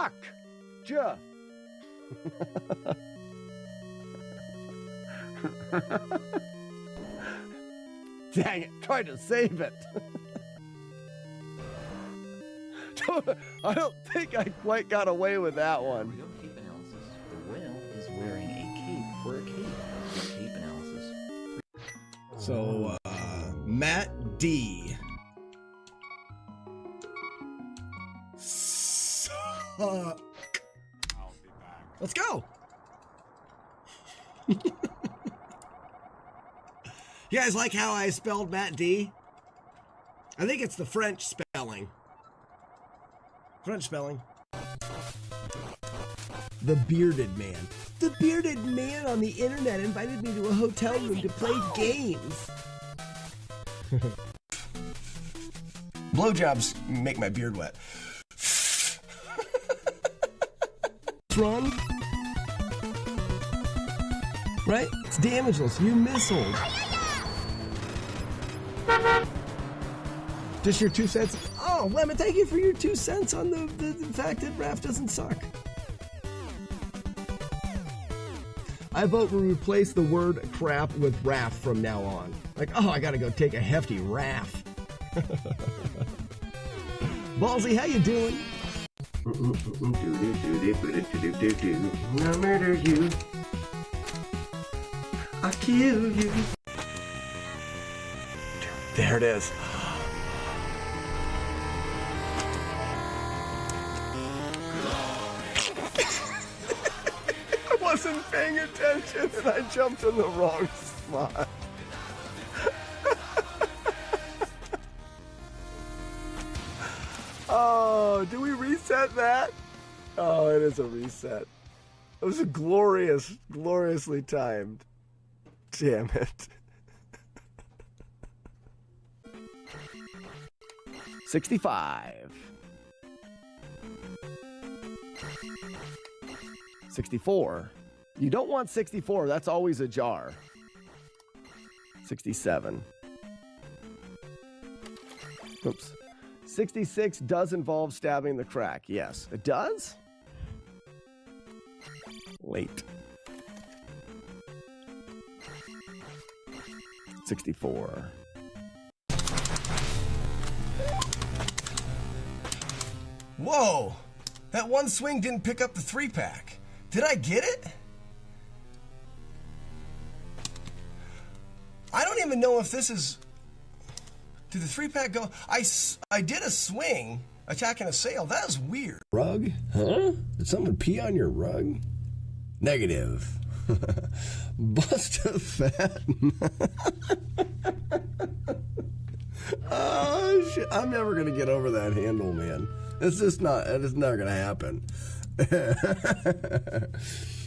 Fuck! Jeff. Dang it, tried to save it. I don't think I quite got away with that one. Real cape analysis. The whale is wearing a cape for a cape. Cape analysis. So, Matt D. Suck. I'll be back. Let's go. You guys like how I spelled Matt D? I think it's the French spelling. French spelling. The bearded man. The bearded man on the internet invited me to a hotel room to play games. Blowjobs make my beard wet. Run. Right? It's damageless. You missiles. Just your 2 cents? Oh, Lemon, thank you for your 2 cents on the fact that Raph doesn't suck. I vote we replace the word crap with Raph from now on. Like, oh, I gotta go take a hefty Raph. Ballsy, how you doing? I'll murder you. I'll kill you. There it is. I wasn't paying attention and I jumped in the wrong spot. Oh, do we reset that? Oh, it is a reset. It was a gloriously timed. Damn it. 65. 64. You don't want 64. That's always a jar. 67. Oops. 66 does involve stabbing the crack. Yes, it does. Late. 64. Whoa! That one swing didn't pick up the 3-pack. Did I get it? I don't even know if this is... Did the 3-pack go? I did a swing, attacking a sail. That is weird. Rug? Huh? Did someone pee on your rug? Negative. Bust a fat. Oh, shit. I'm never going to get over that handle, man. It's just not, it's never going to happen.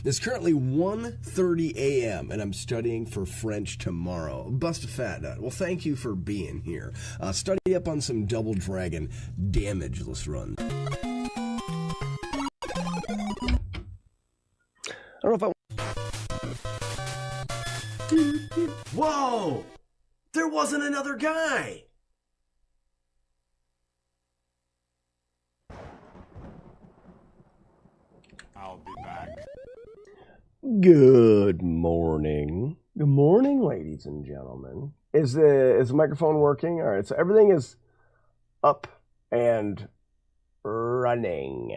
It's currently 1:30 a.m. and I'm studying for French tomorrow. Bust a fat nut. Well, thank you for being here. Study up on some Double Dragon damageless runs. I don't know if I... Whoa! There wasn't another guy! I'll be back. Good morning. Good morning, ladies and gentlemen. Is the microphone working? All right, so everything is up and running.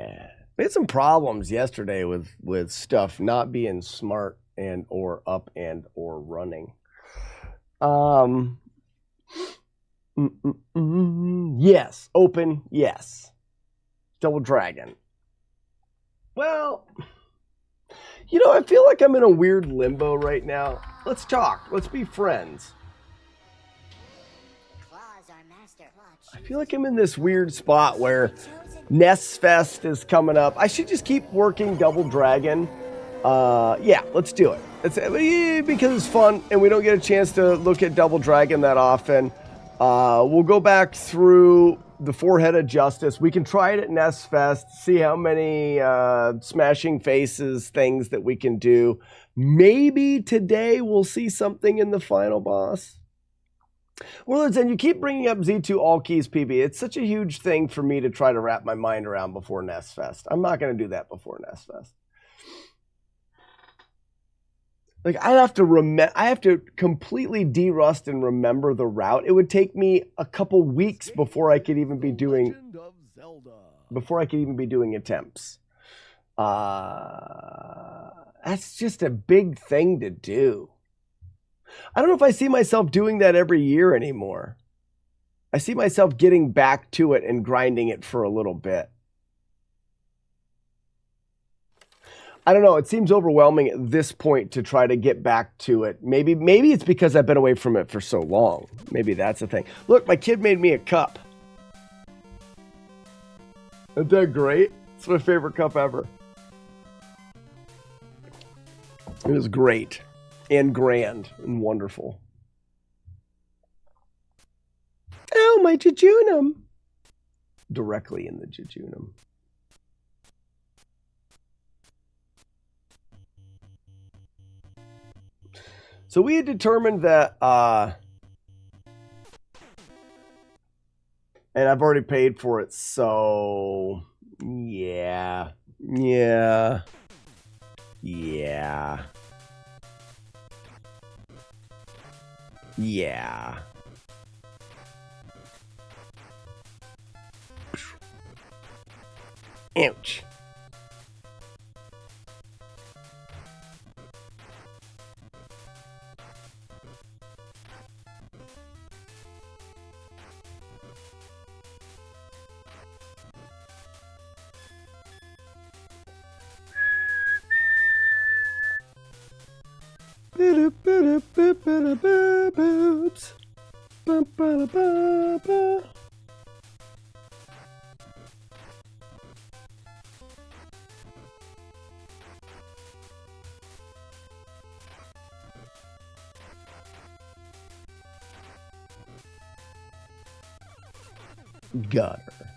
We had some problems yesterday with stuff not being smart and or up and or running. Yes, open, yes. Double Dragon. Well, you know, I feel like I'm in a weird limbo right now. Let's talk. Let's be friends. I feel like I'm in this weird spot where NES Fest is coming up. I should just keep working Double Dragon. Yeah, let's do it. Because it's fun and we don't get a chance to look at Double Dragon that often. We'll go back through the Forehead of Justice. We can try it at NES Fest, see how many smashing faces things that we can do. Maybe today we'll see something in the final boss. Well, and you keep bringing up Z2 all keys PB. It's such a huge thing for me to try to wrap my mind around before NES Fest. I'm not going to do that before NES Fest. Like I have to completely derust and remember the route. It would take me a couple weeks before I could even be doing attempts. That's just a big thing to do. I don't know if I see myself doing that every year anymore. I see myself getting back to it and grinding it for a little bit. I don't know. It seems overwhelming at this point to try to get back to it. Maybe it's because I've been away from it for so long. Maybe that's the thing. Look, my kid made me a cup. Isn't that great? It's my favorite cup ever. It was great and grand and wonderful. Oh, my jejunum. Directly in the jejunum. So we had determined that, and I've already paid for it, so yeah. Ouch. Gutter.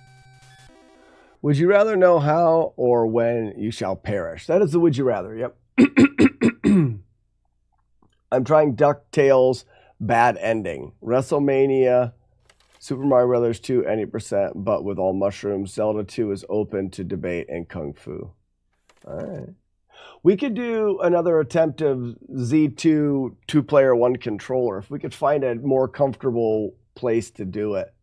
Would you rather know how or when you shall perish? That is the would you rather. Yep. I'm trying DuckTales bad ending. WrestleMania, Super Mario Brothers 2, any percent, but with all mushrooms. Zelda 2 is open to debate and Kung Fu. All right. We could do another attempt of Z2 2-player 1 controller if we could find a more comfortable place to do it.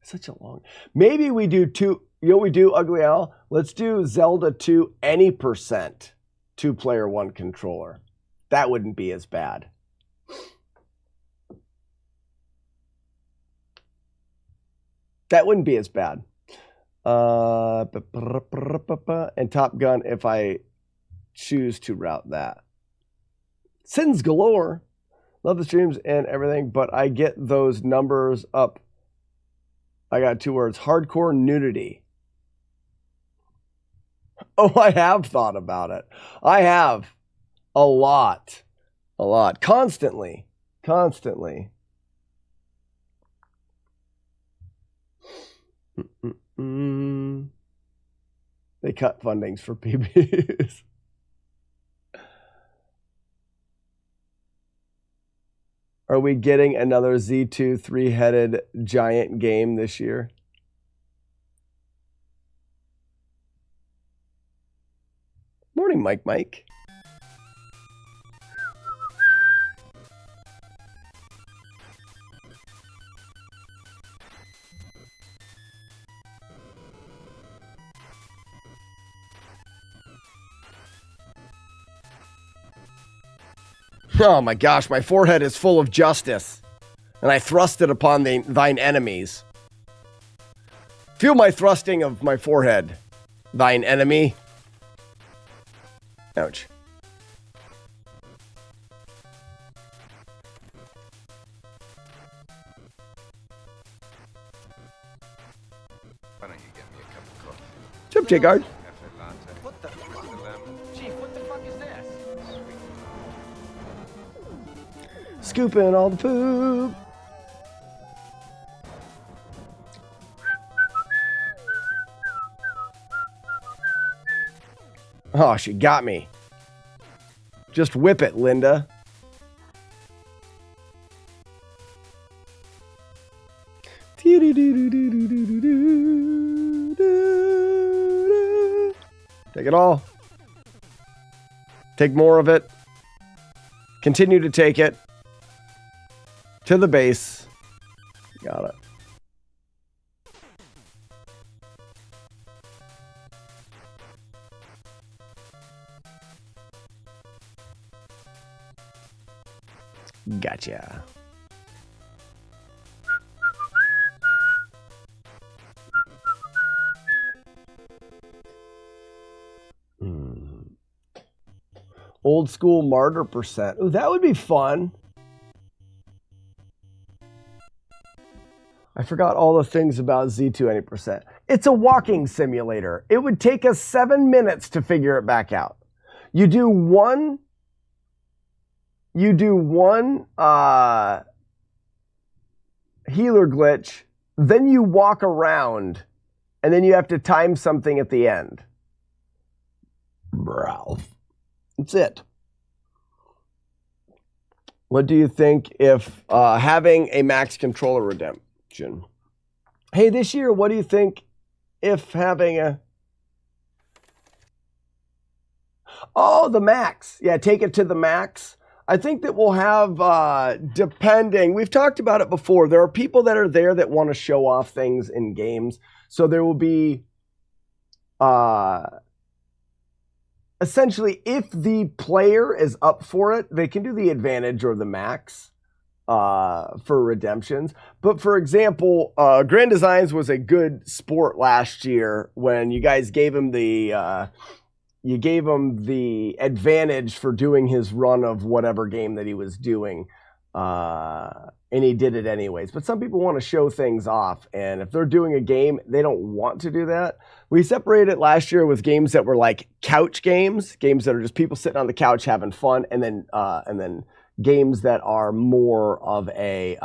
Such a long. Maybe we do two. You know what we do, Ugly Al? Let's do Zelda 2 any percent 2-player 1 controller. That wouldn't be as bad. That wouldn't be as bad. And Top Gun if I choose to route that. Sins galore. Love the streams and everything, but I get those numbers up. I got 2 words. Hardcore nudity. Oh, I have thought about it. I have. A lot. A lot. Constantly. Constantly. They cut fundings for PBs. Are we getting another Z2 3-headed giant game this year? Morning, Mike. Oh my gosh, my forehead is full of justice, and I thrust it upon thine enemies. Feel my thrusting of my forehead, thine enemy. Ouch. Why don't you get me a cup of coffee? Chip J-Guard. Cafe latte. What the fuck? With a lemon. Chief, what the fuck is this? Scooping all the poop. Oh, she got me. Just whip it, Linda. Take it all. Take more of it. Continue to take it. To the base. Got it. Gotcha. Old school martyr percent. Ooh, that would be fun. I forgot all the things about Z2 any percent. It's a walking simulator. It would take us 7 minutes to figure it back out. You do one healer glitch, then you walk around, and then you have to time something at the end. Bro. That's it. What do you think if having a max controller redemption? Hey, this year, what do you think if having a... Oh, the max. Yeah, take it to the max. I think that we'll have, depending, we've talked about it before. There are people that are there that want to show off things in games. So there will be, essentially, if the player is up for it, they can do the advantage or the max for redemptions. But for example, Grand Designs was a good sport last year when you guys gave him the... you gave him the advantage for doing his run of whatever game that he was doing. And he did it anyways. But some people want to show things off. And if they're doing a game, they don't want to do that. We separated last year with games that were like couch games. Games that are just people sitting on the couch having fun. And then games that are more of a...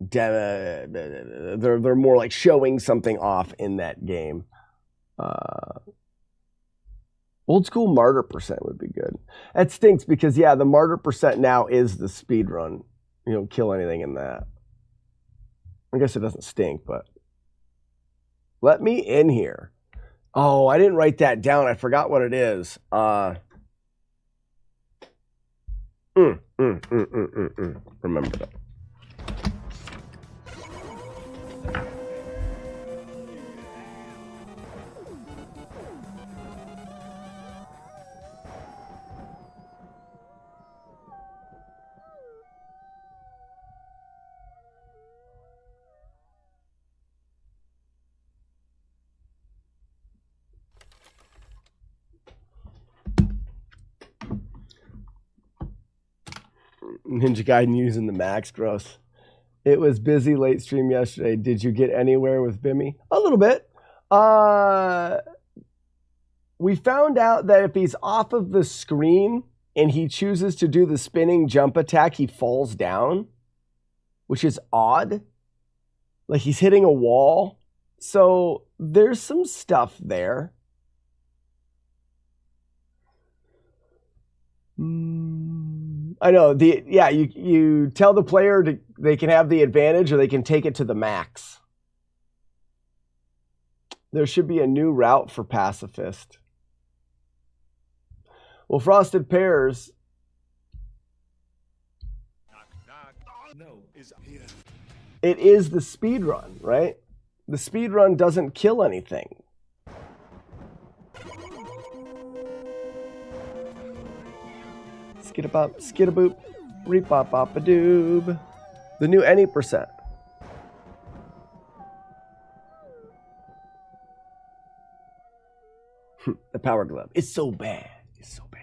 they're more like showing something off in that game. Old school martyr percent would be good. That stinks because, yeah, the martyr percent now is the speed run. You don't kill anything in that. I guess it doesn't stink, but let me in here. Oh, I didn't write that down. I forgot what it is. Remember that. Ninja Gaiden using the max, gross. It was busy late stream yesterday. Did you get anywhere with Bimmy? A little bit. We found out that if he's off of the screen and he chooses to do the spinning jump attack, he falls down, which is odd. Like he's hitting a wall. So there's some stuff there. I know. You tell the player they can have the advantage or they can take it to the max. There should be a new route for pacifist. Well, Frosted Pears. It is the speed run, right? The speed run doesn't kill anything. Skidabop, skidaboop, reepop-bop-a-doob. The new any percent. The power glove. It's so bad. It's so bad.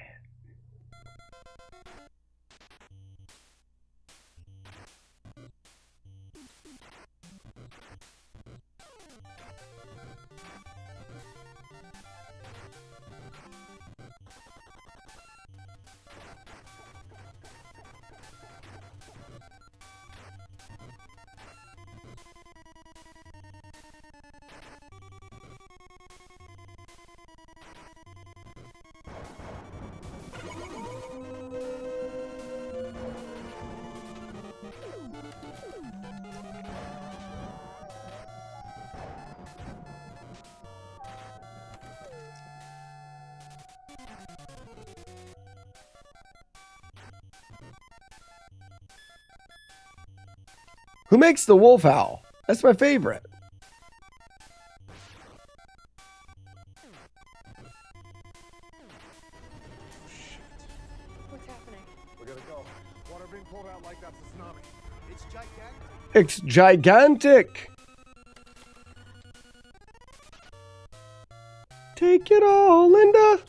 Who makes the wolf howl? That's my favorite. What's happening? We gotta go. Water being pulled out like that's a tsunami. It's gigantic. It's gigantic. Take it all, Linda.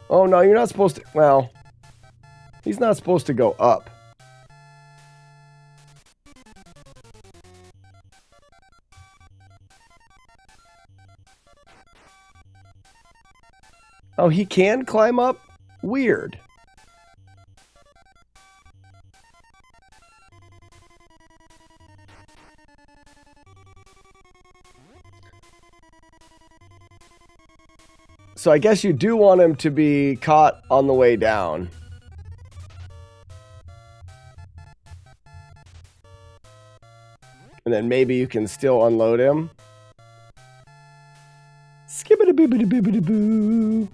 Oh, no, you're not supposed to. Well, he's not supposed to go up. Oh, he can climb up? Weird. So I guess you do want him to be caught on the way down. And then maybe you can still unload him. Skibbity-bibbity-bibbity-boo.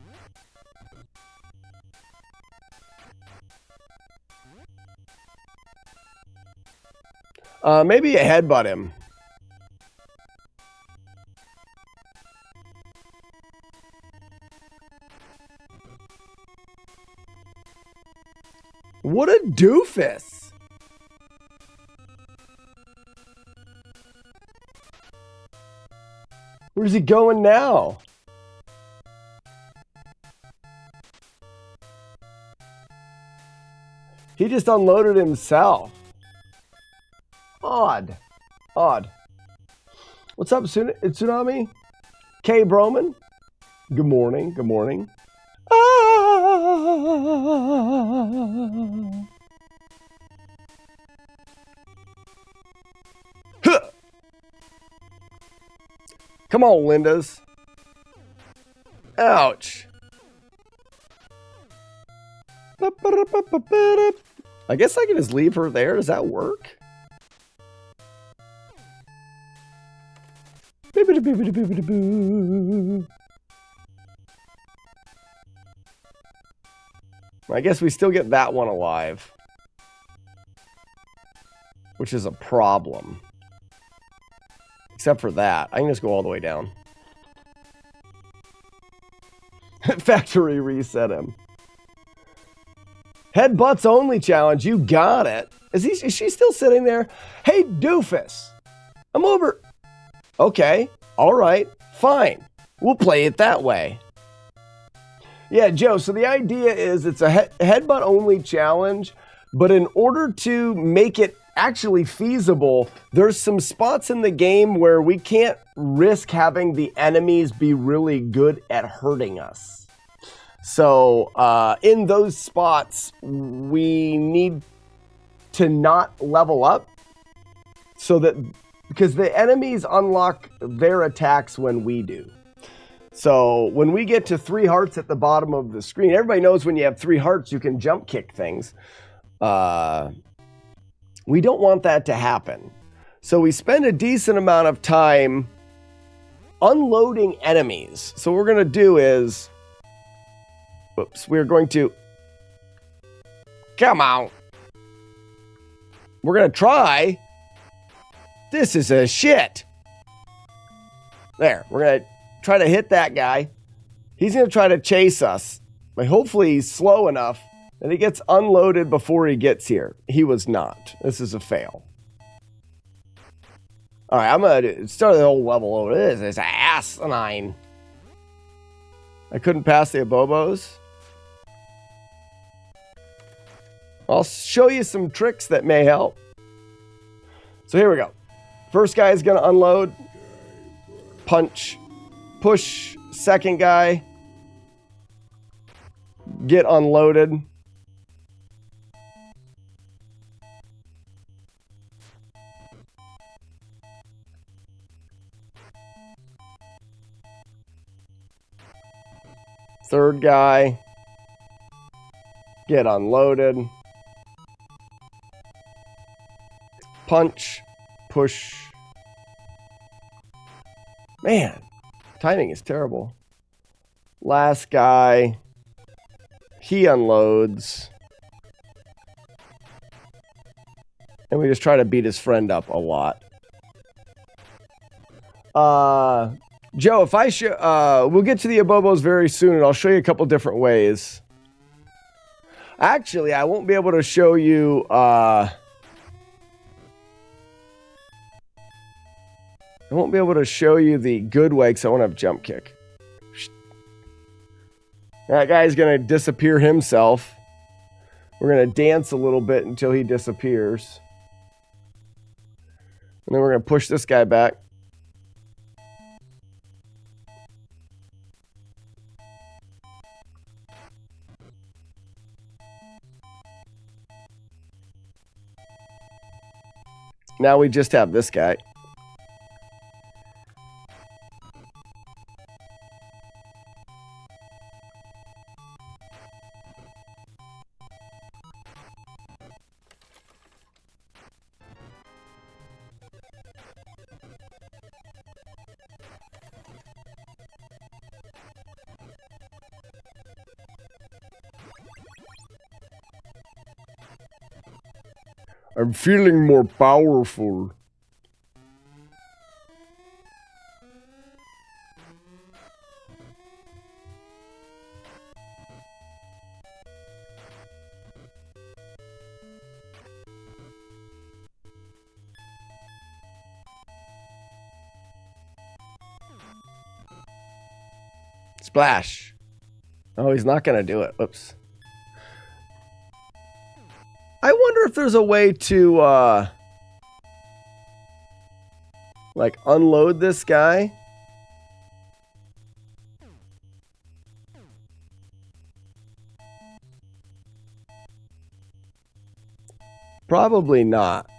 Maybe you headbutt him. What a doofus. Where's he going now? He just unloaded himself. Odd. Odd. What's up, Tsunami? K. Broman? Good morning. Good morning. Huh. Come on, Lindas. Ouch. I guess I can just leave her there. Does that work? I guess we still get that one alive, which is a problem. Except for that. I can just go all the way down. Factory reset him. Headbutts only challenge. You got it. Is she still sitting there? Hey, doofus. I'm over. Okay. All right. Fine. We'll play it that way. Yeah, Joe. So the idea is it's a headbutt only challenge, but in order to make it actually feasible, there's some spots in the game where we can't risk having the enemies be really good at hurting us. So in those spots, we need to not level up so that, because the enemies unlock their attacks when we do. So when we get to 3 hearts at the bottom of the screen, everybody knows when you have 3 hearts, you can jump kick things. We don't want that to happen. So we spend a decent amount of time unloading enemies. So what we're going to do is, we're going to, come on. We're going to try. This is a shit. There, we're going to try to hit that guy. He's going to try to chase us. But hopefully he's slow enough that he gets unloaded before he gets here. He was not. This is a fail. All right, I'm going to start the whole level over. This is asinine. I couldn't pass the abobos. I'll show you some tricks that may help. So here we go. First guy is going to unload. Punch. Push. Second guy. Get unloaded. Third guy. Get unloaded. Punch. Push. Man, timing is terrible. Last guy. He unloads. And we just try to beat his friend up a lot. Joe, if I show, we'll get to the Abobos very soon, and I'll show you a couple different ways. Actually, I won't be able to show you, I won't be able to show you the good way because I won't have jump kick. That guy's going to disappear himself. We're going to dance a little bit until he disappears. And then we're going to push this guy back. Now we just have this guy. I'm feeling more powerful. Splash. Oh, he's not going to do it. Oops. I wonder if there's a way to, like, unload this guy. Probably not.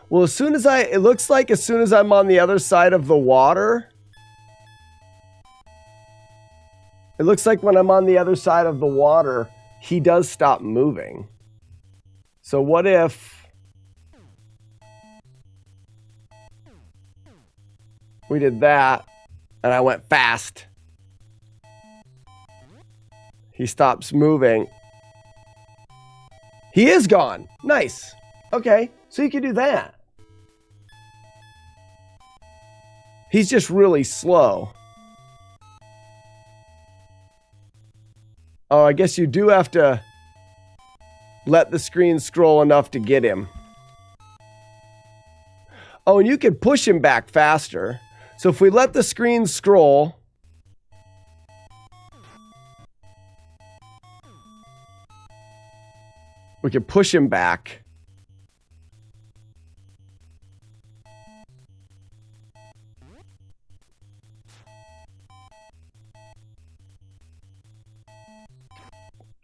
Well, it looks like as soon as I'm on the other side of the water, it looks like when I'm on the other side of the water, he does stop moving. So what if we did that and I went fast? He stops moving. He is gone. Nice. Okay, so you can do that. He's just really slow. Oh, I guess you do have to let the screen scroll enough to get him. Oh, and you can push him back faster. So if we let the screen scroll, we can push him back.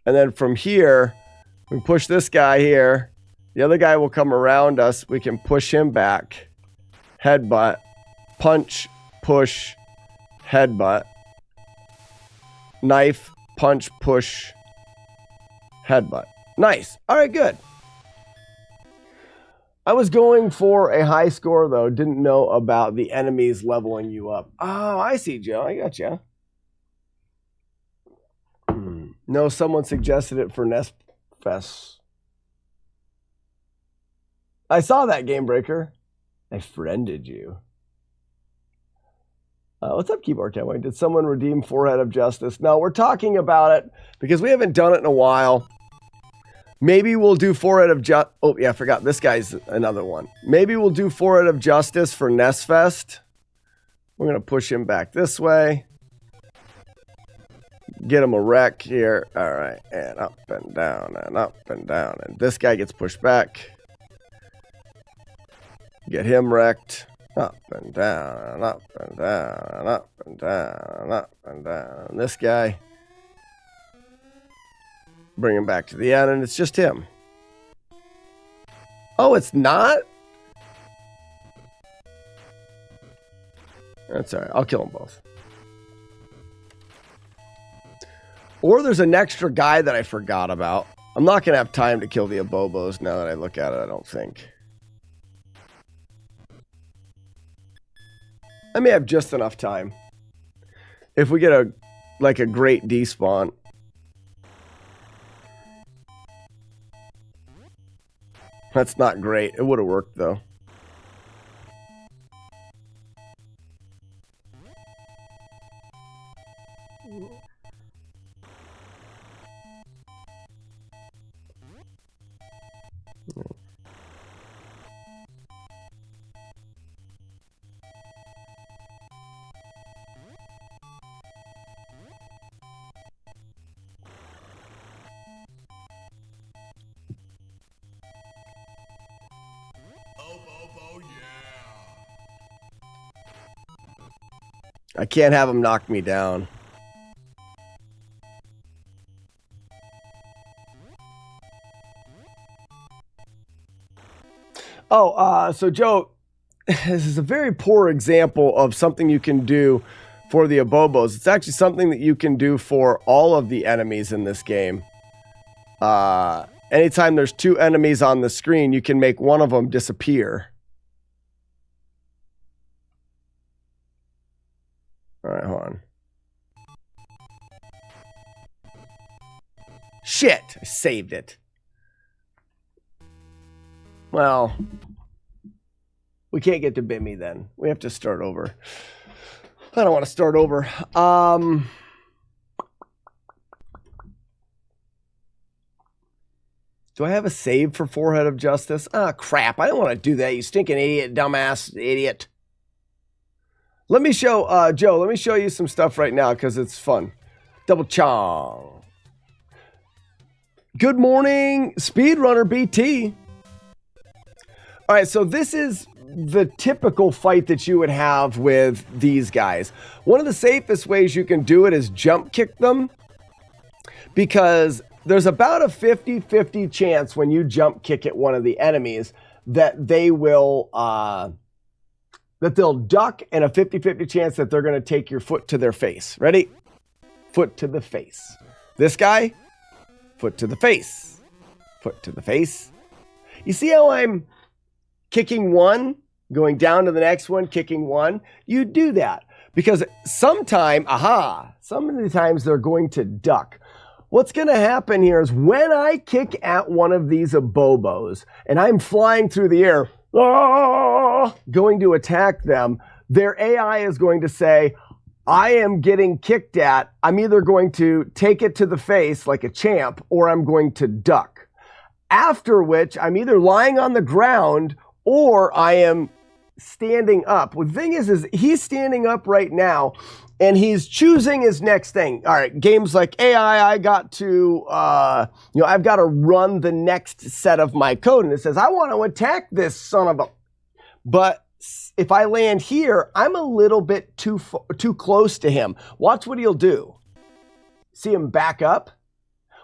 And then from here, we push this guy here. The other guy will come around us. We can push him back. Headbutt. Punch, push, headbutt. Knife, punch, push, headbutt. Nice. All right, good. I was going for a high score, though. Didn't know about the enemies leveling you up. Oh, I see, Joe. I got you. No, someone suggested it for NES Fest. I saw that, Game Breaker. I friended you. What's up, Keyboard Cowboy? Did someone redeem Forehead of Justice? No, we're talking about it because we haven't done it in a while. Maybe we'll do Forehead of Justice. Oh, yeah, I forgot. This guy's another one. Maybe we'll do Forehead of Justice for NES Fest. We're going to push him back this way. Get him a wreck here. All right. And up and down and up and down. And this guy gets pushed back. Get him wrecked. Up and down and up and down and up and down and up and down. And this guy. Bring him back to the end. And it's just him. Oh, it's not? That's all right. I'll kill them both. Or there's an extra guy that I forgot about. I'm not going to have time to kill the Abobos now that I look at it, I don't think. I may have just enough time. If we get a like a great despawn. That's not great. It would have worked though. I can't have him knock me down. So Joe, this is a very poor example of something you can do for the Abobos. It's actually something that you can do for all of the enemies in this game. Anytime there's two enemies on the screen, you can make one of them disappear. All right, hold on. Shit, I saved it. Well, we can't get to Bimmy then. We have to start over. I don't want to start over. Do I have a save for Forehead of Justice? Ah, crap. I don't want to do that, you stinking idiot, dumbass idiot. Let me show, Joe, let me show you some stuff right now because it's fun. Double chong. Good morning, Speedrunner BT. All right, so this is the typical fight that you would have with these guys. One of the safest ways you can do it is jump kick them because there's about a 50-50 chance when you jump kick at one of the enemies that they will... that they'll duck, and a 50-50 chance that they're going to take your foot to their face. Ready? Foot to the face. This guy, foot to the face. Foot to the face. You see how I'm kicking one, going down to the next one, kicking one? You do that because some of the times they're going to duck. What's going to happen here is when I kick at one of these Abobos and I'm flying through the air, going to attack them, their AI is going to say, I am getting kicked at. I'm either going to take it to the face like a champ or I'm going to duck. After which I'm either lying on the ground or I am standing up. Well, the thing is he's standing up right now and he's choosing his next thing. All right, games like AI, I've got to run the next set of my code. And it says, I want to attack this son of a... But if I land here, I'm a little bit too close to him. Watch what he'll do. See him back up?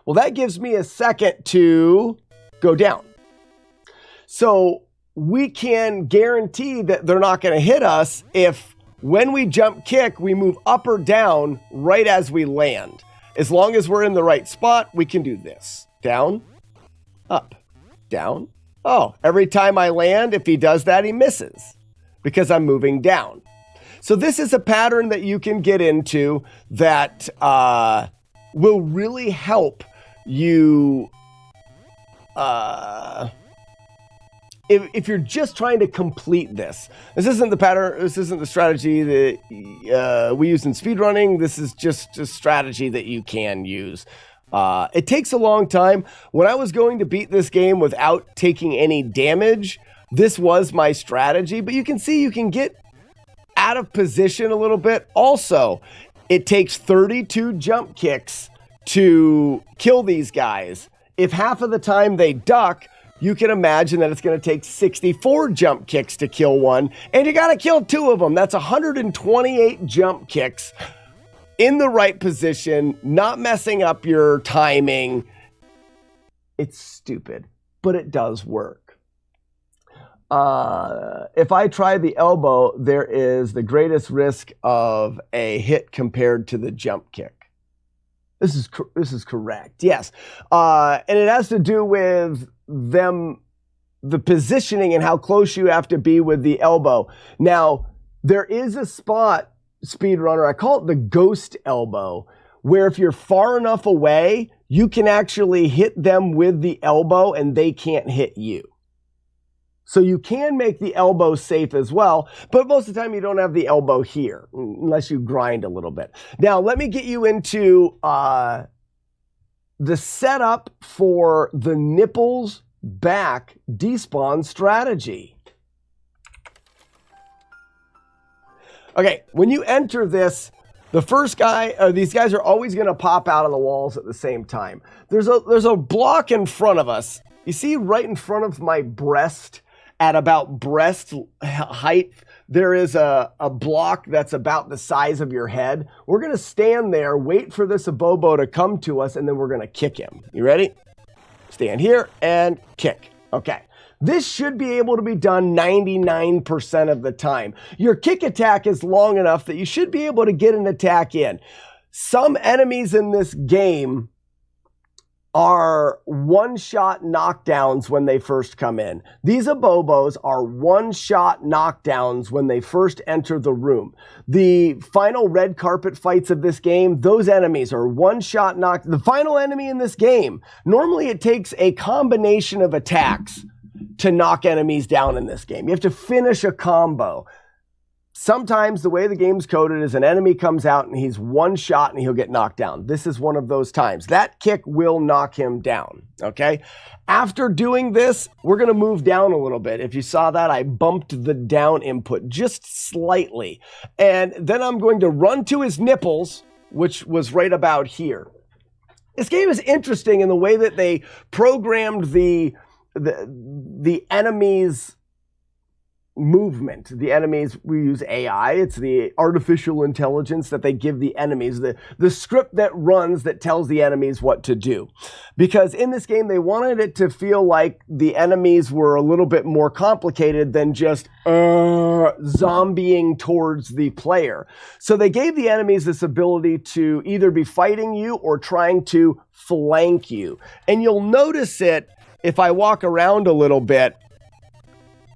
Well, that gives me a second to go down. So we can guarantee that they're not going to hit us if when we jump kick, we move up or down right as we land. As long as we're in the right spot, we can do this. Down, up, down. Oh, every time I land, if he does that, he misses because I'm moving down. So this is a pattern that you can get into that will really help you if you're just trying to complete this. This isn't the pattern, this isn't the strategy that we use in speedrunning. This is just a strategy that you can use. It takes a long time. When I was going to beat this game without taking any damage, this was my strategy, but you can see you can get out of position a little bit. Also, it takes 32 jump kicks to kill these guys. If half of the time they duck, you can imagine that it's going to take 64 jump kicks to kill one, and you got to kill two of them. That's 128 jump kicks in the right position, not messing up your timing. It's stupid, but it does work. If I try the elbow, there is the greatest risk of a hit compared to the jump kick. This is correct. Yes. And it has to do with the positioning and how close you have to be with the elbow. Now, there is a spot, speedrunner, I call it the ghost elbow, where if you're far enough away, you can actually hit them with the elbow and they can't hit you. So you can make the elbow safe as well, but most of the time you don't have the elbow here, unless you grind a little bit. Now, let me get you into the setup for the nipples back despawn strategy. Okay, when you enter this, the first guy, these guys are always going to pop out of the walls at the same time. There's a block in front of us. You see right in front of my breast, at about breast height, there is a block that's about the size of your head. We're going to stand there, wait for this Abobo to come to us, and then we're going to kick him. You ready? Stand here and kick. Okay. This should be able to be done 99% of the time. Your kick attack is long enough that you should be able to get an attack in. Some enemies in this game are one-shot knockdowns when they first come in. These Abobos are one-shot knockdowns when they first enter the room. The final red carpet fights of this game, those enemies are one-shot knock. The final enemy in this game, normally it takes a combination of attacks to knock enemies down in this game. You have to finish a combo. Sometimes the way the game's coded is an enemy comes out and he's one shot and he'll get knocked down. This is one of those times. That kick will knock him down, okay? After doing this, we're going to move down a little bit. If you saw that, I bumped the down input just slightly. And then I'm going to run to his nipples, which was right about here. This game is interesting in the way that they programmed the enemies' movement. The enemies, we use AI. It's the artificial intelligence that they give the enemies, the script that runs that tells the enemies what to do. Because in this game, they wanted it to feel like the enemies were a little bit more complicated than just zombieing towards the player. So they gave the enemies this ability to either be fighting you or trying to flank you. And you'll notice it if I walk around a little bit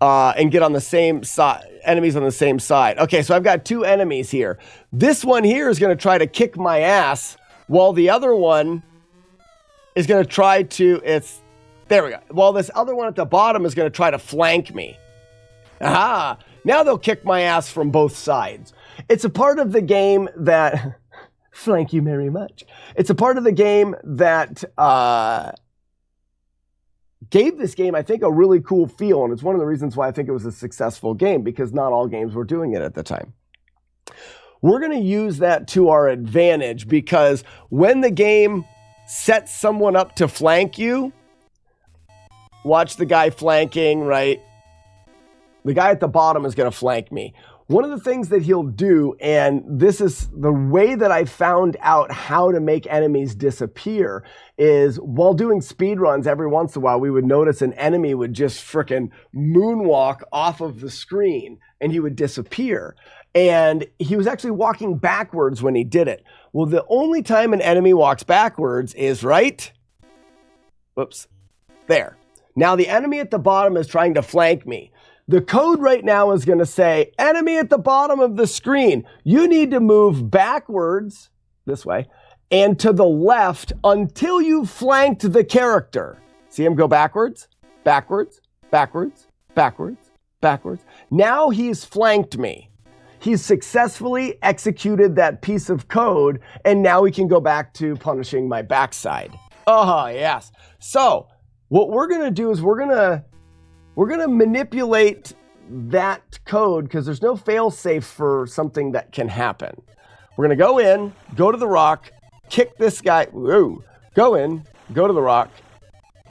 and get on the same side, enemies on the same side. Okay, so I've got two enemies here. This one here is going to try to kick my ass, while the other one is going to try to, there we go. While this other one at the bottom is going to try to flank me. Aha! Now they'll kick my ass from both sides. It's a part of the game that, thank you very much. It's a part of the game that, gave this game, I think, a really cool feel, and it's one of the reasons why I think it was a successful game, because not all games were doing it at the time. We're going to use that to our advantage, because when the game sets someone up to flank you, watch the guy flanking, right? The guy at the bottom is going to flank me. One of the things that he'll do, and this is the way that I found out how to make enemies disappear, is while doing speed runs every once in a while, we would notice an enemy would just frickin' moonwalk off of the screen and he would disappear. And he was actually walking backwards when he did it. Well, the only time an enemy walks backwards is right. Whoops. There. Now the enemy at the bottom is trying to flank me. The code right now is going to say, enemy at the bottom of the screen, you need to move backwards, this way, and to the left until you've flanked the character. See him go backwards, backwards, backwards, backwards, backwards. Now he's flanked me. He's successfully executed that piece of code, and now we can go back to punishing my backside. Oh, yes. So what we're going to do is we're going to manipulate that code, because there's no fail-safe for something that can happen. We're going to go in, go to the rock, kick this guy, go in, go to the rock,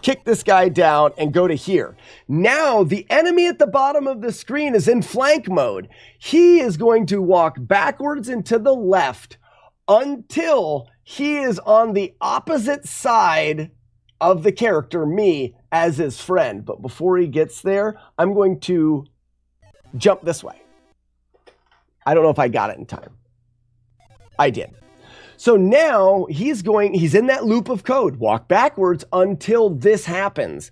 kick this guy down, and go to here. Now, the enemy at the bottom of the screen is in flank mode. He is going to walk backwards and to the left until he is on the opposite side of the character, me, as his friend. But before he gets there, I'm going to jump this way. I don't know if I got it in time. I did. So now he's in that loop of code. Walk backwards until this happens.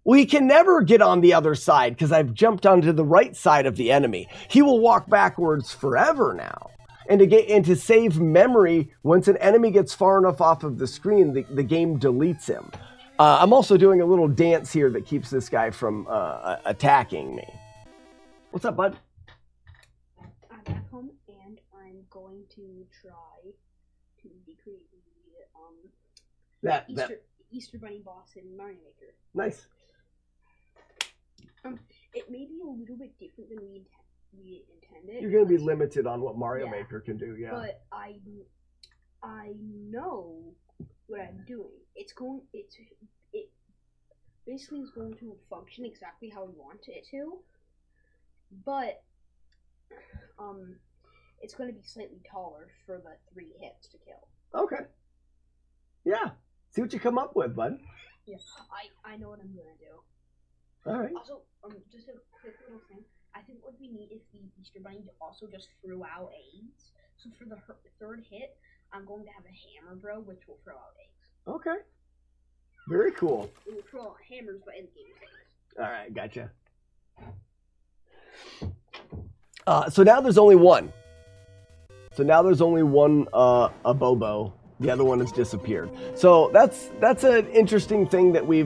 Well, he can never get on the other side because I've jumped onto the right side of the enemy. He will walk backwards forever now. And to save memory, once an enemy gets far enough off of the screen, the game deletes him. I'm also doing a little dance here that keeps this guy from attacking me. What's up, bud? I'm back home and I'm going to try to recreate the Easter Bunny boss in Mario Maker. Nice. It may be a little bit different than we intended. You're going to be limited on what Mario Yeah. Maker can do, yeah. But I know what I'm doing. It basically is going to function exactly how we want it to, but it's going to be slightly taller for the 3 hits to kill. Okay. Yeah. See what you come up with, bud. Yeah, I know what I'm going to do. All right. Also, just a quick little thing. I think what we need is the Easter Bunny to also just throw out eggs. So for the 3rd hit, I'm going to have a hammer bro, which will throw out eggs. Okay. Very cool. It will throw out hammers, but in game eggs. All right, gotcha. So now there's only one. So now there's only one a Bobo. The other one has disappeared. So that's an interesting thing that we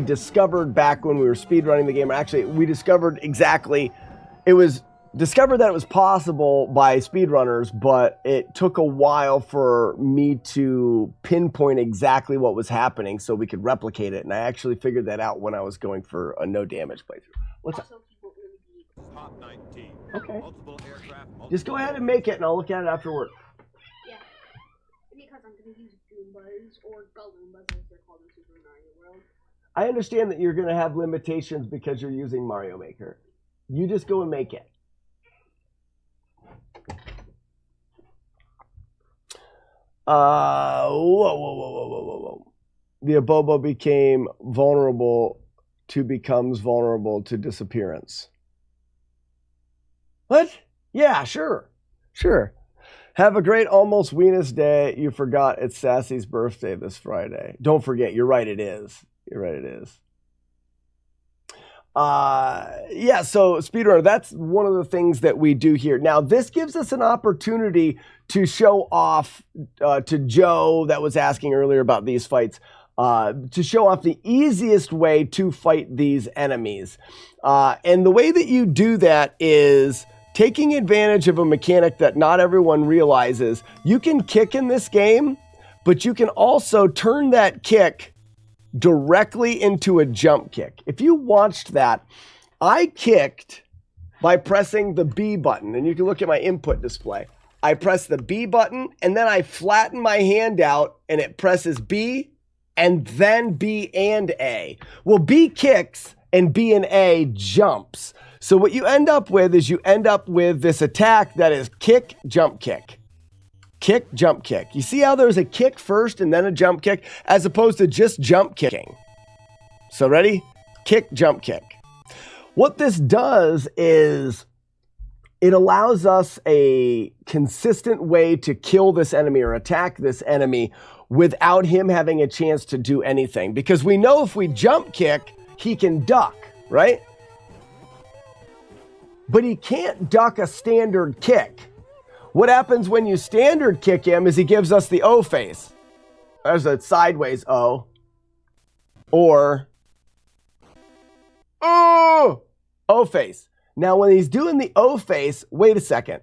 discovered back when we were speedrunning the game. Actually, we discovered it was discovered that it was possible by speedrunners, but it took a while for me to pinpoint exactly what was happening so we could replicate it. And I actually figured that out when I was going for a no damage playthrough. What's up? Top 19. Okay. Multiple aircraft. Just go ahead and make it, and I'll look at it after work. Yeah. Because I'm going to use Goombas, or Galoombas as they're called in Super Mario World. I understand that you're going to have limitations because you're using Mario Maker. You just go and make it. Whoa. The Abobo becomes vulnerable to disappearance. What? Yeah, sure. Have a great almost Venus day. You forgot it's Sassy's birthday this Friday. Don't forget, you're right, it is. Yeah, so speedrunner, that's one of the things that we do here. Now, this gives us an opportunity to show off to Joe that was asking earlier about these fights, to show off the easiest way to fight these enemies. And the way that you do that is taking advantage of a mechanic that not everyone realizes. You can kick in this game, but you can also turn that kick directly into a jump kick. If you watched that, I kicked by pressing the B button, and you can look at my input display. I press the B button, and then I flatten my hand out, and it presses B, and then B and A. Well, B kicks, and B and A jumps. So what you end up with is this attack that is kick, jump kick. Kick, jump kick. You see how there's a kick first and then a jump kick, as opposed to just jump kicking. So ready? Kick, jump kick. What this does is it allows us a consistent way to kill this enemy or attack this enemy without him having a chance to do anything. Because we know if we jump kick, he can duck, right? But he can't duck a standard kick. What happens when you standard kick him is he gives us the O face. There's a sideways O. Or O face. Now when he's doing the O face, wait a second.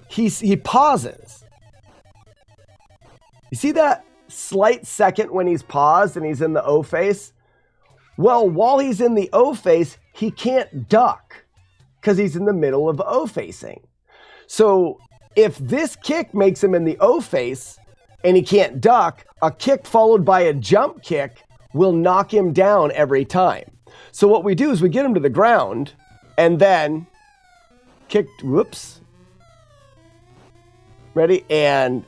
He pauses. You see that slight second when he's paused and he's in the O face? Well, while he's in the O face, he can't duck because he's in the middle of O facing. So if this kick makes him in the O face and he can't duck, a kick followed by a jump kick will knock him down every time. So what we do is we get him to the ground and then kick, whoops. Ready? And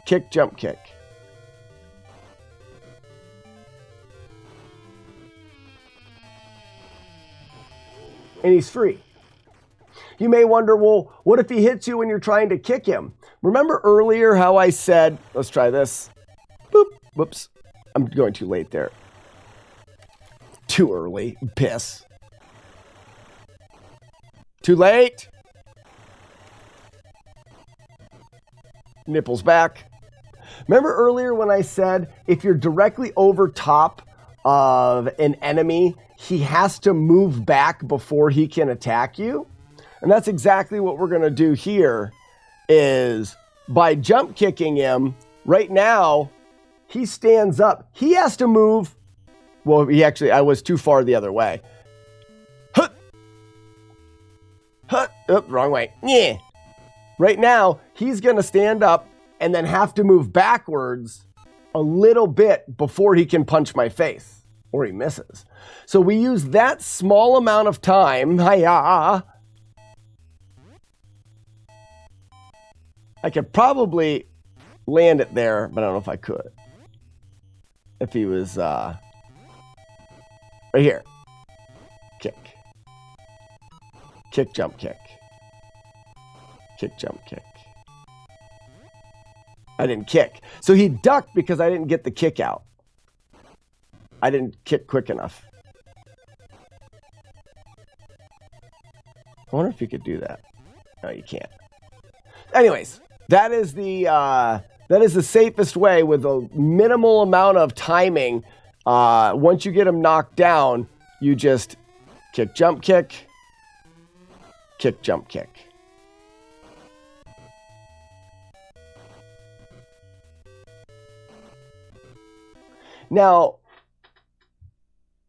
kick, jump kick. And he's free. You may wonder, well, what if he hits you when you're trying to kick him? Remember earlier how I said, let's try this. Boop, whoops. I'm going too late there. Too early. Piss. Too late. nipples back. Remember earlier when I said if you're directly over top of an enemy, he has to move back before he can attack you? And that's exactly what we're going to do here, is by jump kicking him, right now, he stands up. He has to move. Well, I was too far the other way. Hut! Hut! Oh, wrong way. Yeah. Right now, he's going to stand up and then have to move backwards a little bit before he can punch my face, or he misses. So we use that small amount of time. Hiya! I could probably land it there, but I don't know if I could. If he was right here. Kick. Kick, jump, kick. Kick, jump, kick. I didn't kick. So he ducked because I didn't get the kick out. I didn't kick quick enough. I wonder if you could do that. No, you can't. Anyways, that is the safest way with a minimal amount of timing. Once you get him knocked down, you just kick, jump, kick. Kick, jump, kick. Now,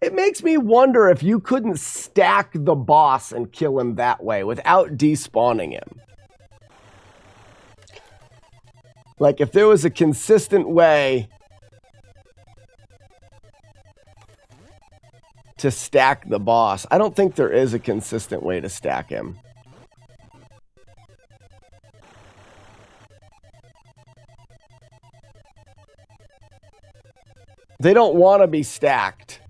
it makes me wonder if you couldn't stack the boss and kill him that way without despawning him. Like if there was a consistent way to stack the boss. I don't think there is a consistent way to stack him. They don't want to be stacked.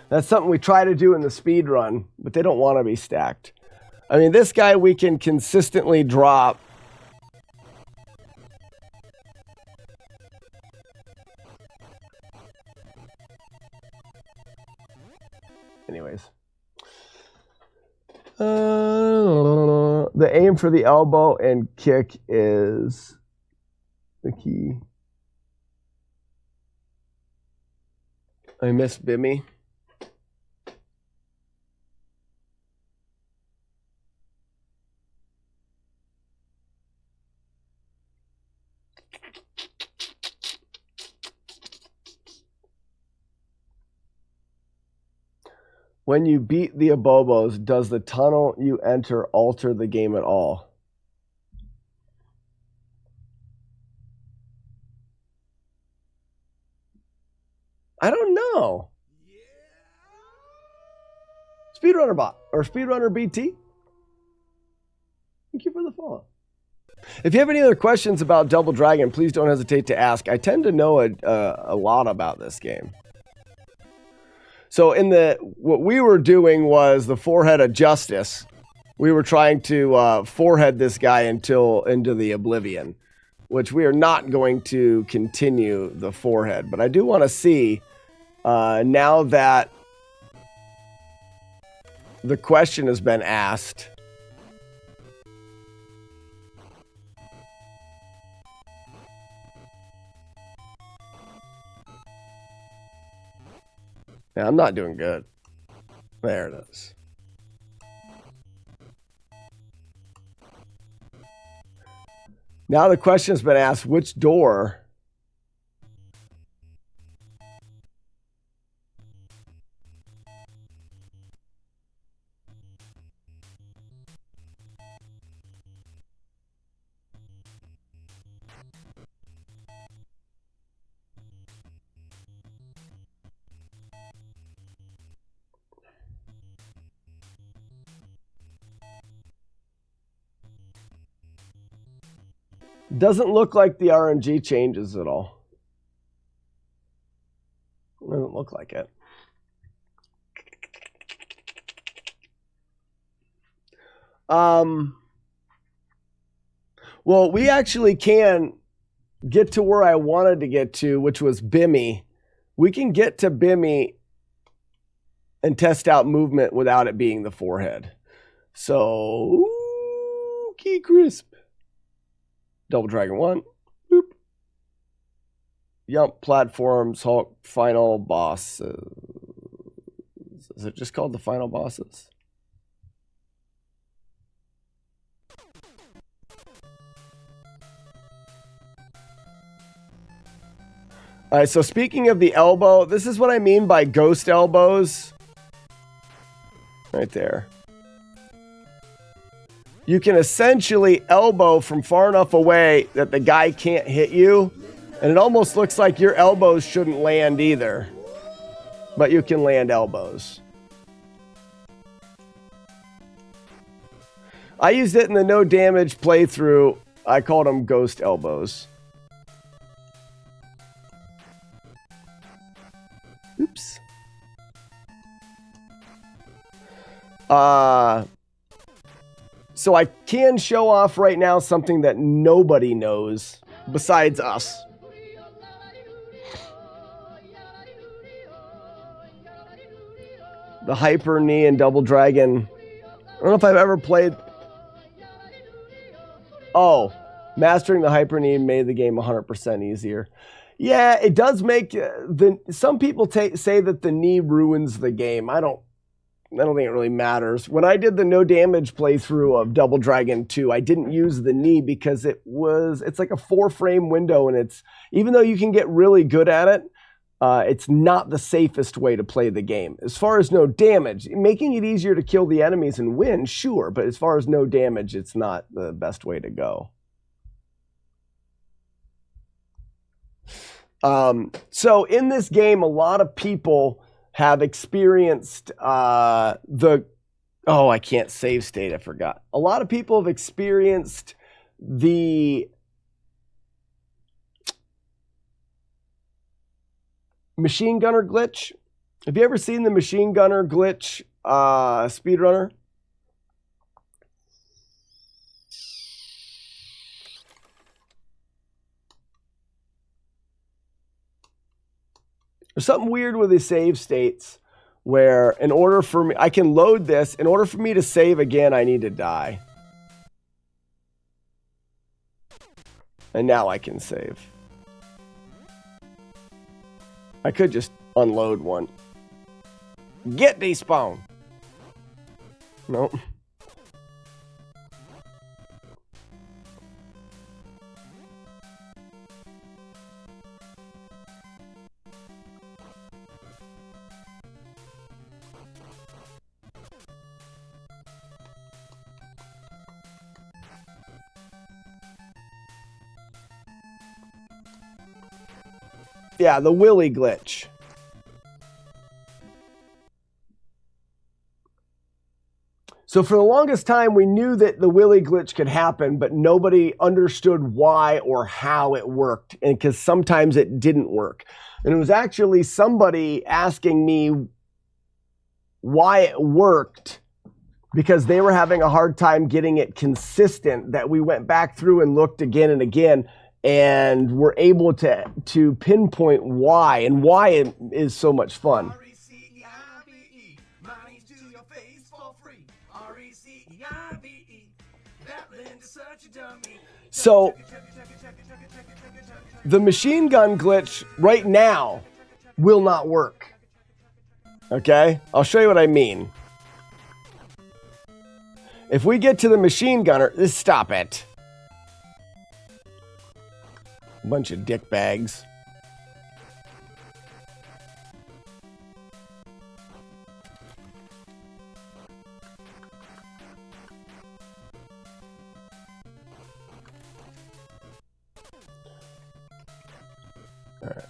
That's something we try to do in the speed run, but they don't want to be stacked. I mean, this guy we can consistently drop. Anyways. The aim for the elbow and kick is the key. I miss Bimmy. When you beat the Abobos, does the tunnel you enter alter the game at all? I don't know. Speedrunner bot or Speedrunner BT. Thank you for the follow. If you have any other questions about Double Dragon, please don't hesitate to ask. I tend to know a lot about this game. So what we were doing was the forehead of justice. We were trying to forehead this guy into the oblivion, which we are not going to continue the forehead. But I do want to see, now that the question has been asked, yeah, I'm not doing good. There it is. Now the question has been asked, which door? Doesn't look like the RNG changes at all. Doesn't look like it. Well, we actually can get to where I wanted to get to, which was Bimmy. We can get to Bimmy and test out movement without it being the forehead. So, key crisp. Double Dragon 1. Boop. Yump, platforms, Hulk, final boss. Is it just called the final bosses? All right, so speaking of the elbow, this is what I mean by ghost elbows. Right there. You can essentially elbow from far enough away that the guy can't hit you. And it almost looks like your elbows shouldn't land either. But you can land elbows. I used it in the no damage playthrough. I called them ghost elbows. Oops. So I can show off right now something that nobody knows besides us. The Hyper Knee and Double Dragon. I don't know if I've ever played. Oh, mastering the Hyper Knee made the game 100% easier. Yeah, it does make some people say that the knee ruins the game. I don't think it really matters. When I did the no damage playthrough of Double Dragon 2, I didn't use the knee because it's like a 4-frame window, and it's, even though you can get really good at it, it's not the safest way to play the game. As far as no damage, making it easier to kill the enemies and win, sure, but as far as no damage, it's not the best way to go. So in this game, a lot of people have experienced I can't save state, I forgot. A lot of people have experienced the machine gunner glitch. Have you ever seen the machine gunner glitch speedrunner? There's something weird with the save states where in order for me, I can load this. In order for me to save again, I need to die. And now I can save. I could just unload one. Get despawn. Nope. Yeah, the Willy glitch. So for the longest time, we knew that the Willy glitch could happen, but nobody understood why or how it worked, and because sometimes it didn't work. And it was actually somebody asking me why it worked, because they were having a hard time getting it consistent, that we went back through and looked again and again, and were able to pinpoint why, and why it is so much fun. So the machine gun glitch right now will not work. Okay? I'll show you what I mean. If we get to the machine gunner, stop it. Bunch of dick bags. All right.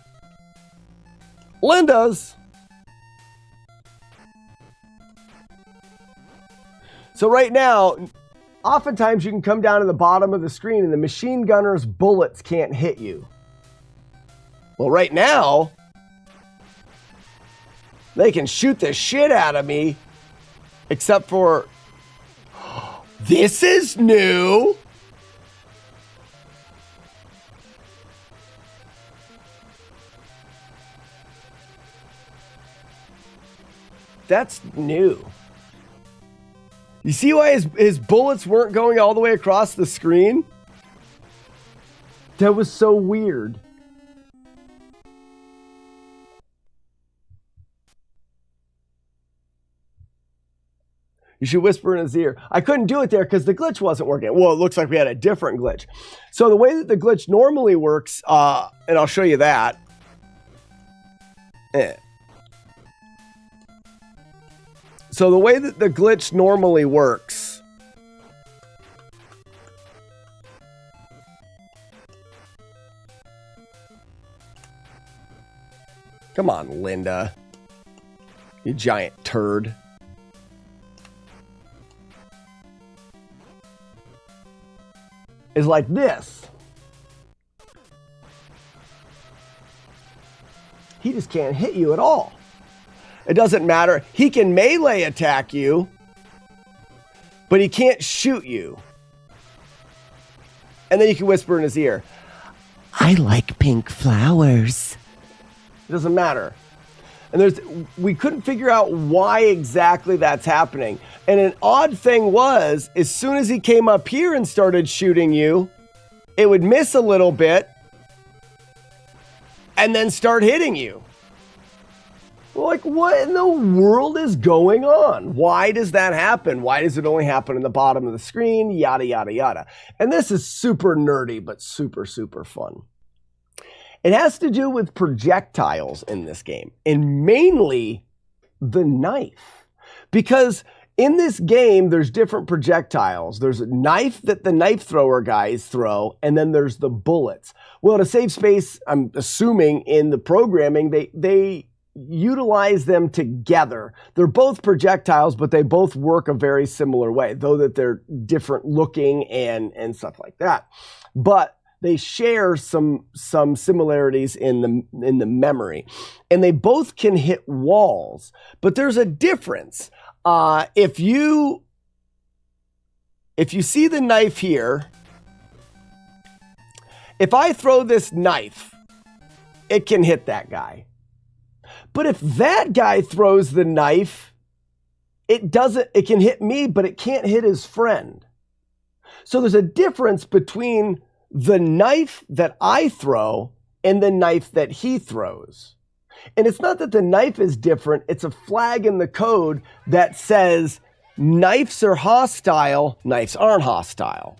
Linda's. So right now, oftentimes you can come down to the bottom of the screen and the machine gunner's bullets can't hit you. Well, right now, they can shoot the shit out of me, except for, this is new. That's new. You see why his bullets weren't going all the way across the screen? That was so weird. You should whisper in his ear. I couldn't do it there because the glitch wasn't working. Well, it looks like we had a different glitch. So the way that the glitch normally works, and I'll show you that. So the way that the glitch normally works. Come on, Linda. You giant turd. Is like this. He just can't hit you at all. It doesn't matter. He can melee attack you, but he can't shoot you. And then you can whisper in his ear, I like pink flowers. It doesn't matter. And we couldn't figure out why exactly that's happening. And an odd thing was, as soon as he came up here and started shooting you, it would miss a little bit and then start hitting you. Like, what in the world is going on? Why does that happen? Why does it only happen in the bottom of the screen? Yada, yada, yada. And this is super nerdy, but super, super fun. It has to do with projectiles in this game, and mainly the knife. Because in this game, there's different projectiles. There's a knife that the knife thrower guys throw, and then there's the bullets. Well, to save space, I'm assuming in the programming, they utilize them together. They're both projectiles, but they both work a very similar way, though that they're different looking and stuff like that. But they share some similarities in the memory, and they both can hit walls. But there's a difference. If you see the knife here, if I throw this knife, it can hit that guy. But if that guy throws the knife, it can hit me, but it can't hit his friend. So there's a difference between the knife that I throw and the knife that he throws. And it's not that the knife is different. It's a flag in the code that says knives are hostile, knives aren't hostile.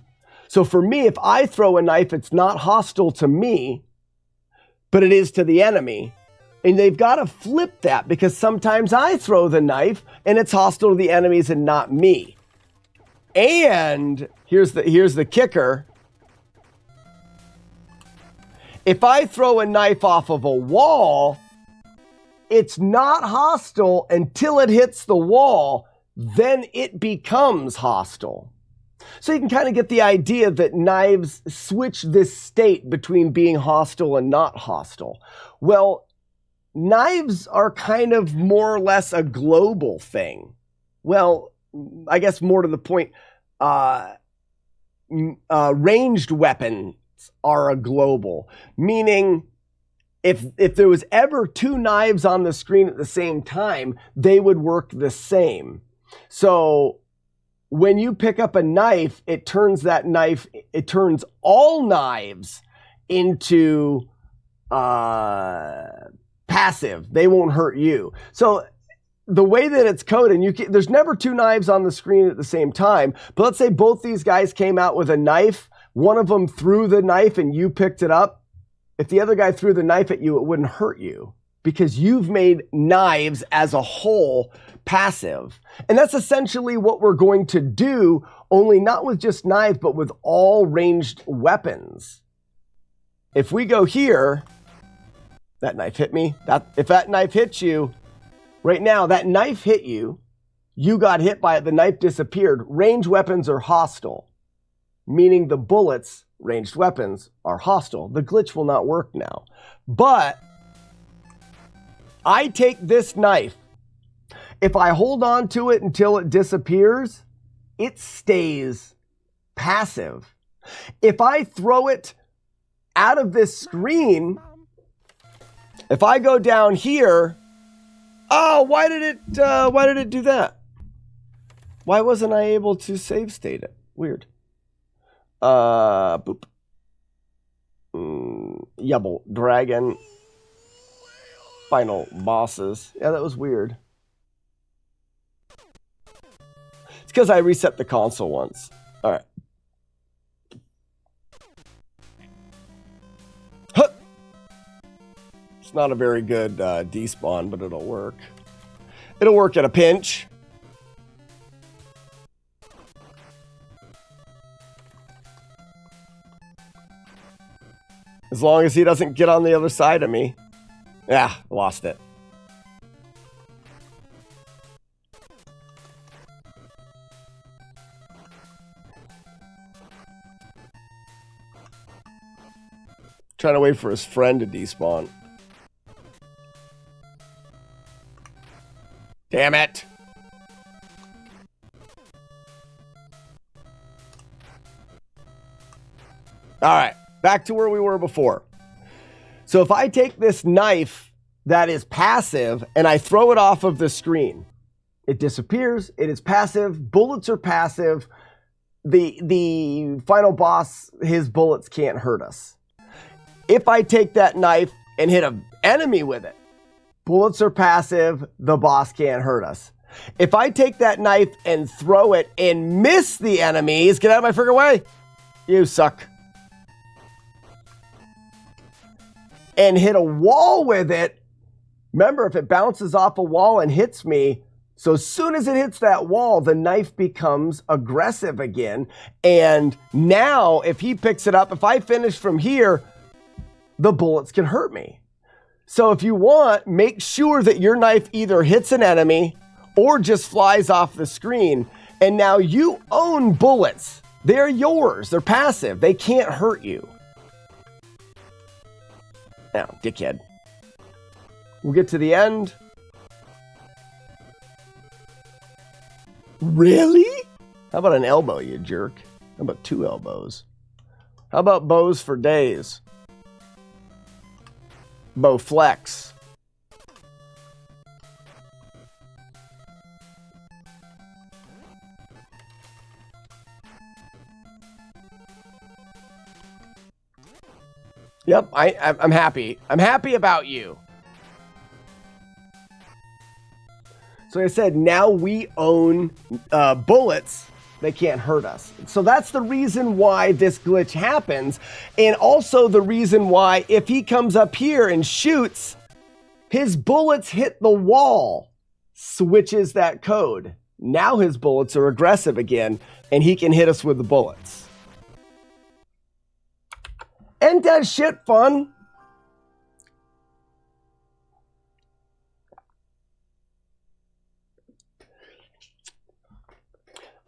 So for me, if I throw a knife, it's not hostile to me, but it is to the enemy. And they've got to flip that, because sometimes I throw the knife and it's hostile to the enemies and not me. And here's the kicker. If I throw a knife off of a wall, it's not hostile until it hits the wall. Then it becomes hostile. So you can kind of get the idea that knives switch this state between being hostile and not hostile. Well, knives are kind of more or less a global thing. Well, I guess more to the point, ranged weapons are a global, meaning if there was ever two knives on the screen at the same time, they would work the same. So when you pick up a knife, it turns all knives into passive. They won't hurt you. So the way that it's coded, there's never two knives on the screen at the same time. But let's say both these guys came out with a knife. One of them threw the knife and you picked it up. If the other guy threw the knife at you, it wouldn't hurt you, because you've made knives as a whole passive. And that's essentially what we're going to do, only not with just knives, but with all ranged weapons. If we go here, that knife hit me. If that knife hits you, right now, that knife hit you, you got hit by it, the knife disappeared. Ranged weapons are hostile, meaning the bullets, ranged weapons, are hostile. The glitch will not work now. But I take this knife. If I hold on to it until it disappears, it stays passive. If I throw it out of this screen, if I go down here, oh, why did it do that? Why wasn't I able to save state it? Weird. Boop. Yubble. Dragon. Final bosses. Yeah, that was weird. It's because I reset the console once. All right. Huh. It's not a very good despawn, but it'll work. It'll work at a pinch. As long as he doesn't get on the other side of me. Yeah, lost it. Trying to wait for his friend to despawn. Damn it. All right, back to where we were before. So if I take this knife that is passive and I throw it off of the screen, it disappears. It is passive. Bullets are passive. The final boss, his bullets can't hurt us. If I take that knife and hit an enemy with it, bullets are passive. The boss can't hurt us. If I take that knife and throw it and miss the enemies, get out of my freaking way. You suck. And hit a wall with it. Remember, if it bounces off a wall and hits me, so as soon as it hits that wall, the knife becomes aggressive again. And now, if he picks it up, if I finish from here, the bullets can hurt me. So if you want, make sure that your knife either hits an enemy or just flies off the screen. And now you own bullets. They're yours. They're passive. They can't hurt you. Now, dickhead. We'll get to the end. Really? How about an elbow, you jerk? How about 2 elbows? How about bows for days? Bow flex. Yep, I'm happy. I'm happy about you. So like I said, now we own bullets. They can't hurt us. So that's the reason why this glitch happens. And also the reason why if he comes up here and shoots, his bullets hit the wall, switches that code. Now his bullets are aggressive again, and he can hit us with the bullets. Ain't that shit fun?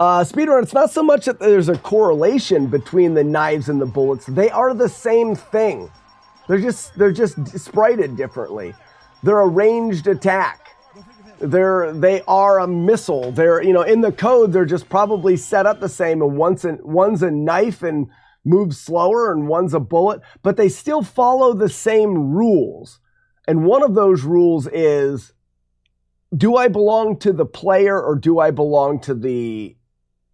Speedrun, it's not so much that there's a correlation between the knives and the bullets. They are the same thing. They're just sprited differently. They're a ranged attack. They are a missile. They're, in the code, they're just probably set up the same, and one's a knife and moves slower, and one's a bullet, but they still follow the same rules. And one of those rules is, do I belong to the player or do I belong to the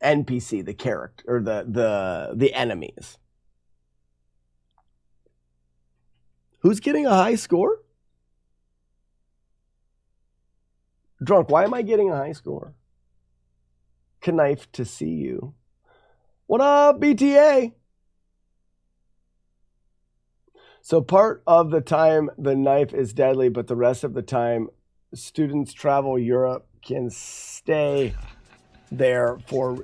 NPC, the character, or the enemies? Who's getting a high score? Drunk, why am I getting a high score? Knife to see you. What up, BTA? So part of the time the knife is deadly, but the rest of the time students travel Europe can stay there for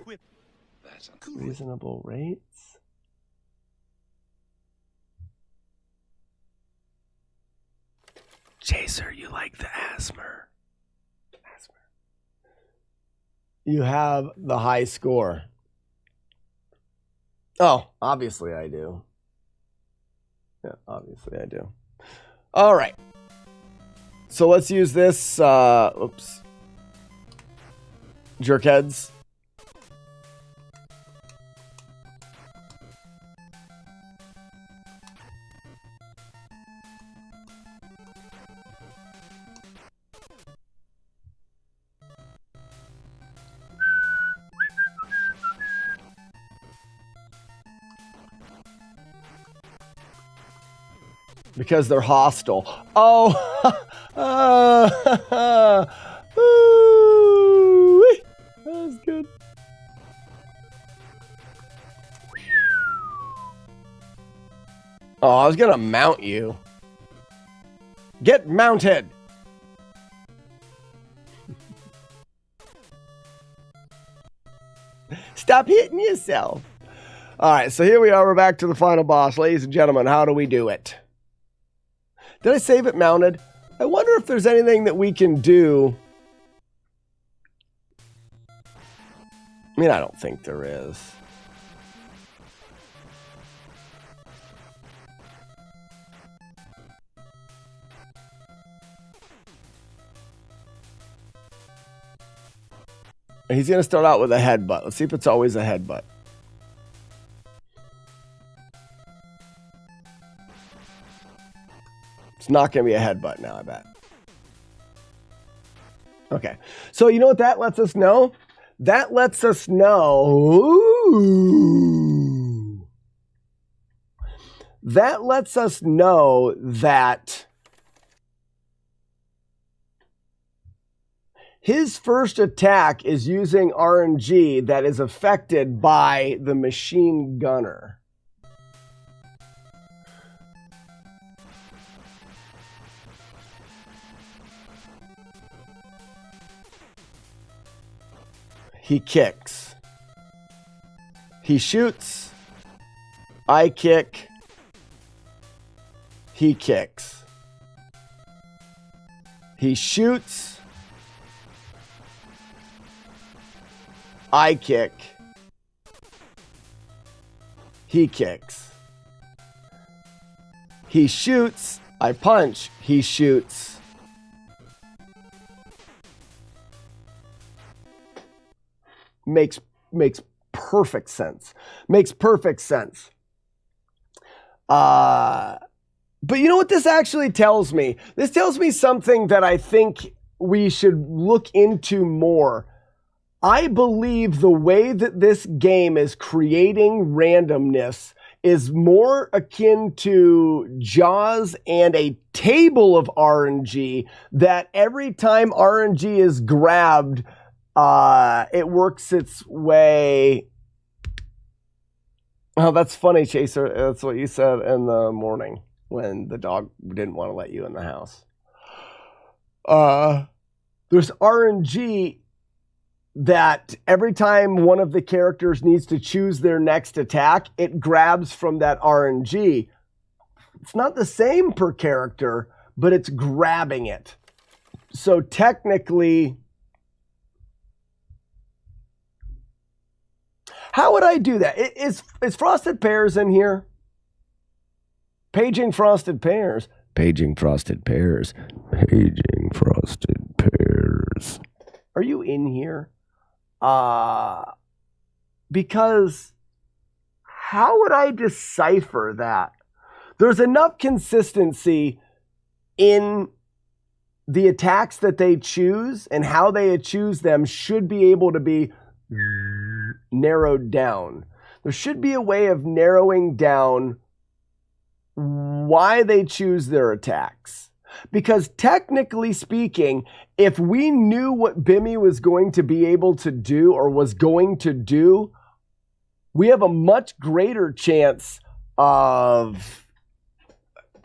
reasonable rates. Chaser, you like the asthma. You have the high score. Oh, obviously I do. Yeah, obviously I do. All right. So let's use this. Oops. Jerkheads. Because they're hostile. Oh! Ooh, that was good. Oh, I was gonna mount you. Get mounted! Stop hitting yourself. All right, so here we are. We're back to the final boss. Ladies and gentlemen, how do we do it? Did I save it mounted? I wonder if there's anything that we can do. I mean, I don't think there is. He's going to start out with a headbutt. Let's see if it's always a headbutt. It's not going to be a headbutt now, I bet. Okay. So you know what that lets us know? That lets us know... Ooh. That lets us know that his first attack is using RNG that is affected by the machine gunner. He kicks. He shoots. I kick. He kicks. He shoots. I kick. He kicks. He shoots. I punch. He shoots. Makes perfect sense. Makes perfect sense. But you know what this actually tells me? This tells me something that I think we should look into more. I believe the way that this game is creating randomness is more akin to Jaws and a table of RNG, that every time RNG is grabbed, it works its way. Oh, that's funny, Chaser. That's what you said in the morning when the dog didn't want to let you in the house. There's RNG that every time one of the characters needs to choose their next attack, it grabs from that RNG. It's not the same per character, but it's grabbing it. So technically, how would I do that? Is Frosted Pears in here? Paging Frosted Pears. Paging Frosted Pears. Paging Frosted Pears. Are you in here? Because how would I decipher that? There's enough consistency in the attacks that they choose, and how they choose them should be able to be narrowed down. There should be a way of narrowing down why they choose their attacks. Because technically speaking, if we knew what Bimmy was going to be able to do or was going to do, we have a much greater chance of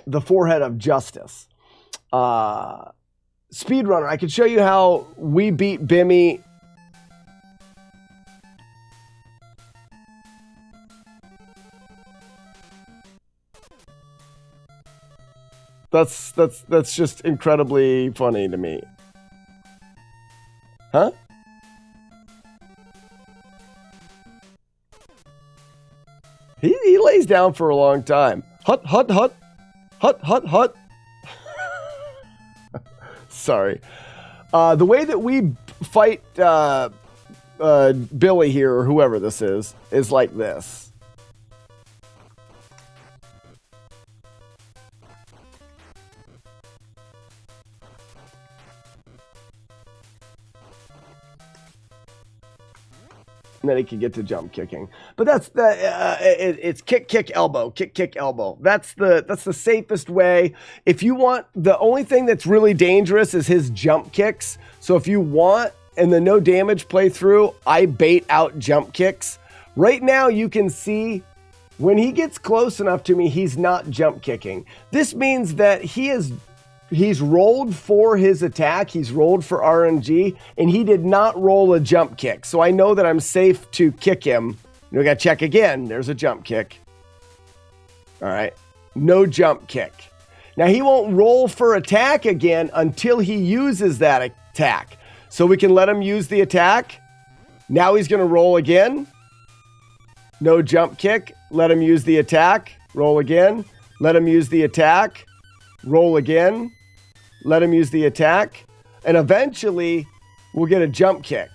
the forehead of justice. Speedrunner, I could show you how we beat Bimmy. That's just incredibly funny to me. Huh? He lays down for a long time. Hut, hut, hut. Hut, hut, hut. Sorry. The way that we fight Billy here, or whoever this is like this. And then he can get to jump kicking. But that's it's kick, elbow, kick, elbow. That's the safest way. If you want, the only thing that's really dangerous is his jump kicks. So if you want, in the no damage playthrough, I bait out jump kicks. Right now, you can see when he gets close enough to me, he's not jump kicking. This means that he's rolled for his attack. He's rolled for RNG, and he did not roll a jump kick. So I know that I'm safe to kick him. We got to check again. There's a jump kick. All right. No jump kick. Now, he won't roll for attack again until he uses that attack. So we can let him use the attack. Now he's going to roll again. No jump kick. Let him use the attack. Roll again. Let him use the attack. Roll again. Let him use the attack. And eventually, we'll get a jump kick.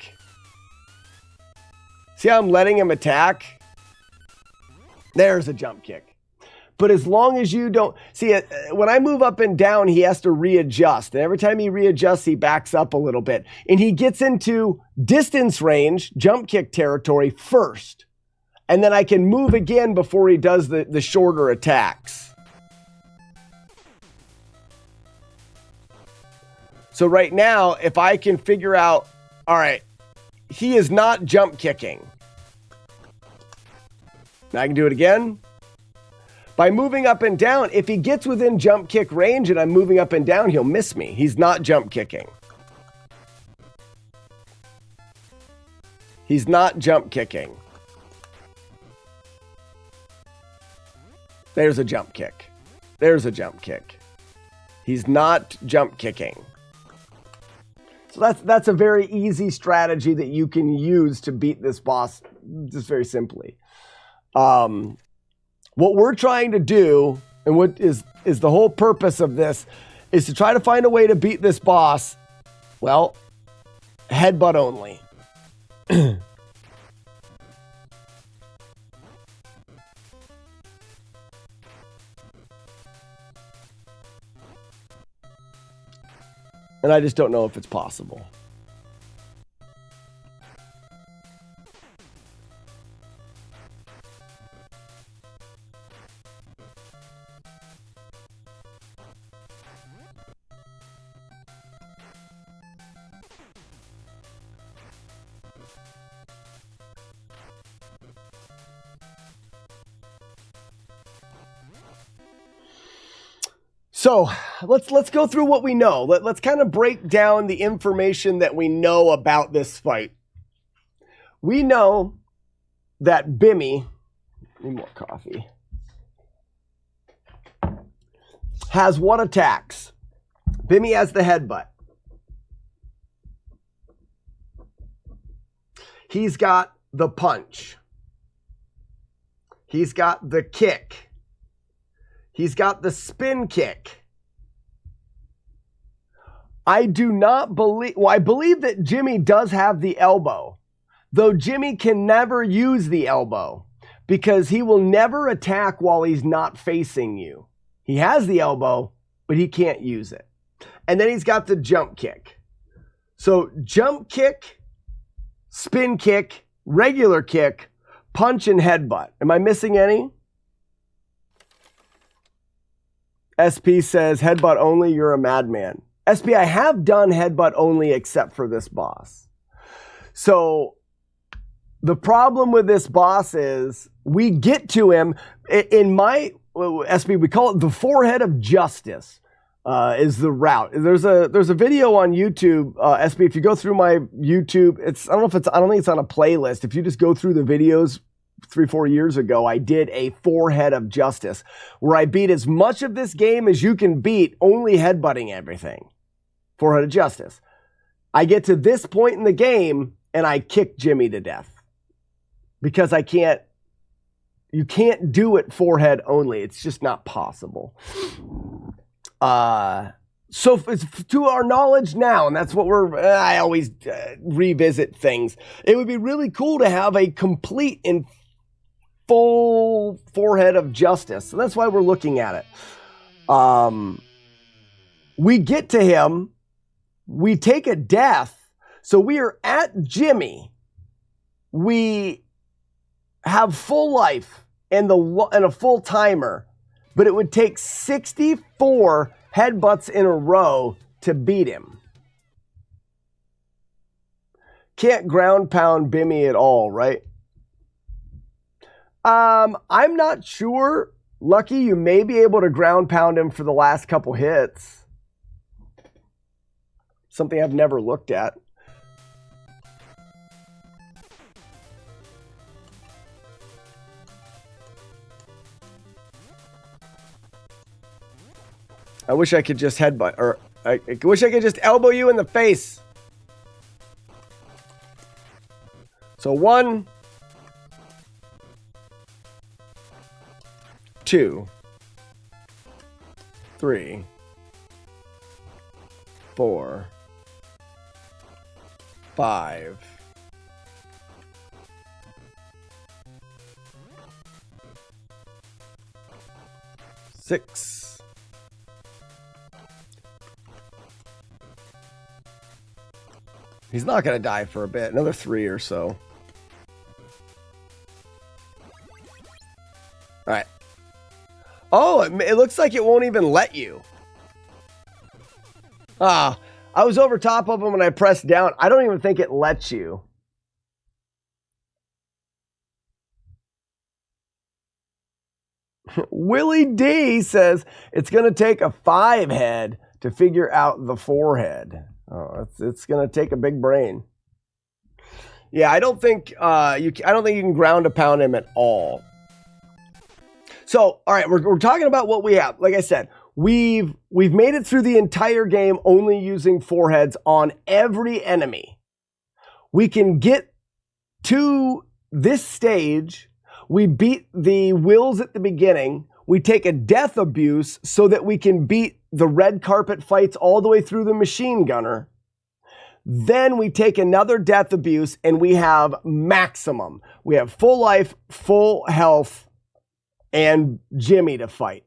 See how I'm letting him attack? There's a jump kick. But as long as you don't... See, when I move up and down, he has to readjust. And every time he readjusts, he backs up a little bit. And he gets into distance range, jump kick territory first. And then I can move again before he does the shorter attacks. So right now, if I can figure out, all right, he is not jump kicking. Now I can do it again. By moving up and down, if he gets within jump kick range and I'm moving up and down, he'll miss me. He's not jump kicking. He's not jump kicking. There's a jump kick. There's a jump kick. He's not jump kicking. So that's a very easy strategy that you can use to beat this boss just very simply. What we're trying to do, and what is the whole purpose of this, is to try to find a way to beat this boss, well, headbutt only. And I just don't know if it's possible. So let's go through what we know. Let's kind of break down the information that we know about this fight. We know that Bimmy, need more coffee, has what attacks? Bimmy has the headbutt. He's got the punch. He's got the kick. He's got the spin kick. I do not believe... Well, I believe that Jimmy does have the elbow. Though Jimmy can never use the elbow. Because he will never attack while he's not facing you. He has the elbow, but he can't use it. And then he's got the jump kick. So jump kick, spin kick, regular kick, punch, and headbutt. Am I missing any? SP says, headbutt only, you're a madman. SP, I have done headbutt only except for this boss. So the problem with this boss is we get to him in my, SP, we call it the forehead of justice is the route. There's a video on YouTube, SP, if you go through my YouTube, I don't think it's on a playlist. If you just go through the videos 3-4 years ago, I did a forehead of justice where I beat as much of this game as you can beat, only headbutting everything. Forehead of justice. I get to this point in the game and I kick Jimmy to death because you can't do it forehead only. It's just not possible. So it's to our knowledge now, and that's what I always revisit things. It would be really cool to have a complete and full forehead of justice. So that's why we're looking at it. We get to him. We take a death. So we are at Jimmy. we have full life and a full timer, but it would take 64 headbutts in a row to beat him. Can't ground pound Bimmy at all, right? I'm not sure. Lucky, you may be able to ground pound him for the last couple hits. Something I've never looked at. I wish I could just headbutt, or I wish I could just elbow you in the face. So 1, 2, 3, 4, 5, 6. He's not going to die for a bit. Another 3 or so. All right. Oh, it looks like it won't even let you. I was over top of him and I pressed down. I don't even think it lets you. Willie D says it's going to take a 5 head to figure out the 4 head. Oh, it's going to take a big brain. Yeah, I don't think you can ground a pound him at all. So, all right, we're talking about what we have. Like I said, we've made it through the entire game only using 4 heads on every enemy. We can get to this stage. We beat the wills at the beginning. We take a death abuse so that we can beat the red carpet fights all the way through the machine gunner. Then we take another death abuse and we have maximum. We have full life, full health, and Jimmy to fight.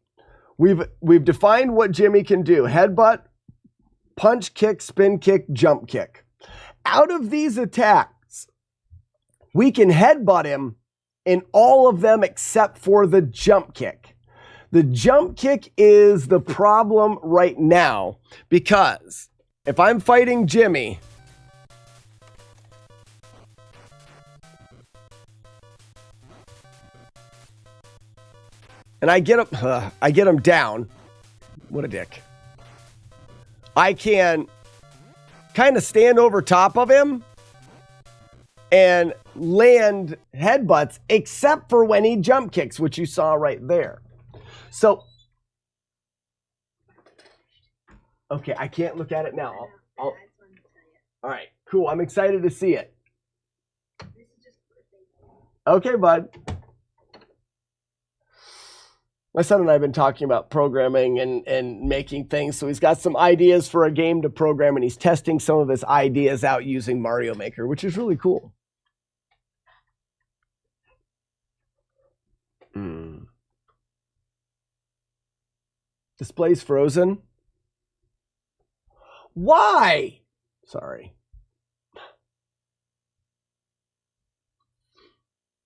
We've defined what Jimmy can do. Headbutt, punch, kick, spin kick, jump kick. Out of these attacks, we can headbutt him in all of them except for the jump kick. The jump kick is the problem right now because if I'm fighting Jimmy, and I get him down. What a dick. I can kind of stand over top of him and land headbutts, except for when he jump kicks, which you saw right there. So, okay, I can't look at it now. All right, cool. I'm excited to see it. Okay, bud. My son and I have been talking about programming and making things, so he's got some ideas for a game to program, and he's testing some of his ideas out using Mario Maker, which is really cool. Display's frozen. Why? Sorry.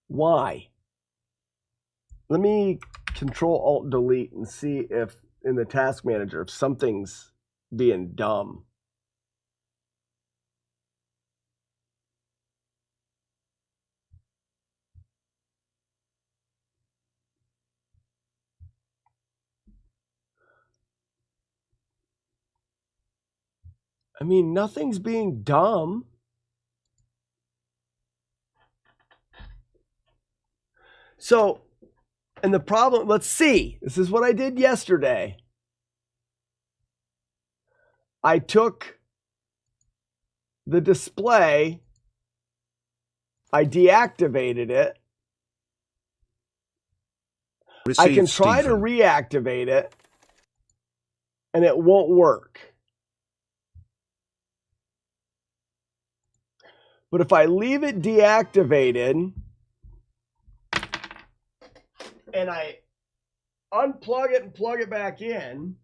Why? Let me Control-Alt-Delete and see if in the task manager if something's being dumb. I mean, nothing's being dumb. So, and the problem, let's see. This is what I did yesterday. I took the display, I deactivated it. I can try to reactivate it, and it won't work. But if I leave it deactivated, and I unplug it and plug it back in,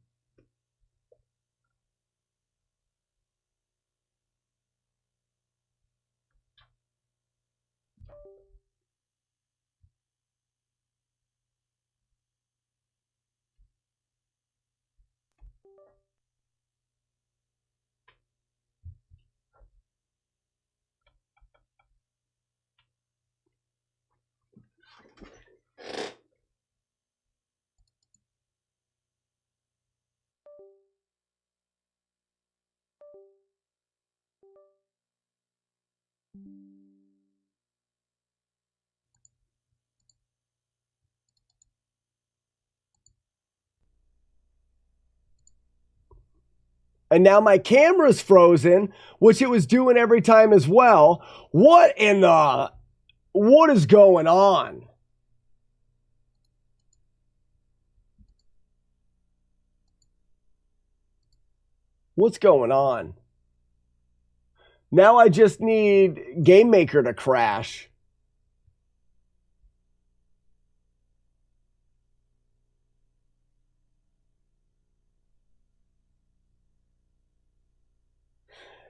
And now my camera's frozen, which it was doing every time as well. What is going on? What's going on? Now I just need Game Maker to crash.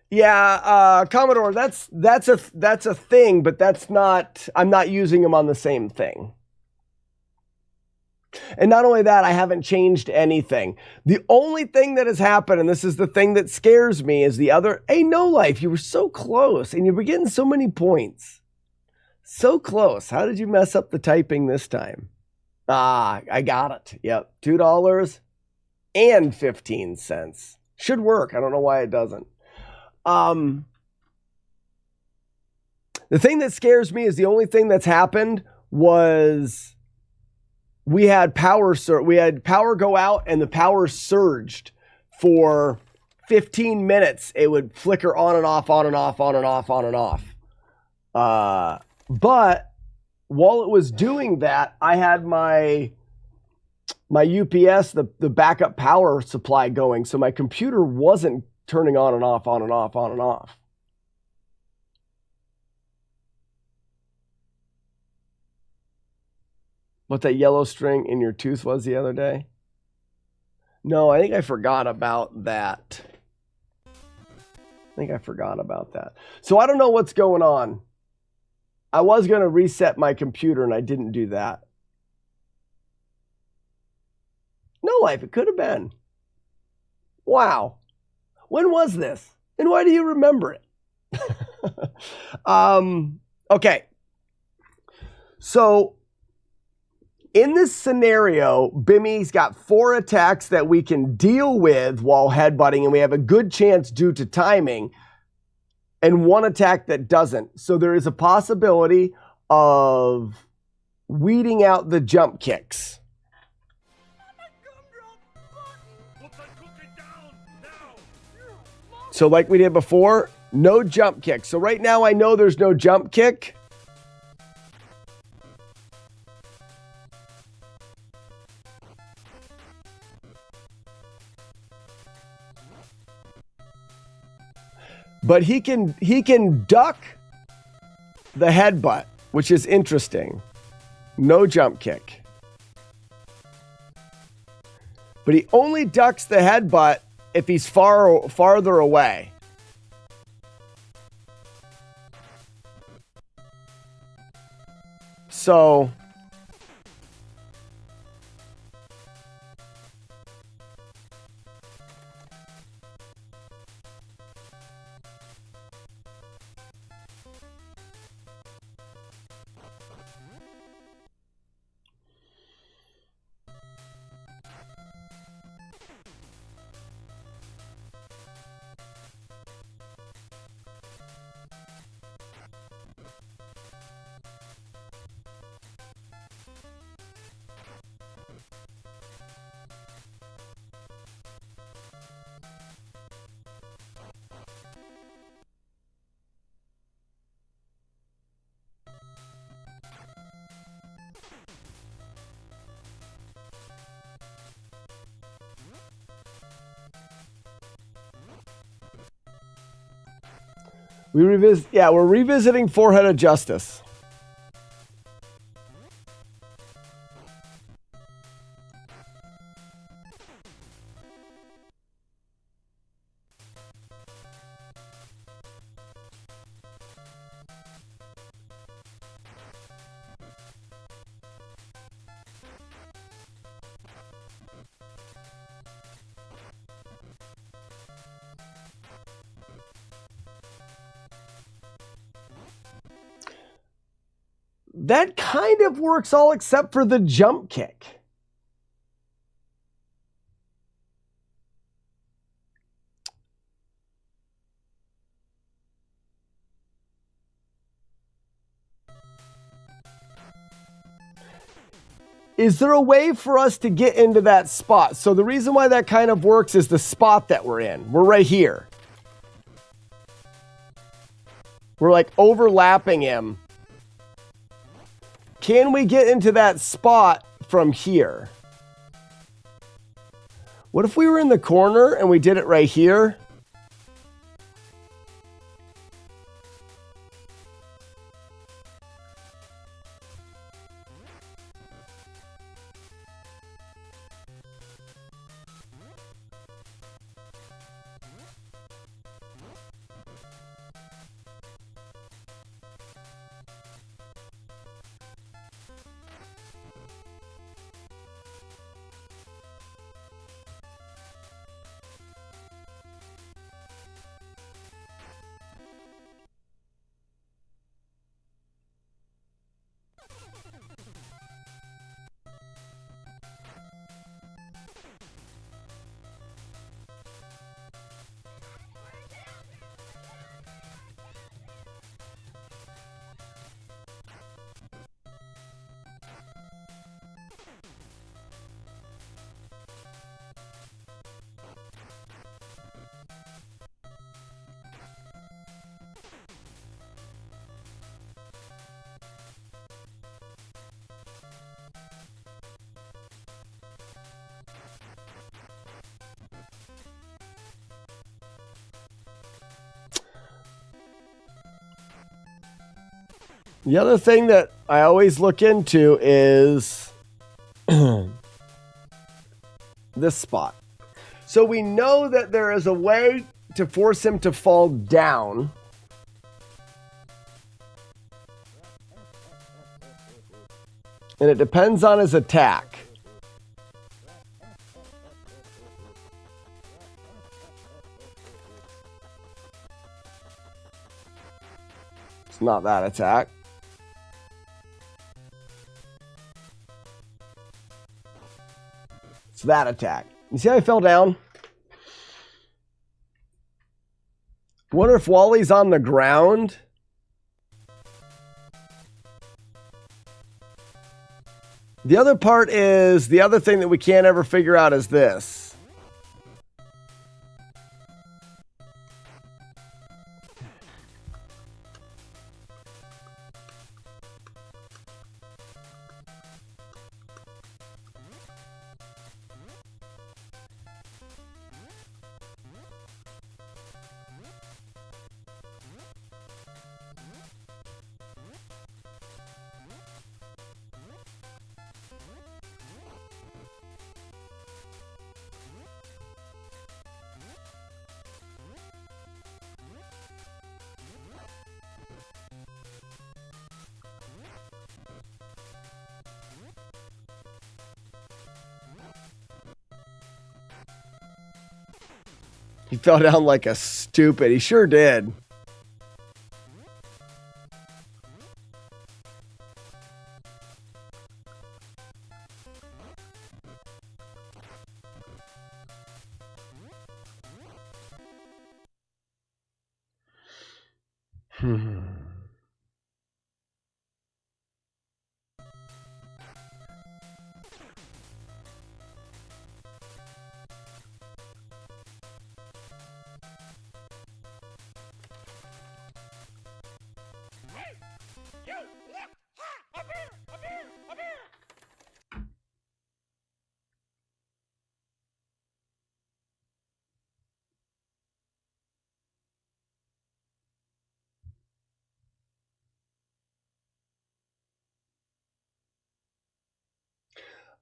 Yeah, Commodore, that's a thing, but that's not, I'm not using them on the same thing. And not only that, I haven't changed anything. The only thing that has happened, and this is the thing that scares me, is the other. Hey, No Life, you were so close, and you were getting so many points. So close. How did you mess up the typing this time? Ah, I got it. Yep, $2.15. Should work. I don't know why it doesn't. The thing that scares me is the only thing that's happened was we had power go out and the power surged for 15 minutes. It would flicker on and off, on and off, on and off, on and off. But while it was doing that, I had my UPS, the backup power supply going, so my computer wasn't turning on and off, on and off, on and off. What that yellow string in your tooth was the other day? No, I think I forgot about that. So I don't know what's going on. I was going to reset my computer and I didn't do that. No Life, it could have been. Wow. When was this? And why do you remember it? Okay. So in this scenario, Bimmy's got 4 attacks that we can deal with while headbutting, and we have a good chance due to timing, and 1 attack that doesn't. So there is a possibility of weeding out the jump kicks. So like we did before, no jump kick. So right now I know there's no jump kick. But he can duck the headbutt, which is interesting. No jump kick. But he only ducks the headbutt if he's farther away. So we're revisiting Forehead of Justice. That kind of works all except for the jump kick. Is there a way for us to get into that spot? So the reason why that kind of works is the spot that we're in. We're right here. We're like overlapping him. Can we get into that spot from here? What if we were in the corner and we did it right here? The other thing that I always look into is this spot. So we know that there is a way to force him to fall down. And it depends on his attack. It's not that attack. It's that attack. You see how I fell down? Wonder if Wally's on the ground. The other part is, the other thing that we can't ever figure out is this. He fell down like a stupid. He sure did.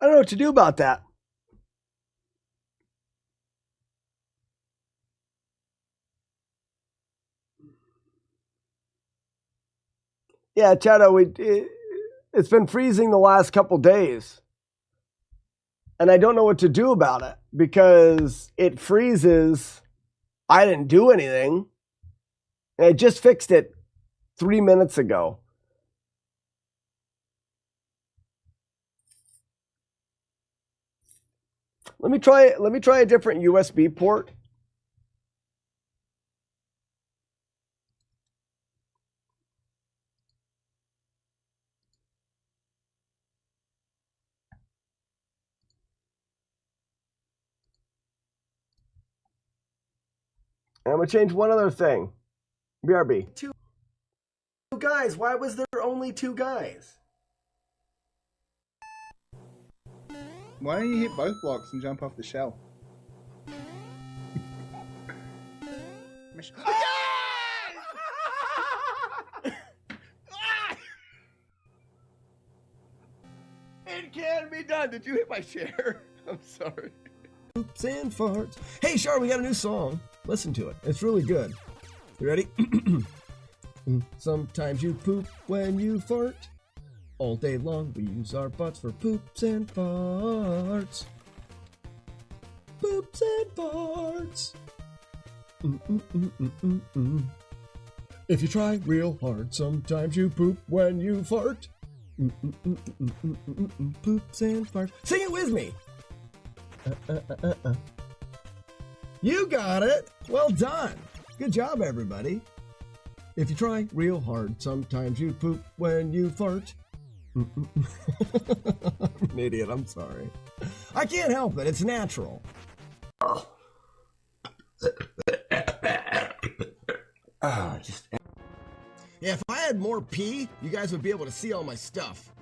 I don't know what to do about that. Yeah, Chato, it's been freezing the last couple days. And I don't know what to do about it because it freezes. I didn't do anything. And I just fixed it 3 minutes ago. Let me try a different USB port. And I'm going to change one other thing. BRB. Two guys. Why was there only 2 guys? Why don't you hit both blocks and jump off the shell? It can be done. Did you hit my chair? I'm sorry. Poops and farts. Hey, Char, we got a new song. Listen to it. It's really good. You ready? Sometimes you poop when you fart. All day long we use our butts for poops and farts. Poops and farts. If you try real hard, sometimes you poop when you fart. Poops and farts. Sing it with me. You got it. Well done. Good job, everybody. If you try real hard, sometimes you poop when you fart. I'm an idiot. I'm sorry. I can't help it. It's natural. Yeah, if I had more pee, you guys would be able to see all my stuff.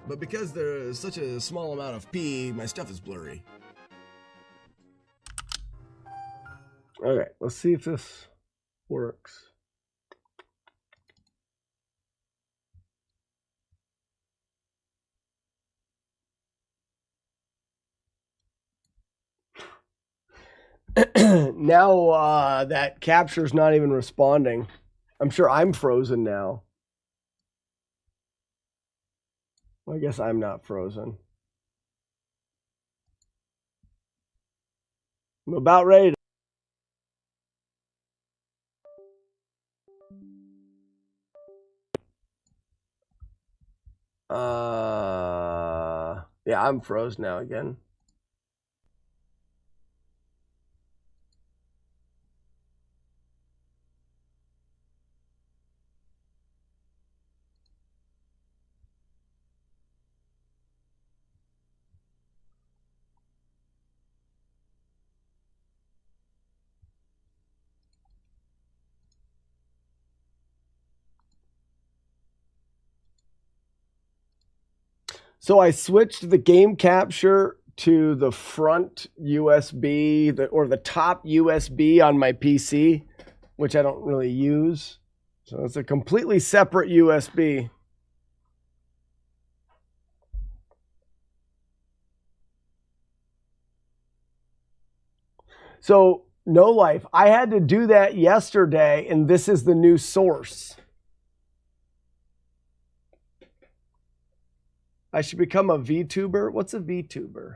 But because there's such a small amount of pee, my stuff is blurry. Okay, let's see if this works. Now that capture's not even responding. I'm sure I'm frozen now. Well, I guess I'm not frozen. I'm about ready to... Yeah, I'm froze now again. So I switched the game capture to the front USB, or the top USB on my PC, which I don't really use. So it's a completely separate USB. So, no life. I had to do that yesterday, and this is the new source. I should become a VTuber. What's a VTuber?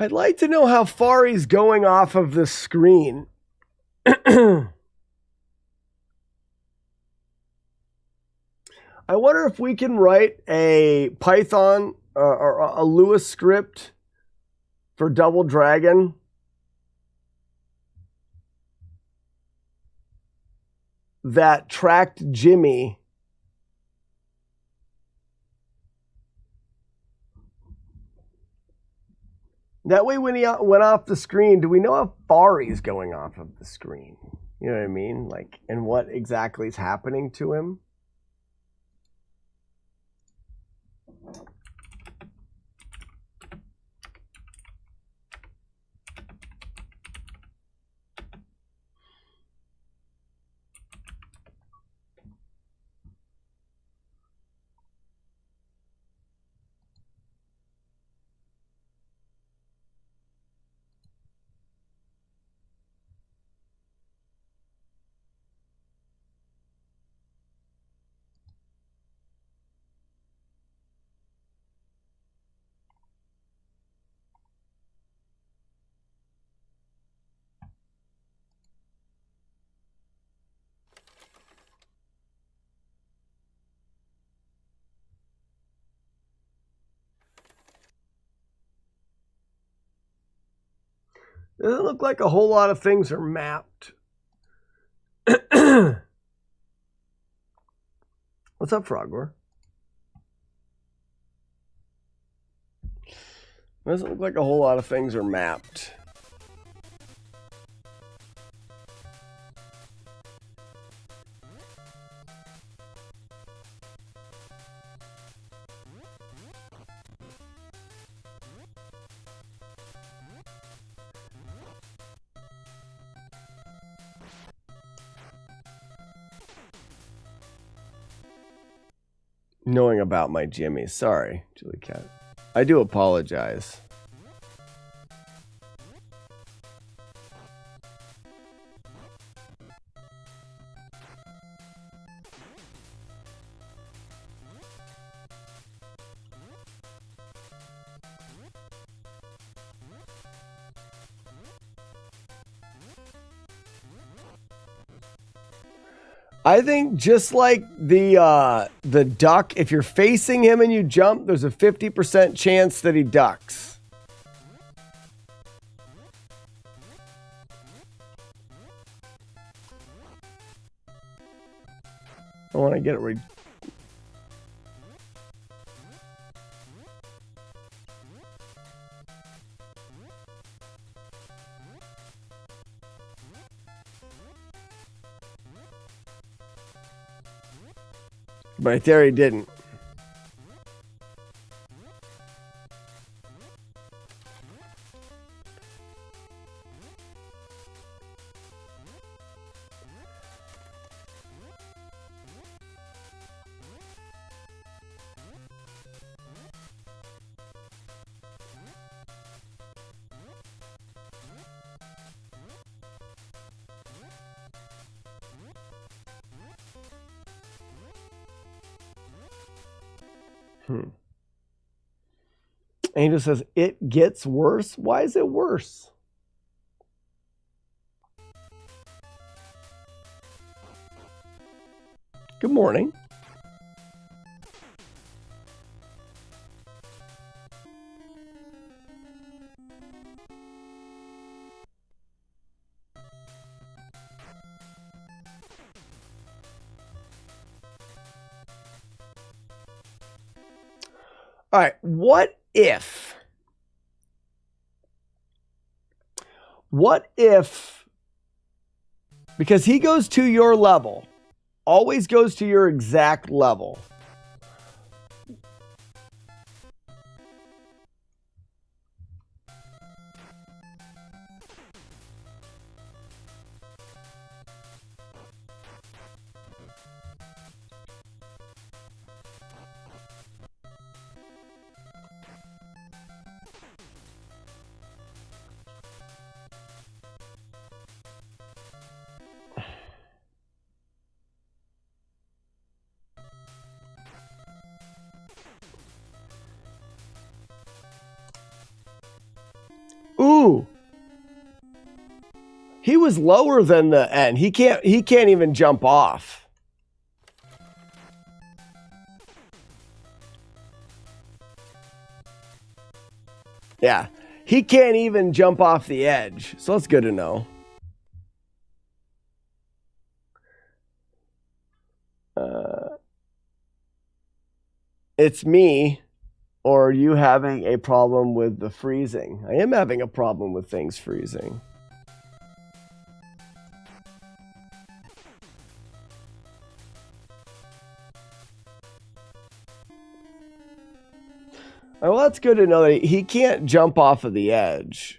I'd like to know how far he's going off of the screen. I wonder if we can write a Python or a Lua script for Double Dragon. That tracked Jimmy. That way when he went off the screen, do we know how far he's going off of the screen? You know what I mean? Like, and what exactly is happening to him? Doesn't look like a whole lot of things are mapped. What's up, Frogor? Doesn't look like a whole lot of things are mapped. Knowing about my Jimmy. Sorry, Julie Cat. I do apologize. I think just like the duck, if you're facing him and you jump, there's a 50% chance that he ducks. I want to get it right. Right there, he didn't. Angel says, it gets worse? Why is it worse? Good morning. All right, what if, because he goes to your level, always goes to your exact level. Ooh. He was lower than the end. He can't even jump off. Yeah. He can't even jump off the edge. So that's good to know. It's me. Or are you having a problem with the freezing? I am having a problem with things freezing. Oh, well, that's good to know that he can't jump off of the edge.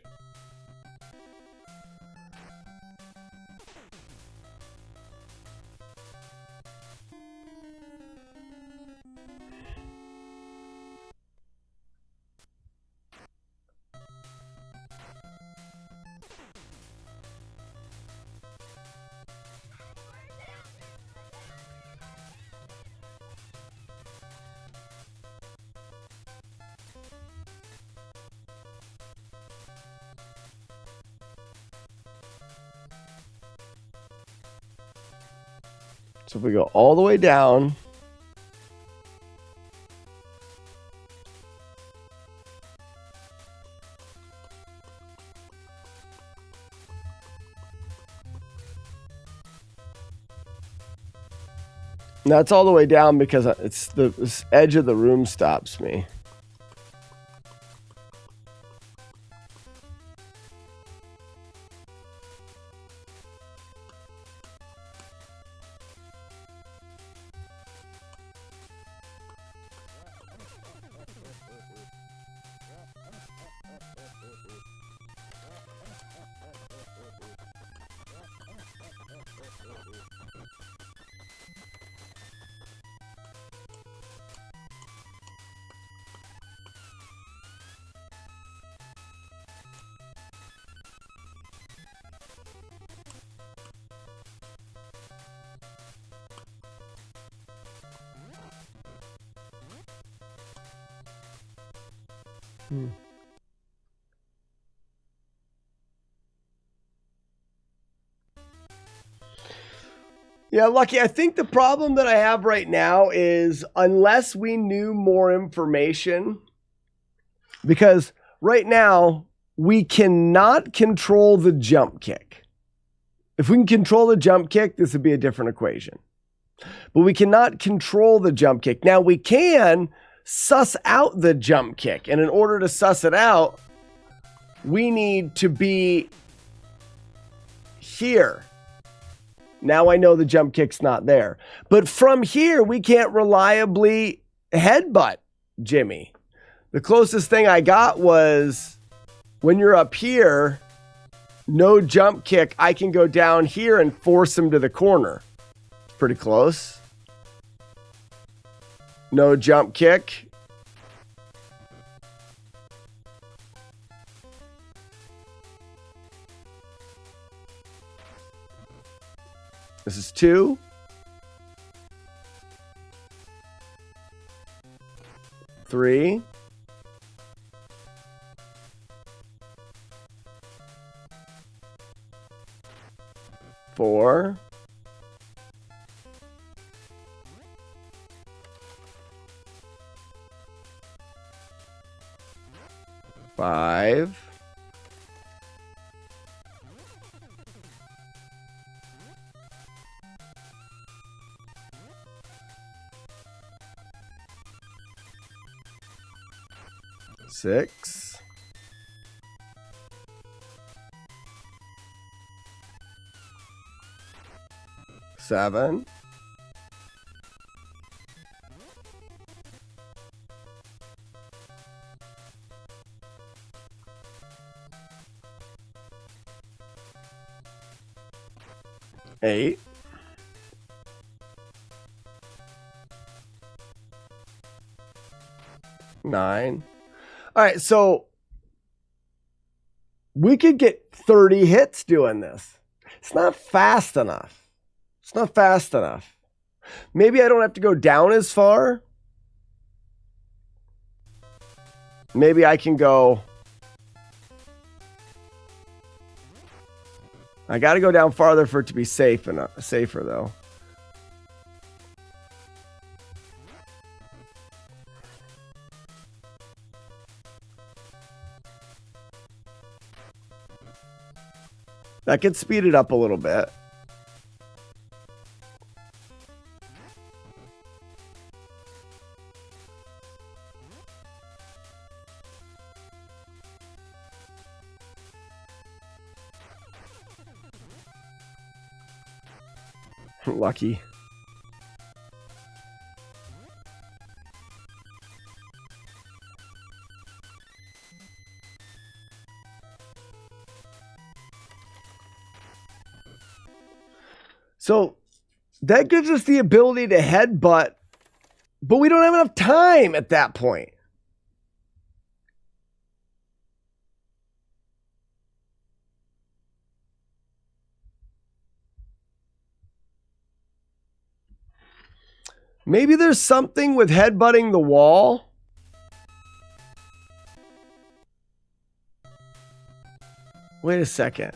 So if we go all the way down, That's all the way down because it's this edge of the room stops me. Yeah, Lucky, I think the problem that I have right now is unless we knew more information, because right now we cannot control the jump kick. If we can control the jump kick, this would be a different equation. But we cannot control the jump kick. Now we can suss out the jump kick. And in order to suss it out, we need to be here. Now I know the jump kick's not there. But from here, we can't reliably headbutt Jimmy. The closest thing I got was when you're up here, no jump kick, I can go down here and force him to the corner. It's pretty close. No jump kick. This is 2. 3. 4. 5. 6. 7. 8. 9. All right, so we could get 30 hits doing this. It's not fast enough. It's not fast enough. Maybe I don't have to go down as far. Maybe I can go. I got to go down farther for it to be safer though. That could speed it up a little bit. Lucky. So that gives us the ability to headbutt, but we don't have enough time at that point. Maybe there's something with headbutting the wall. Wait a second.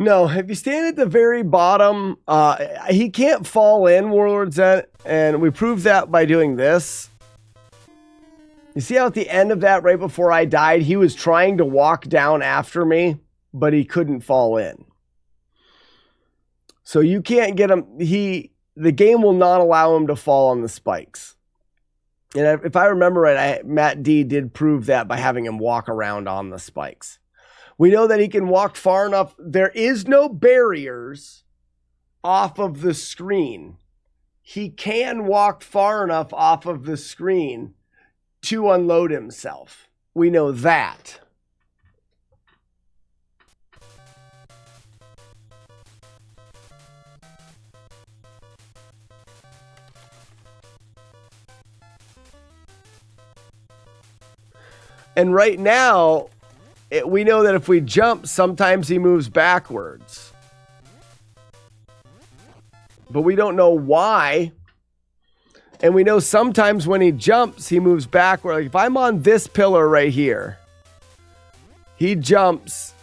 No, if you stand at the very bottom, he can't fall in, Warlord's Zen, and we proved that by doing this. You see how at the end of that, right before I died, he was trying to walk down after me, but he couldn't fall in. So you can't get him, the game will not allow him to fall on the spikes. And if I remember right, Matt D did prove that by having him walk around on the spikes. We know that he can walk far enough. There is no barriers off of the screen. He can walk far enough off of the screen to unload himself. We know that. And right now, we know that if we jump, sometimes he moves backwards. But we don't know why. And we know sometimes when he jumps, he moves backward. Like if I'm on this pillar right here, he jumps.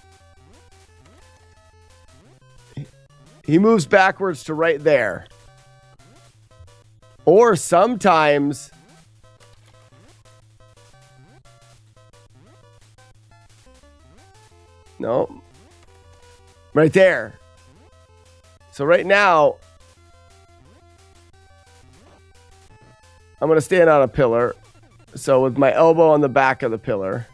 He moves backwards to right there. Or sometimes no. Right there. So right now, I'm going to stand on a pillar. So with my elbow on the back of the pillar.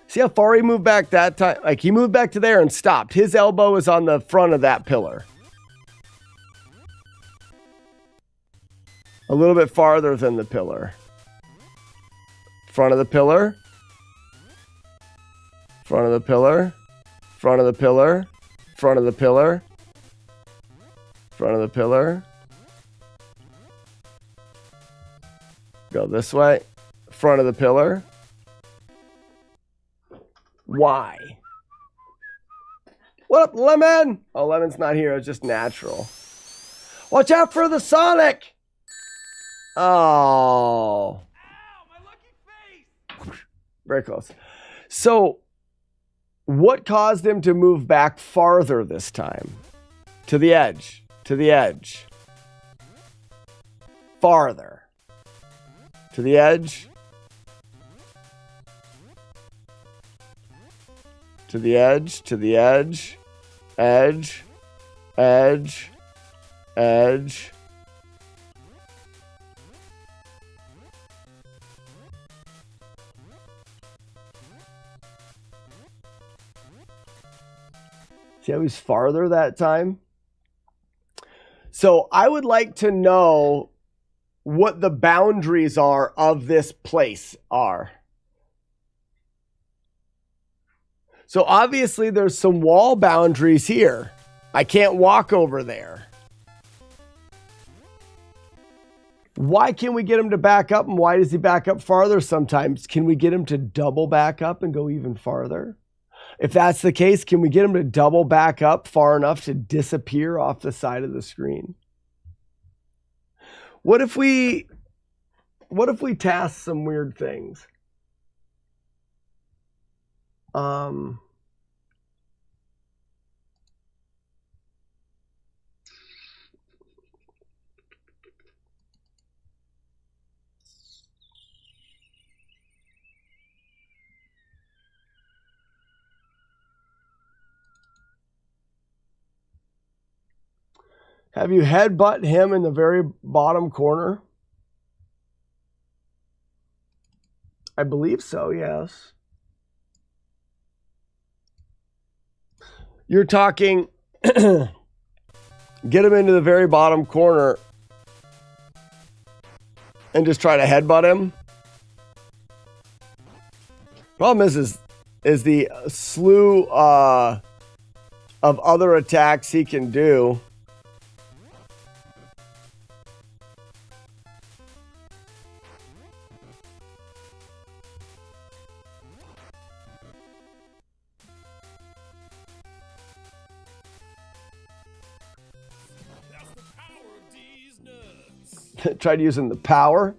See how far he moved back that time? Like he moved back to there and stopped. His elbow is on the front of that pillar. A little bit farther than the pillar. Front of the pillar. Front of the pillar. Front of the pillar. Front of the pillar. Front of the pillar. Go this way. Front of the pillar. Why? What up, Lemon? Oh, Lemon's not here. It's just natural. Watch out for the Sonic! Oh. Ow, my lucky face! Very close. So, what caused him to move back farther this time? To the edge. To the edge. Farther. To the edge. To the edge. To the edge. Edge. Edge. Edge. See how he's farther that time? So I would like to know what the boundaries are of this place are. So obviously there's some wall boundaries here. I can't walk over there. Why can we get him to back up, and why does he back up farther sometimes? Can we get him to double back up and go even farther? If that's the case, can we get him to double back up far enough to disappear off the side of the screen? What if we task some weird things? Have you headbutt him in the very bottom corner? I believe so, yes. You're talking, get him into the very bottom corner and just try to headbutt him. Problem is the slew of other attacks he can do. Tried using the power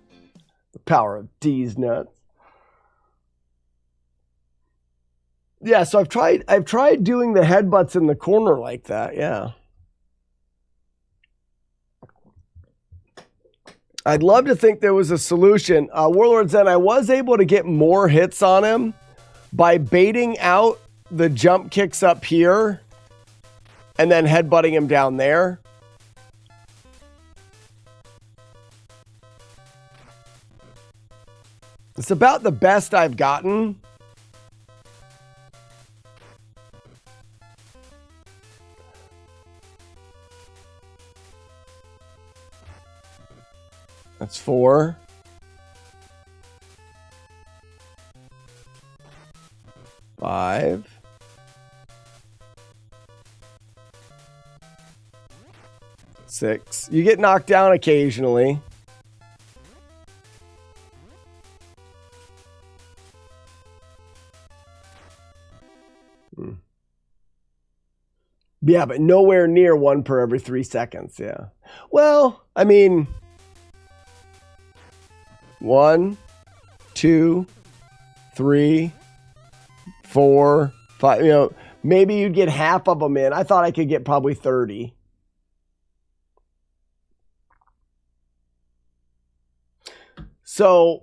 of D's nuts. Yeah, so I've tried doing the headbutts in the corner like that, yeah. I'd love to think there was a solution. Warlord Zen, I was able to get more hits on him by baiting out the jump kicks up here and then headbutting him down there. It's about the best I've gotten. That's 4. Five. 6. You get knocked down occasionally. Yeah, but nowhere near 1 per every 3 seconds. Yeah. Well, I mean, 1, 2, 3, 4, 5. You know, maybe you'd get half of them in. I thought I could get probably 30. So,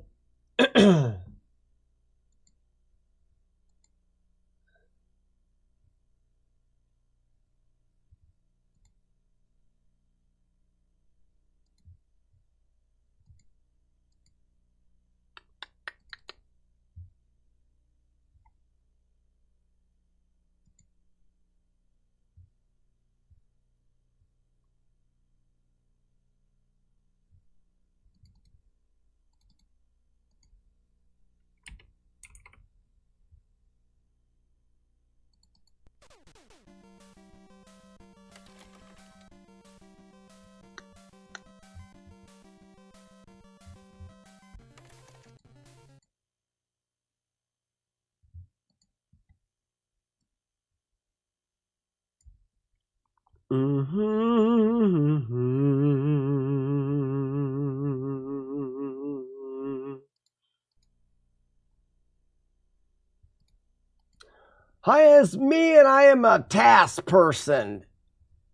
Hi, it's me, and I am a task person.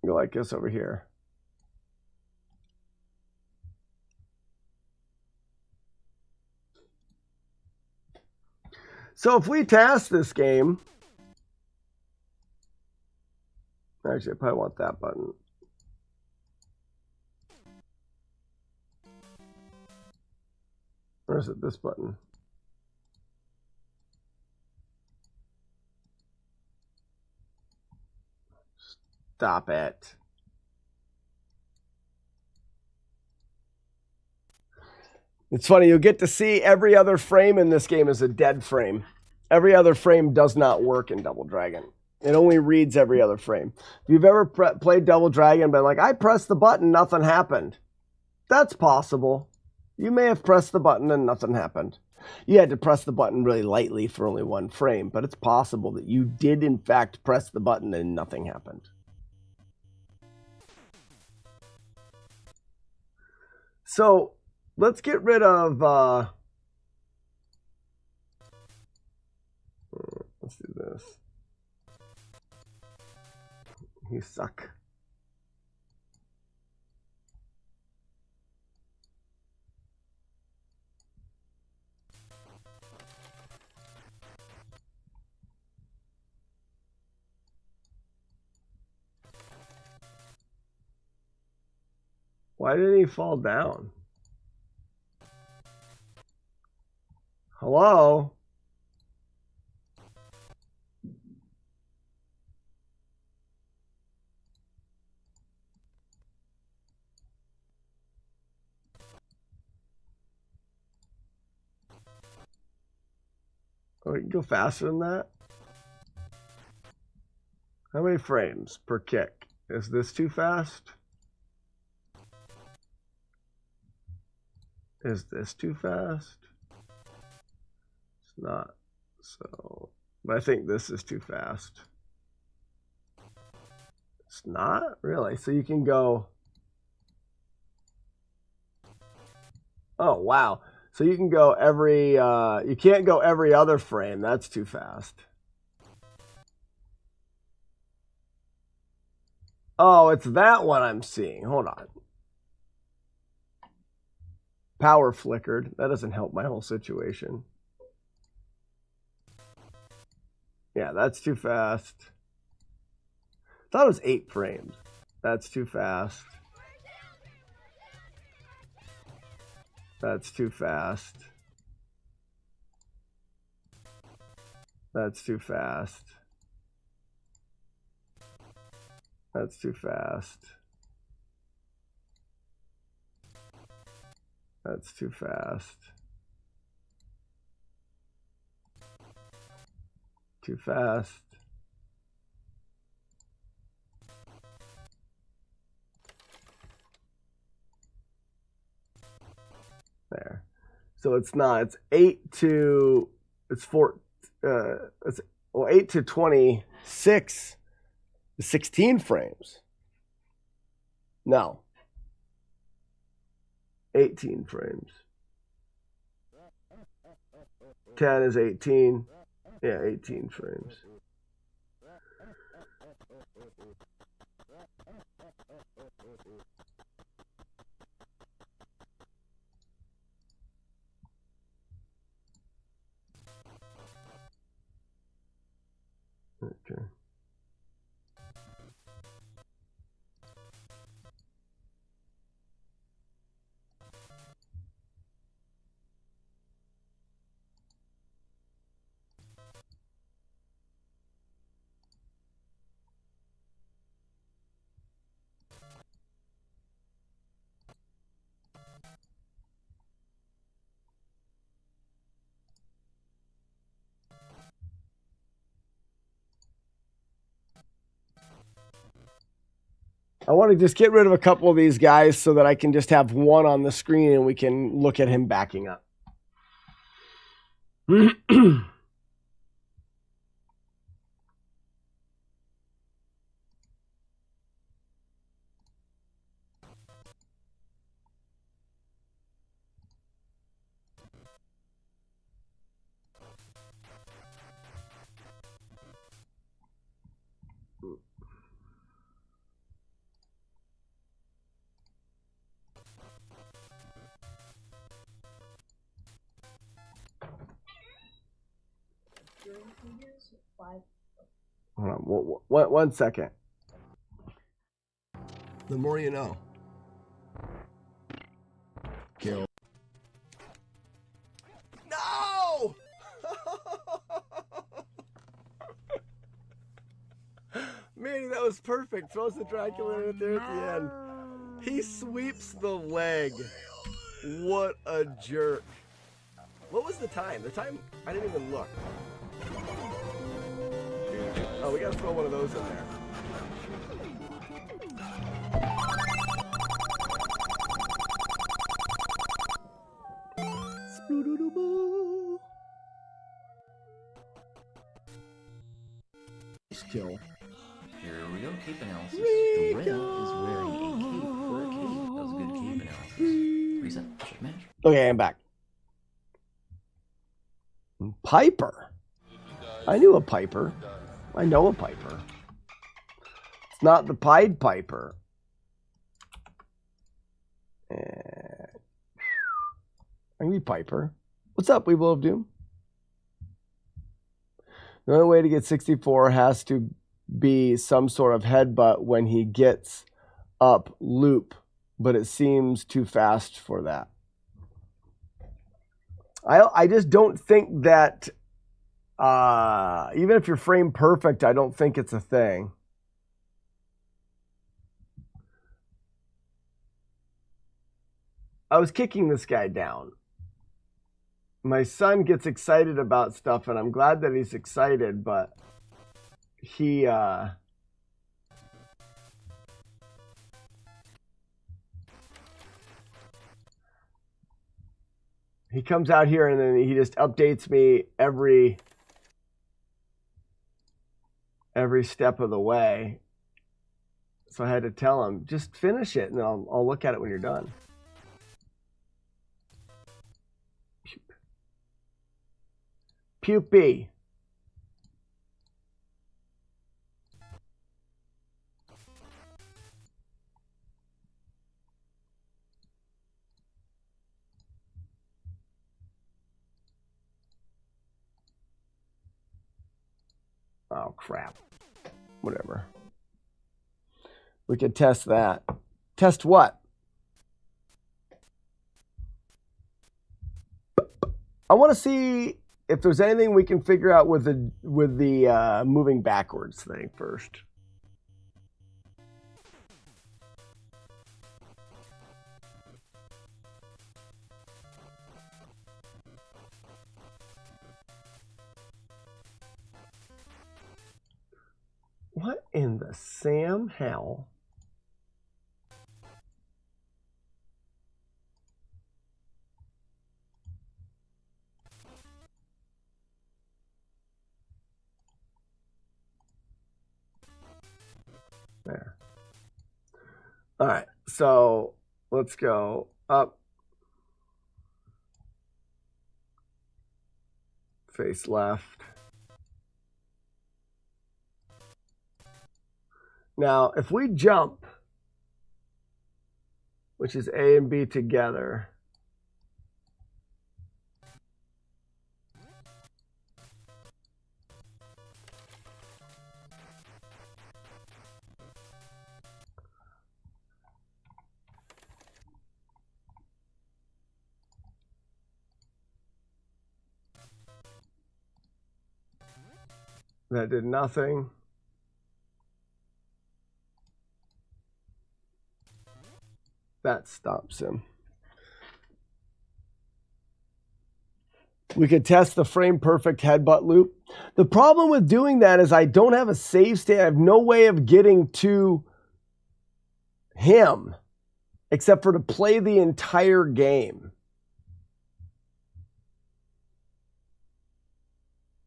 Go like this over here. So if we task this game, actually, I probably want that button. Or is it this button? Stop it. It's funny, you'll get to see every other frame in this game is a dead frame. Every other frame does not work in Double Dragon. It only reads every other frame. If you've ever played Double Dragon and been like, I pressed the button, nothing happened. That's possible. You may have pressed the button and nothing happened. You had to press the button really lightly for only 1 frame, but it's possible that you did in fact press the button and nothing happened. So let's get rid of, let's do this. You suck. Why did he fall down? Hello? Oh, you can go faster than that? How many frames per kick? Is this too fast? Is this too fast? It's not. So, but I think this is too fast. It's not? Really? So you can go... Oh, wow. So you can go every... you can't go every other frame. That's too fast. Oh, it's that one I'm seeing. Hold on. Power flickered. That doesn't help my whole situation. Yeah, that's too fast. I thought it was 8 frames. That's too fast. That's too fast. That's too fast. That's too fast. That's too fast. Too fast. There. So it's not. It's 8 to. It's 4. It's 8 to 26. 16 frames. No. 18 frames. 10 is 18. Yeah, 18 frames. Okay. I want to just get rid of a couple of these guys so that I can just have one on the screen and we can look at him backing up. Hold on, one second. The more you know. Kill. No! Manny, that was perfect. Throws the Dracula in there at the end. He sweeps the leg. What a jerk. What was the time? The time, I didn't even look. Oh, we gotta throw one of those in there. Kill. Here we go, cape analysis. The whale is wearing a cape for a cape. That was a good cape analysis. Reset. Check match. Okay, I'm back. Piper. I knew a Piper. I know a Piper. It's not the Pied Piper. I need Piper. What's up, Weeble of Doom? The only way to get 64 has to be some sort of headbutt when he gets up loop, but it seems too fast for that. I just don't think that, even if you're frame perfect, I don't think it's a thing. I was kicking this guy down. My son gets excited about stuff, and I'm glad that he's excited, but he comes out here and then he just updates me every step of the way. So I had to tell him, just finish it, and I'll look at it when you're done. Pupy. Oh, crap. Whatever. We could test that. Test what? I want to see if there's anything we can figure out with the moving backwards thing first. What in the Sam hell? There. All right, so let's go up. Face left. Now, if we jump, which is A and B together, that did nothing. That stops him. We could test the frame perfect headbutt loop. The problem with doing that is I don't have a save state. I have no way of getting to him except for to play the entire game.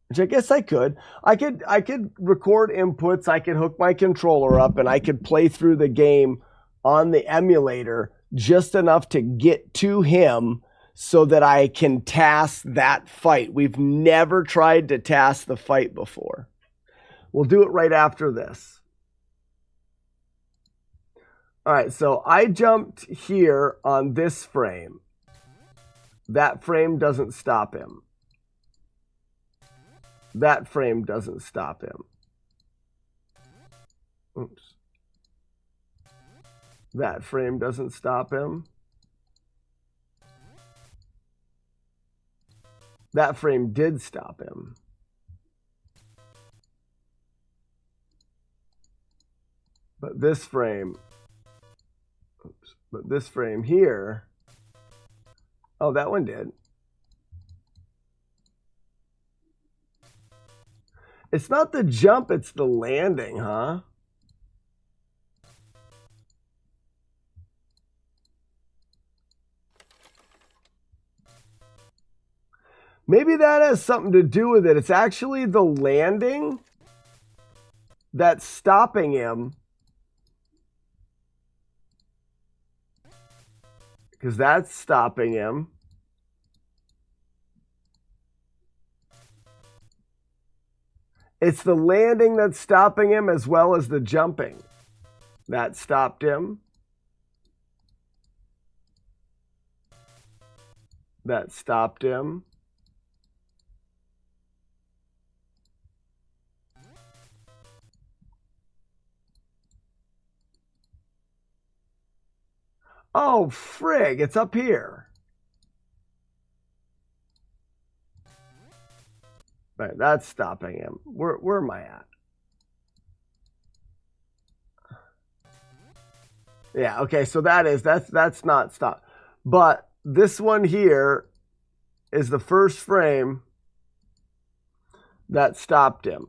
Which I guess I could. I could record inputs. I could hook my controller up and I could play through the game on the emulator just enough to get to him so that I can task that fight. We've never tried to task the fight before. We'll do it right after this. All right, so I jumped here on this frame. That frame doesn't stop him. That frame doesn't stop him. Oops. That frame doesn't stop him. That frame did stop him. But this frame, oops, but this frame here, oh, that one did. It's not the jump, it's the landing, huh? Maybe that has something to do with it. It's actually the landing that's stopping him. Because that's stopping him. It's the landing that's stopping him as well as the jumping. That stopped him. That stopped him. Oh, frig, it's up here. Right, that's stopping him. Where am I at? Yeah, okay, so that's not stop. But this one here is the first frame that stopped him.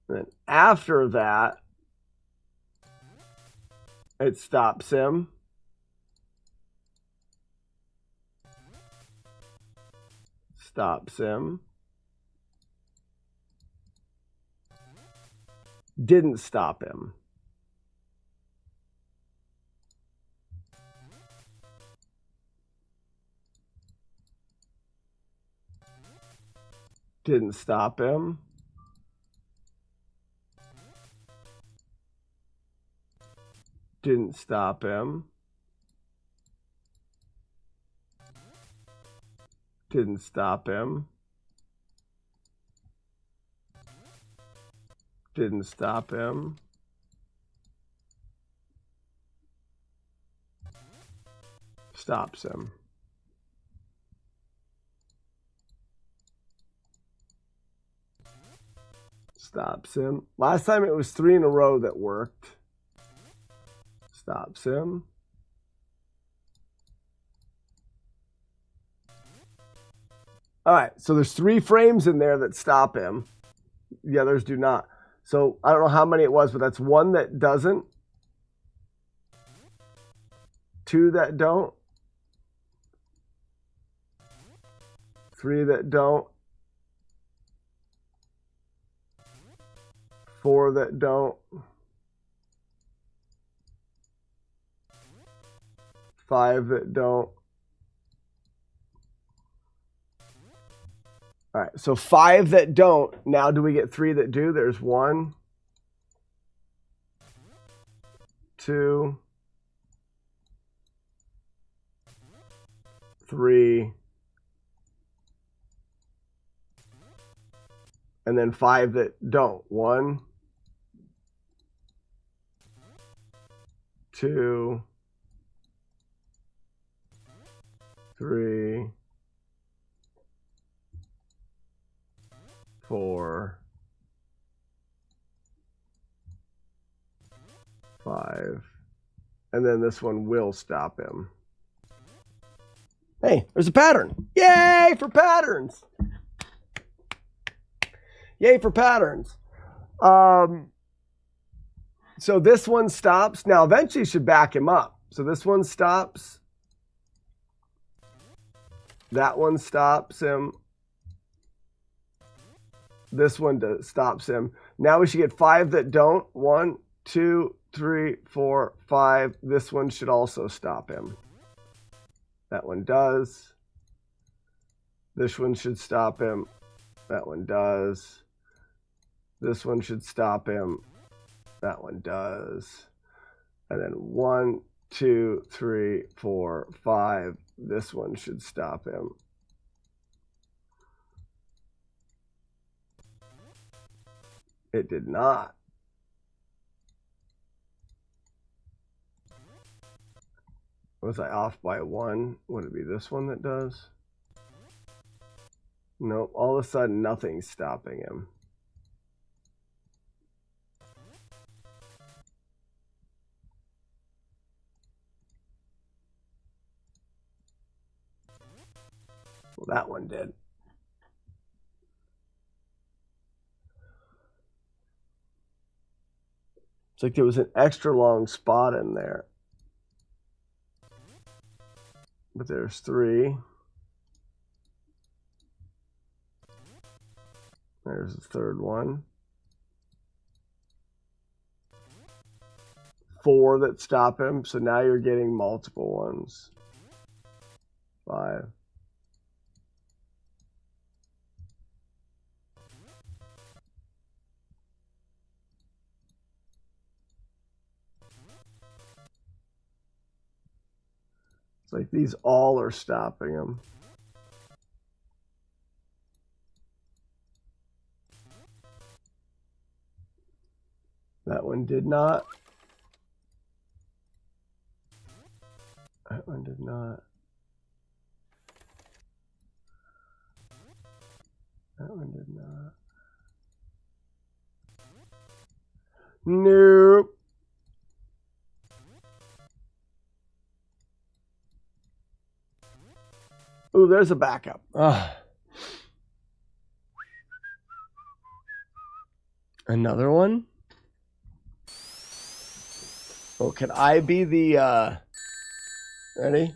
And after that, it stops him. Stops him. Didn't stop him. Didn't stop him. Didn't stop him. Didn't stop him. Didn't stop him. Stops him. Stops him. Last time it was 3 in a row that worked. Stops him. All right, so there's 3 frames in there that stop him. The others do not. So I don't know how many it was, but that's 1 that doesn't. 2 that don't. 3 that don't. 4 that don't. 5 that don't. All right, so 5 that don't. Now do we get 3 that do? There's 1, 2, 3, and then 5 that don't. 1, 2, 3, 4, 5, and then this one will stop him. Hey, there's a pattern. Yay for patterns. Yay for patterns. So this one stops. Now, eventually you should back him up. So this one stops. That one stops him. This one stops him. Now we should get 5 that don't. 1, 2, 3, 4, 5. This one should also stop him. That one does. This one should stop him. That one does. This one should stop him. That one does. And then 1, 2, 3, 4, 5. This one should stop him. It did not. Was I off by 1? Would it be this one that does? Nope. All of a sudden, nothing's stopping him. Well, that one did. It's like there was an extra long spot in there. But there's 3. There's the third one. 4 that stop him. So now you're getting multiple ones. 5. It's like these all are stopping him. That one did not. That one did not. That one did not. Nope. Ooh, there's a backup. Ugh. Another one? Oh, can I be the, ready?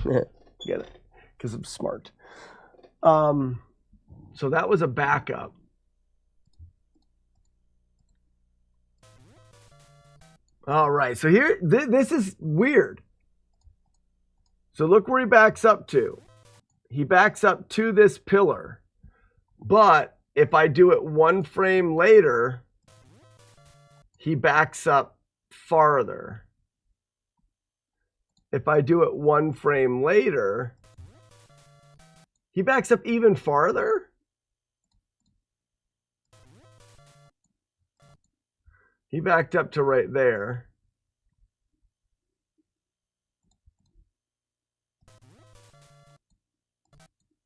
Get it. Because I'm smart. So that was a backup. All right, so here, this is weird. So look where he backs up to. He backs up to this pillar. But if I do it 1 frame later, he backs up farther. If I do it 1 frame later, he backs up even farther? He backed up to right there.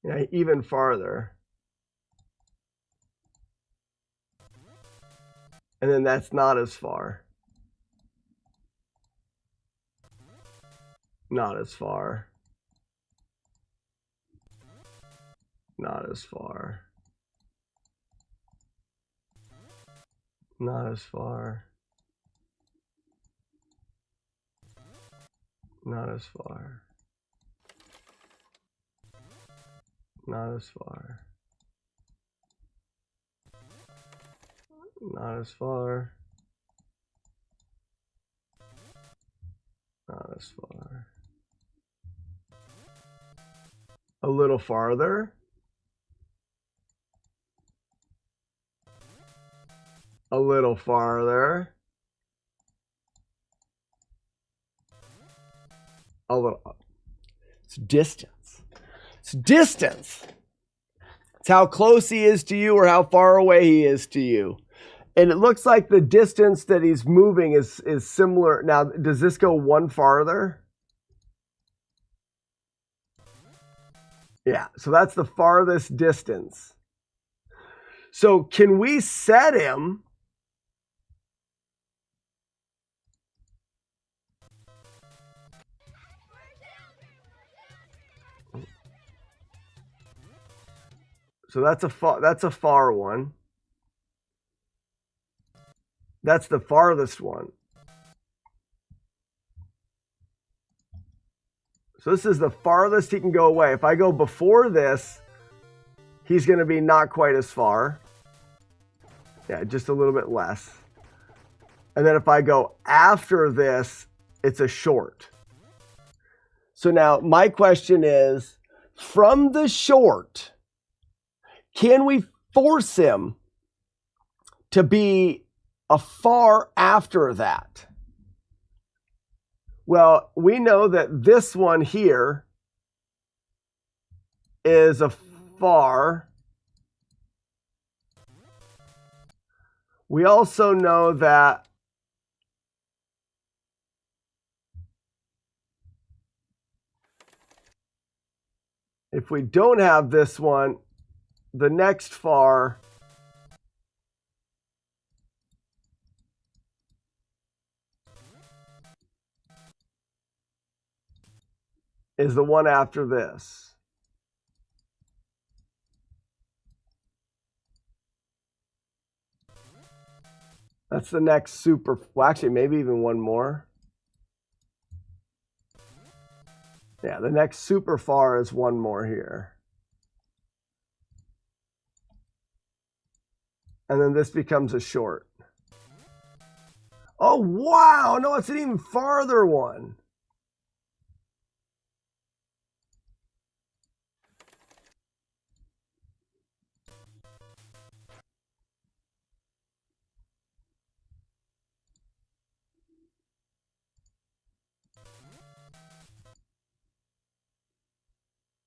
Yeah, even farther. And then that's not as far. Not as far. Not as far. Not as far. Not as far. Not as far. Not as far. Not as far. A little farther. A little farther. A little. It's distance. It's distance. It's how close he is to you or how far away he is to you. And it looks like the distance that he's moving is similar. Now, does this go one farther? Yeah, so that's the farthest distance. So can we set him so that's a far one. That's the farthest one. So this is the farthest he can go away. If I go before this, he's going to be not quite as far. Yeah, just a little bit less. And then if I go after this, it's a short. So now my question is, from the short, can we force him to be a far after that? Well, we know that this one here is a far. We also know that if we don't have this one, the next far is the one after this. That's the next super, well, actually, maybe even one more. Yeah, the next super far is one more here. And then this becomes a short. Oh, wow. No, it's an even farther one.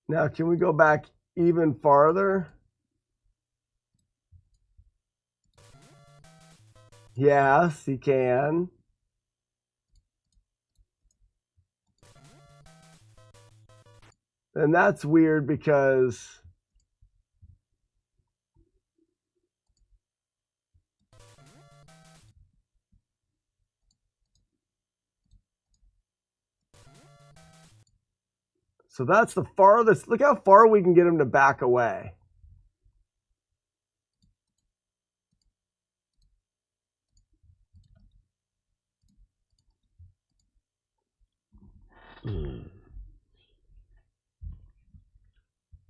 Now, can we go back even farther? Yes, he can. And that's weird because so that's the farthest. Look how far we can get him to back away.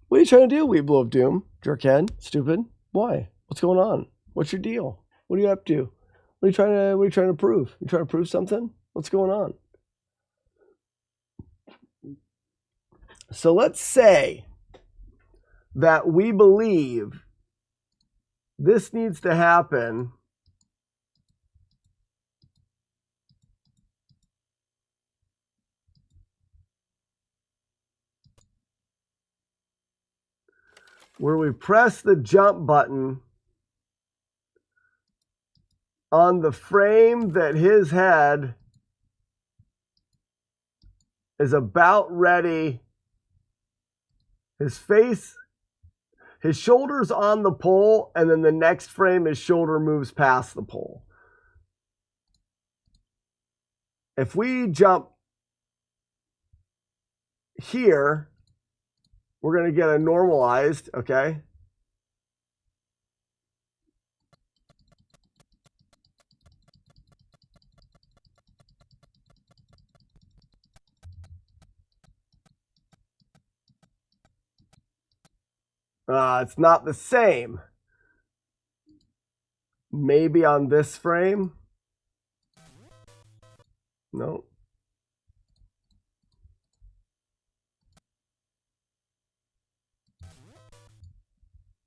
What are you trying to do, Weeble of Doom? Jerkhead? Stupid? Why? What's going on? What's your deal? What are you up to? What are you trying to prove? You trying to prove something? What's going on? So let's say that we believe this needs to happen where we press the jump button on the frame that his head is about ready. His face, his shoulder's on the pole, and then the next frame, his shoulder moves past the pole. If we jump here, we're going to get a normalized, okay? It's not the same. Maybe on this frame. No.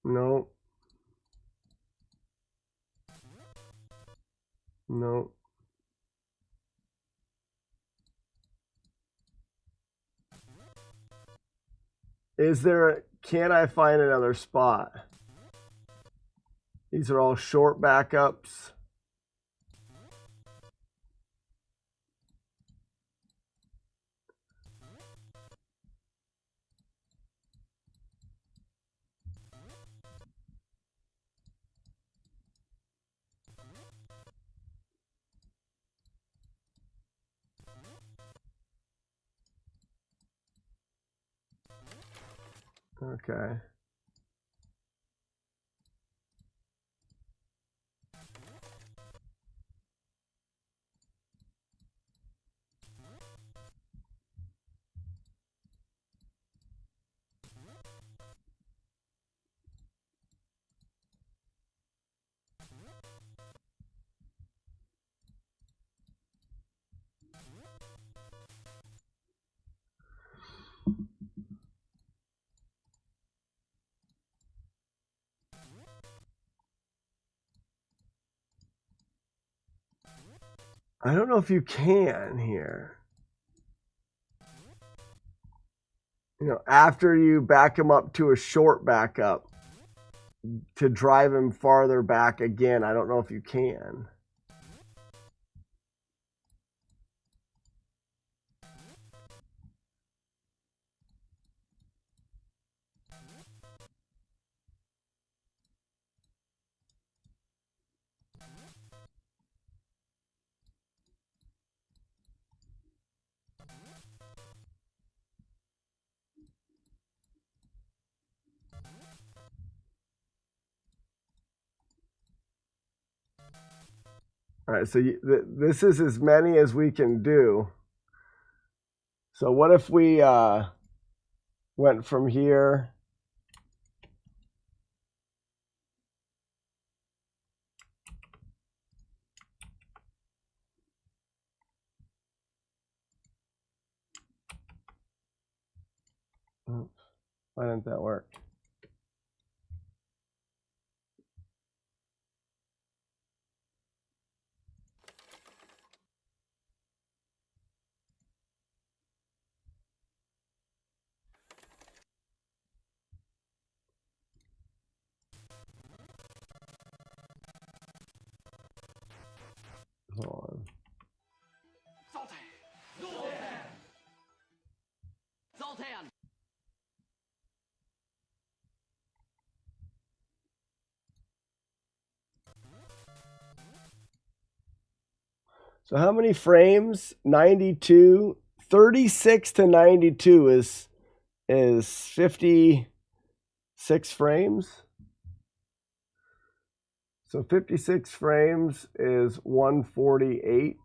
No. No. Is there, can I find another spot? These are all short backups. Okay. I don't know if you can here. You know, after you back him up to a short backup to drive him farther back again, I don't know if you can. All right, so this is as many as we can do. So what if we went from here? Oops, why didn't that work? Hold on. Zoltan! So how many frames? 92. 36 to 92 is 56 frames. So 56 frames is 148.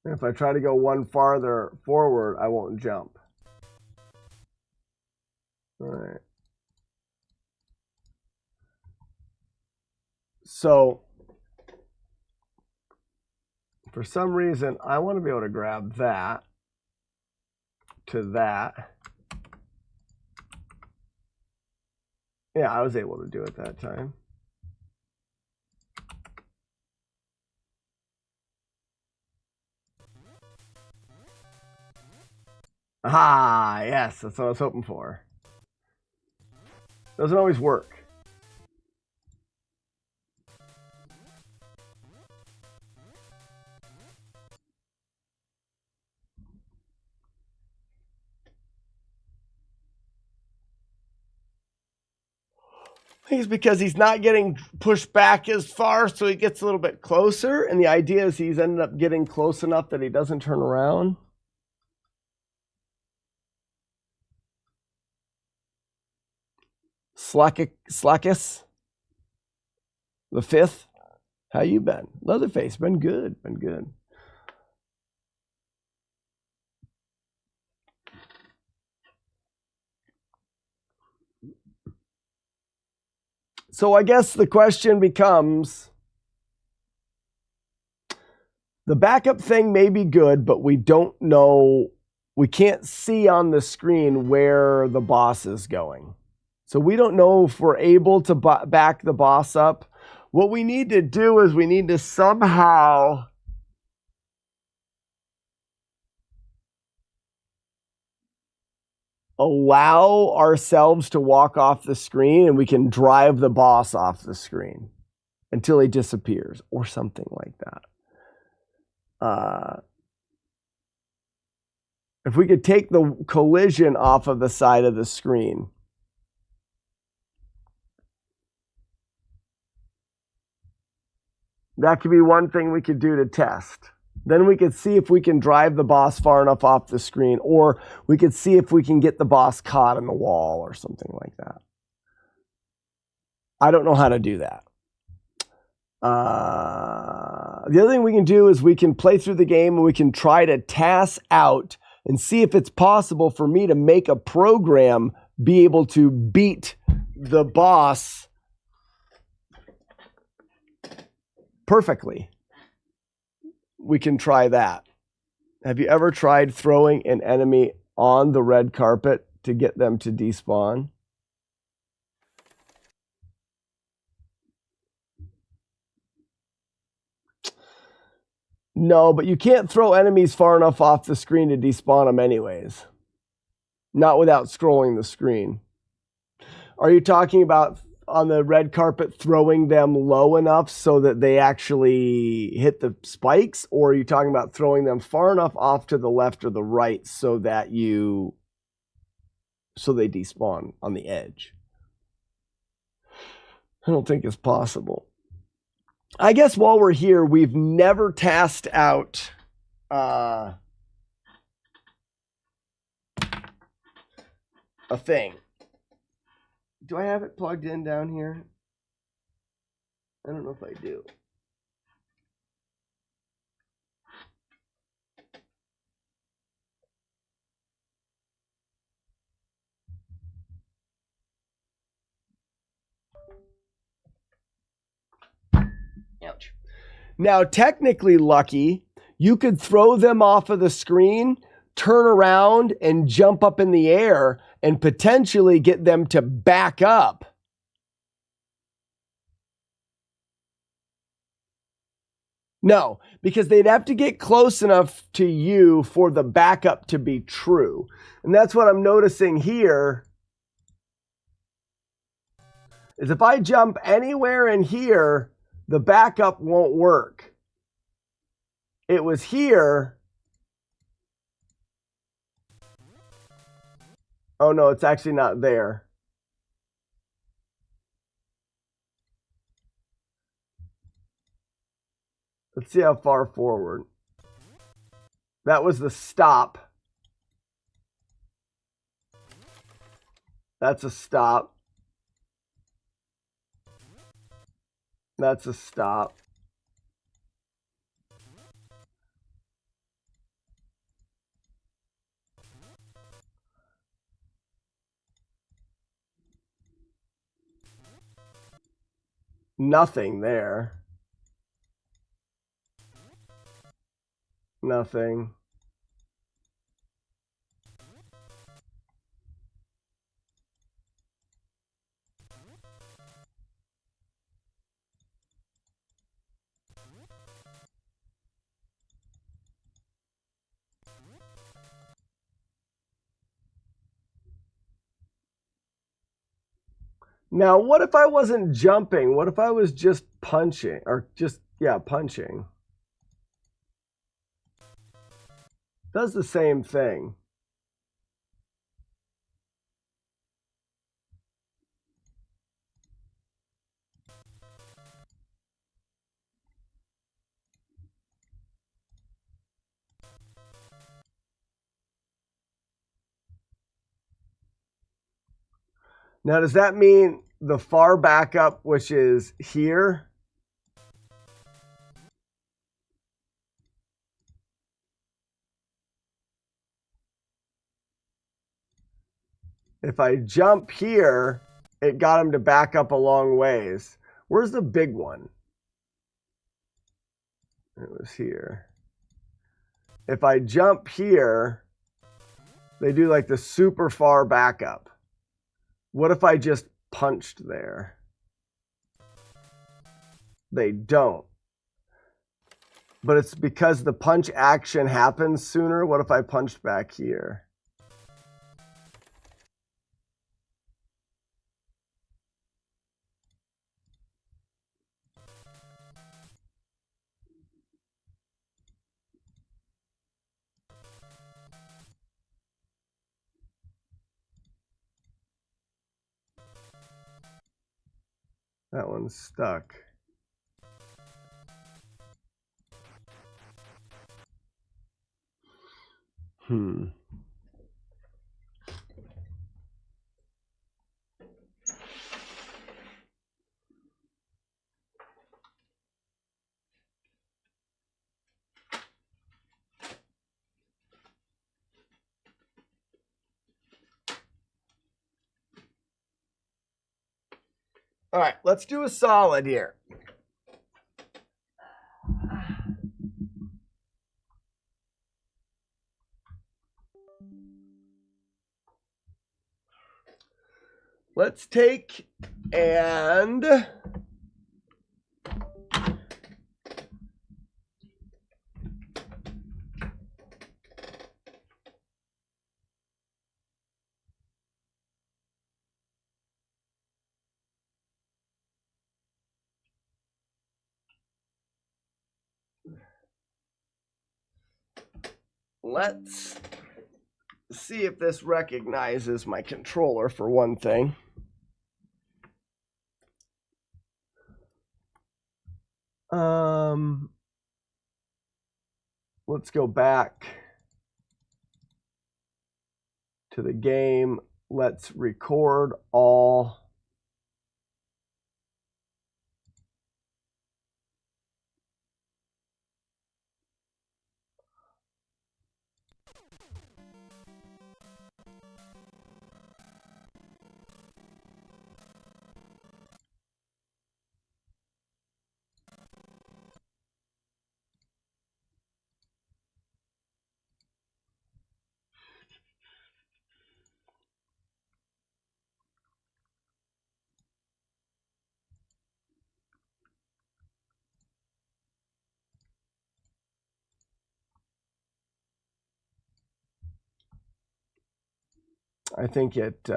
And if I try to go one farther forward, I won't jump. All right. So for some reason, I want to be able to grab that to that. Yeah, I was able to do it that time. Ah, yes, that's what I was hoping for. Doesn't always work. I think it's because he's not getting pushed back as far, so he gets a little bit closer. And the idea is he's ended up getting close enough that he doesn't turn around. Slackus, the fifth. How you been? Leatherface, been good, been good. So I guess the question becomes, the backup thing may be good, but we don't know, we can't see on the screen where the boss is going. So we don't know if we're able to back the boss up. What we need to do is we need to somehow allow ourselves to walk off the screen, and we can drive the boss off the screen until he disappears or something like that. If we could take the collision off of the side of the screen. That could be one thing we could do to test. Then we could see if we can drive the boss far enough off the screen, or we could see if we can get the boss caught in the wall or something like that. I don't know how to do that. The other thing we can do is we can play through the game and we can try to task out and see if it's possible for me to make a program be able to beat the boss perfectly. We can try that. Have you ever tried throwing an enemy on the red carpet to get them to despawn? No, but you can't throw enemies far enough off the screen to despawn them anyways. Not without scrolling the screen. Are you talking about on the red carpet throwing them low enough so that they actually hit the spikes? Or are you talking about throwing them far enough off to the left or the right so that so they despawn on the edge? I don't think it's possible. I guess while we're here, we've never tasked out a thing. Do I have it plugged in down here? I don't know if I do. Ouch. Now, technically, Lucky, you could throw them off of the screen, turn around, and jump up in the air and potentially get them to back up. No, because they'd have to get close enough to you for the backup to be true. And that's what I'm noticing here. Is if I jump anywhere in here, the backup won't work. It was here. Oh no, it's actually not there. Let's see how far forward. That was the stop. That's a stop. That's a stop. Nothing there. Nothing. Now, what if I wasn't jumping? What if I was just punching? Or just, yeah, punching. Does the same thing. Now, does that mean the far backup, which is here? If I jump here, it got him to back up a long ways. Where's the big one? It was here. If I jump here, they do like the super far backup. What if I just punched there? They don't. But it's because the punch action happens sooner. What if I punched back here? That one's stuck. All right, let's do a solid here. Let's take and let's see if this recognizes my controller for one thing. Let's go back to the game. Let's record all. I think it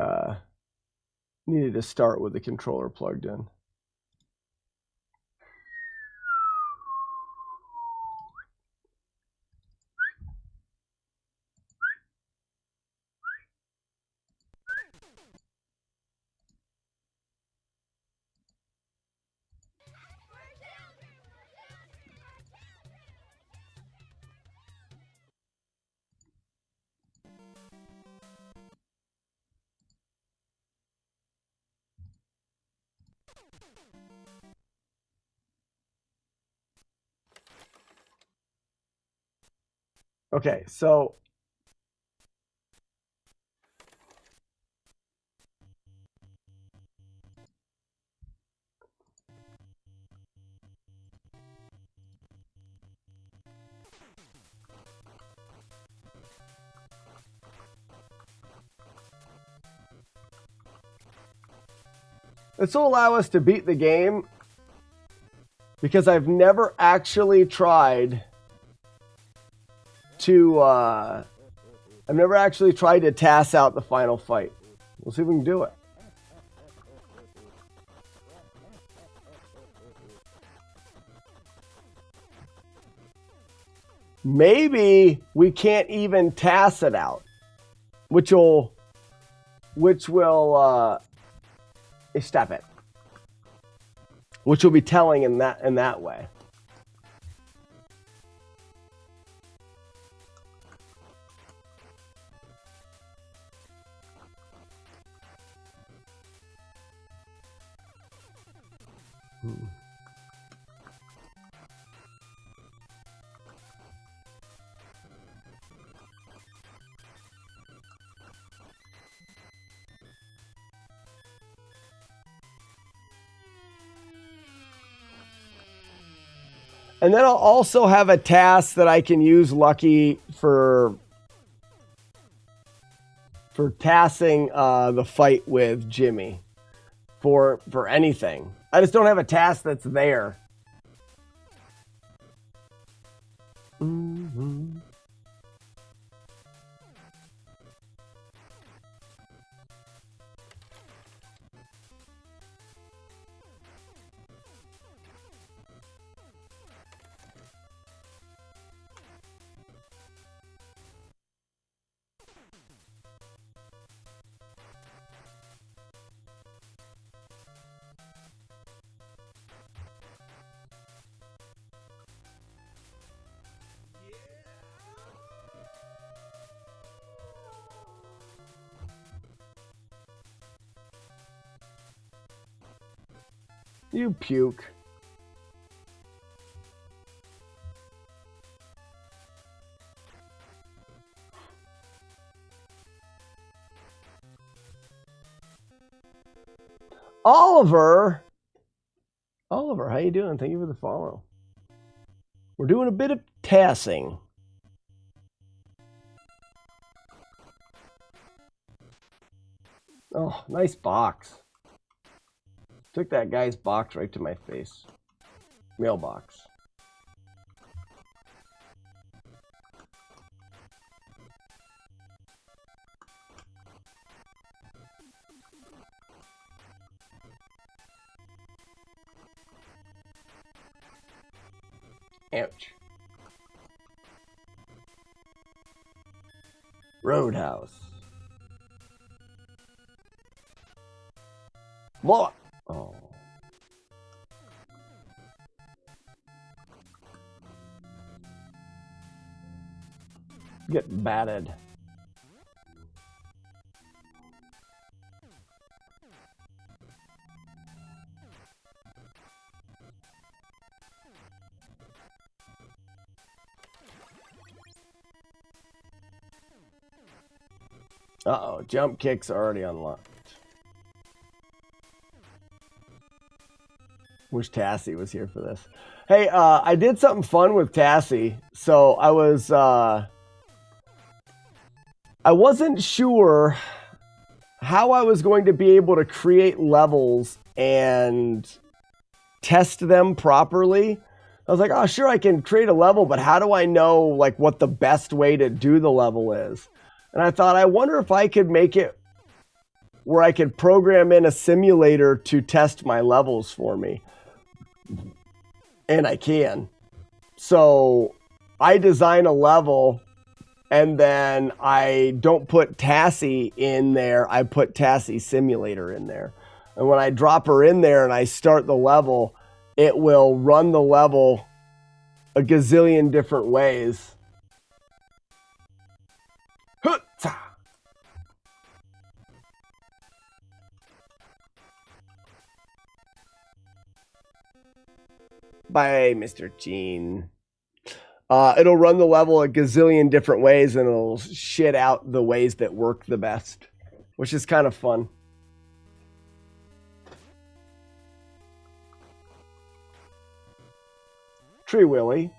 needed to start with the controller plugged in. Okay, so this will allow us to beat the game because I've never actually tried to task out the final fight. We'll see if we can do it. maybe we can't even task it out, which will stop it. Which will be telling in that way. And then I'll also have a task that I can use Lucky for tasking the fight with Jimmy for anything. I just don't have a task that's there. Mm-hmm. You puke. Oliver, how you doing? Thank you for the follow. We're doing a bit of tasking. Oh, nice box. Took that guy's box right to my face. Mailbox. Ouch. Roadhouse. Blow up. Oh. Get batted. Uh-oh, jump kick's already unlocked. Wish Tassie was here for this. Hey, I did something fun with Tassie. So I wasn't sure how I was going to be able to create levels and test them properly. I was like, oh, sure, I can create a level, but how do I know like what the best way to do the level is? And I thought, I wonder if I could make it where I could program in a simulator to test my levels for me. And I can. So I design a level and then I don't put Tassie in there. I put Tassie Simulator in there. And when I drop her in there and I start the level, it will run the level a gazillion different ways. Bye, Mr. Gene. It'll run the level a gazillion different ways and it'll shit out the ways that work the best, which is kind of fun. Tree Willy.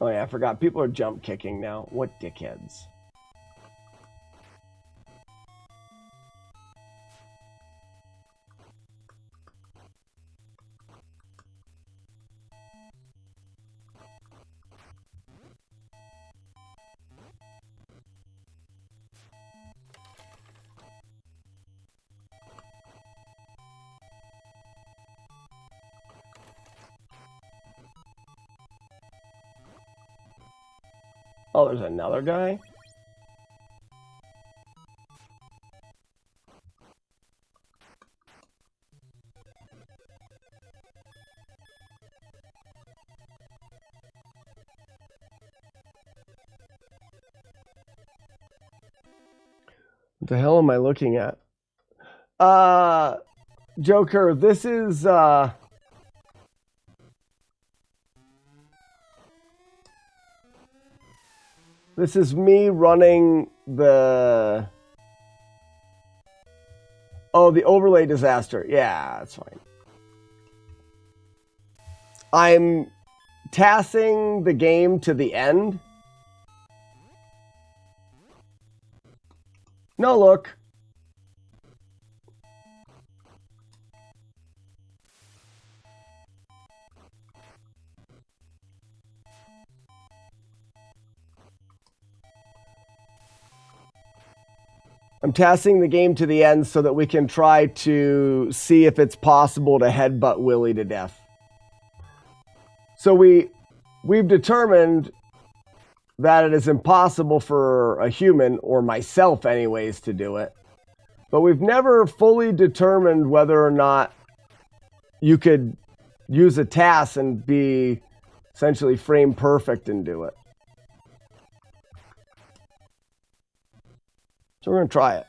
Oh yeah, I forgot. People are jump kicking now. What dickheads. Oh, there's another guy? What the hell am I looking at? Joker, this is, this is me running the... Oh, the overlay disaster. Yeah, that's fine. I'm tassing the game to the end. No, look. I'm tassing the game to the end so that we can try to see if it's possible to headbutt Willie to death. So we've determined that it is impossible for a human, or myself anyways, to do it. But we've never fully determined whether or not you could use a task and be essentially frame perfect and do it. So we're going to try it.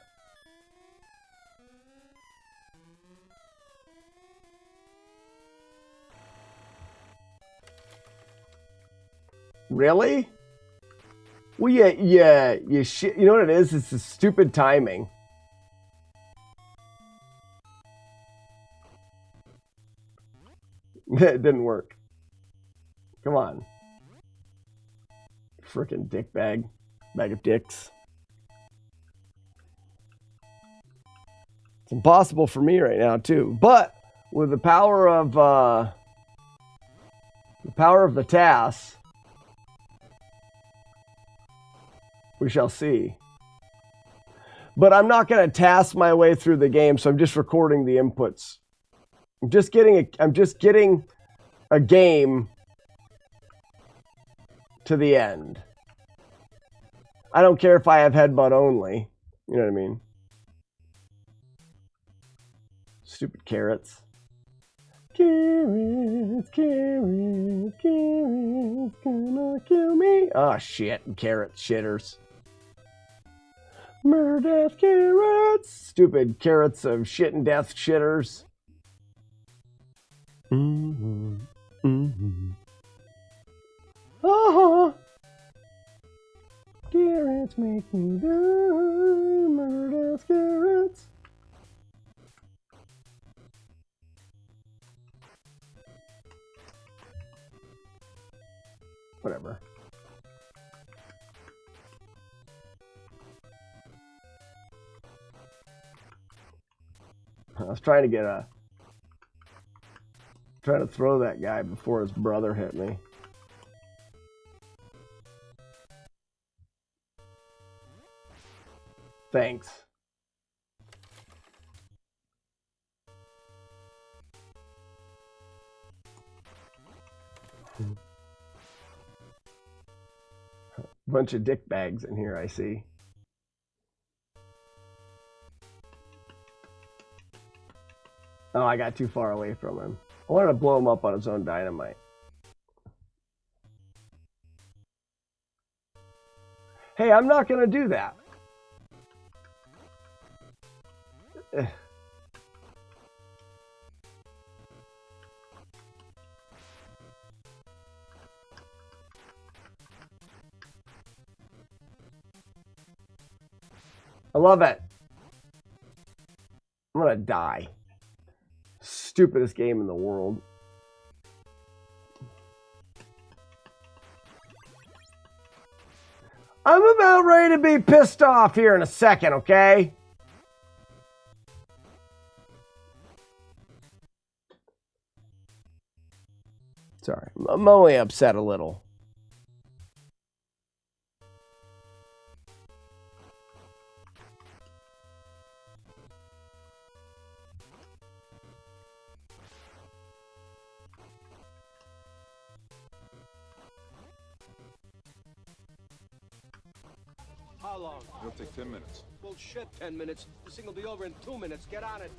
Really? Well, yeah, you know what it is? It's the stupid timing. It didn't work. Come on. Frickin' dick bag. Bag of dicks. It's impossible for me right now, too. But with the power of the TAS, we shall see. But I'm not going to task my way through the game, so I'm just recording the inputs. I'm just getting a game to the end. I don't care if I have headbutt only. You know what I mean? Stupid carrots. Carrots, carrots, carrots, gonna kill me. Oh shit, carrots, shitters. Murder death carrots. Stupid carrots of shit and death shitters. Uh-huh. Carrots make me die. Murder death carrots. Whatever. I was trying to throw that guy before his brother hit me. Thanks. Bunch of dick bags in here, I see. Oh, I got too far away from him. I wanted to blow him up on his own dynamite. Hey, I'm not going to do that. I love it. I'm gonna die. Stupidest game in the world. I'm about ready to be pissed off here in a second, okay? Sorry, I'm only upset a little. How long? It'll take 10 minutes. Bullshit, 10 minutes. This thing will be over in 2 minutes. Get on it.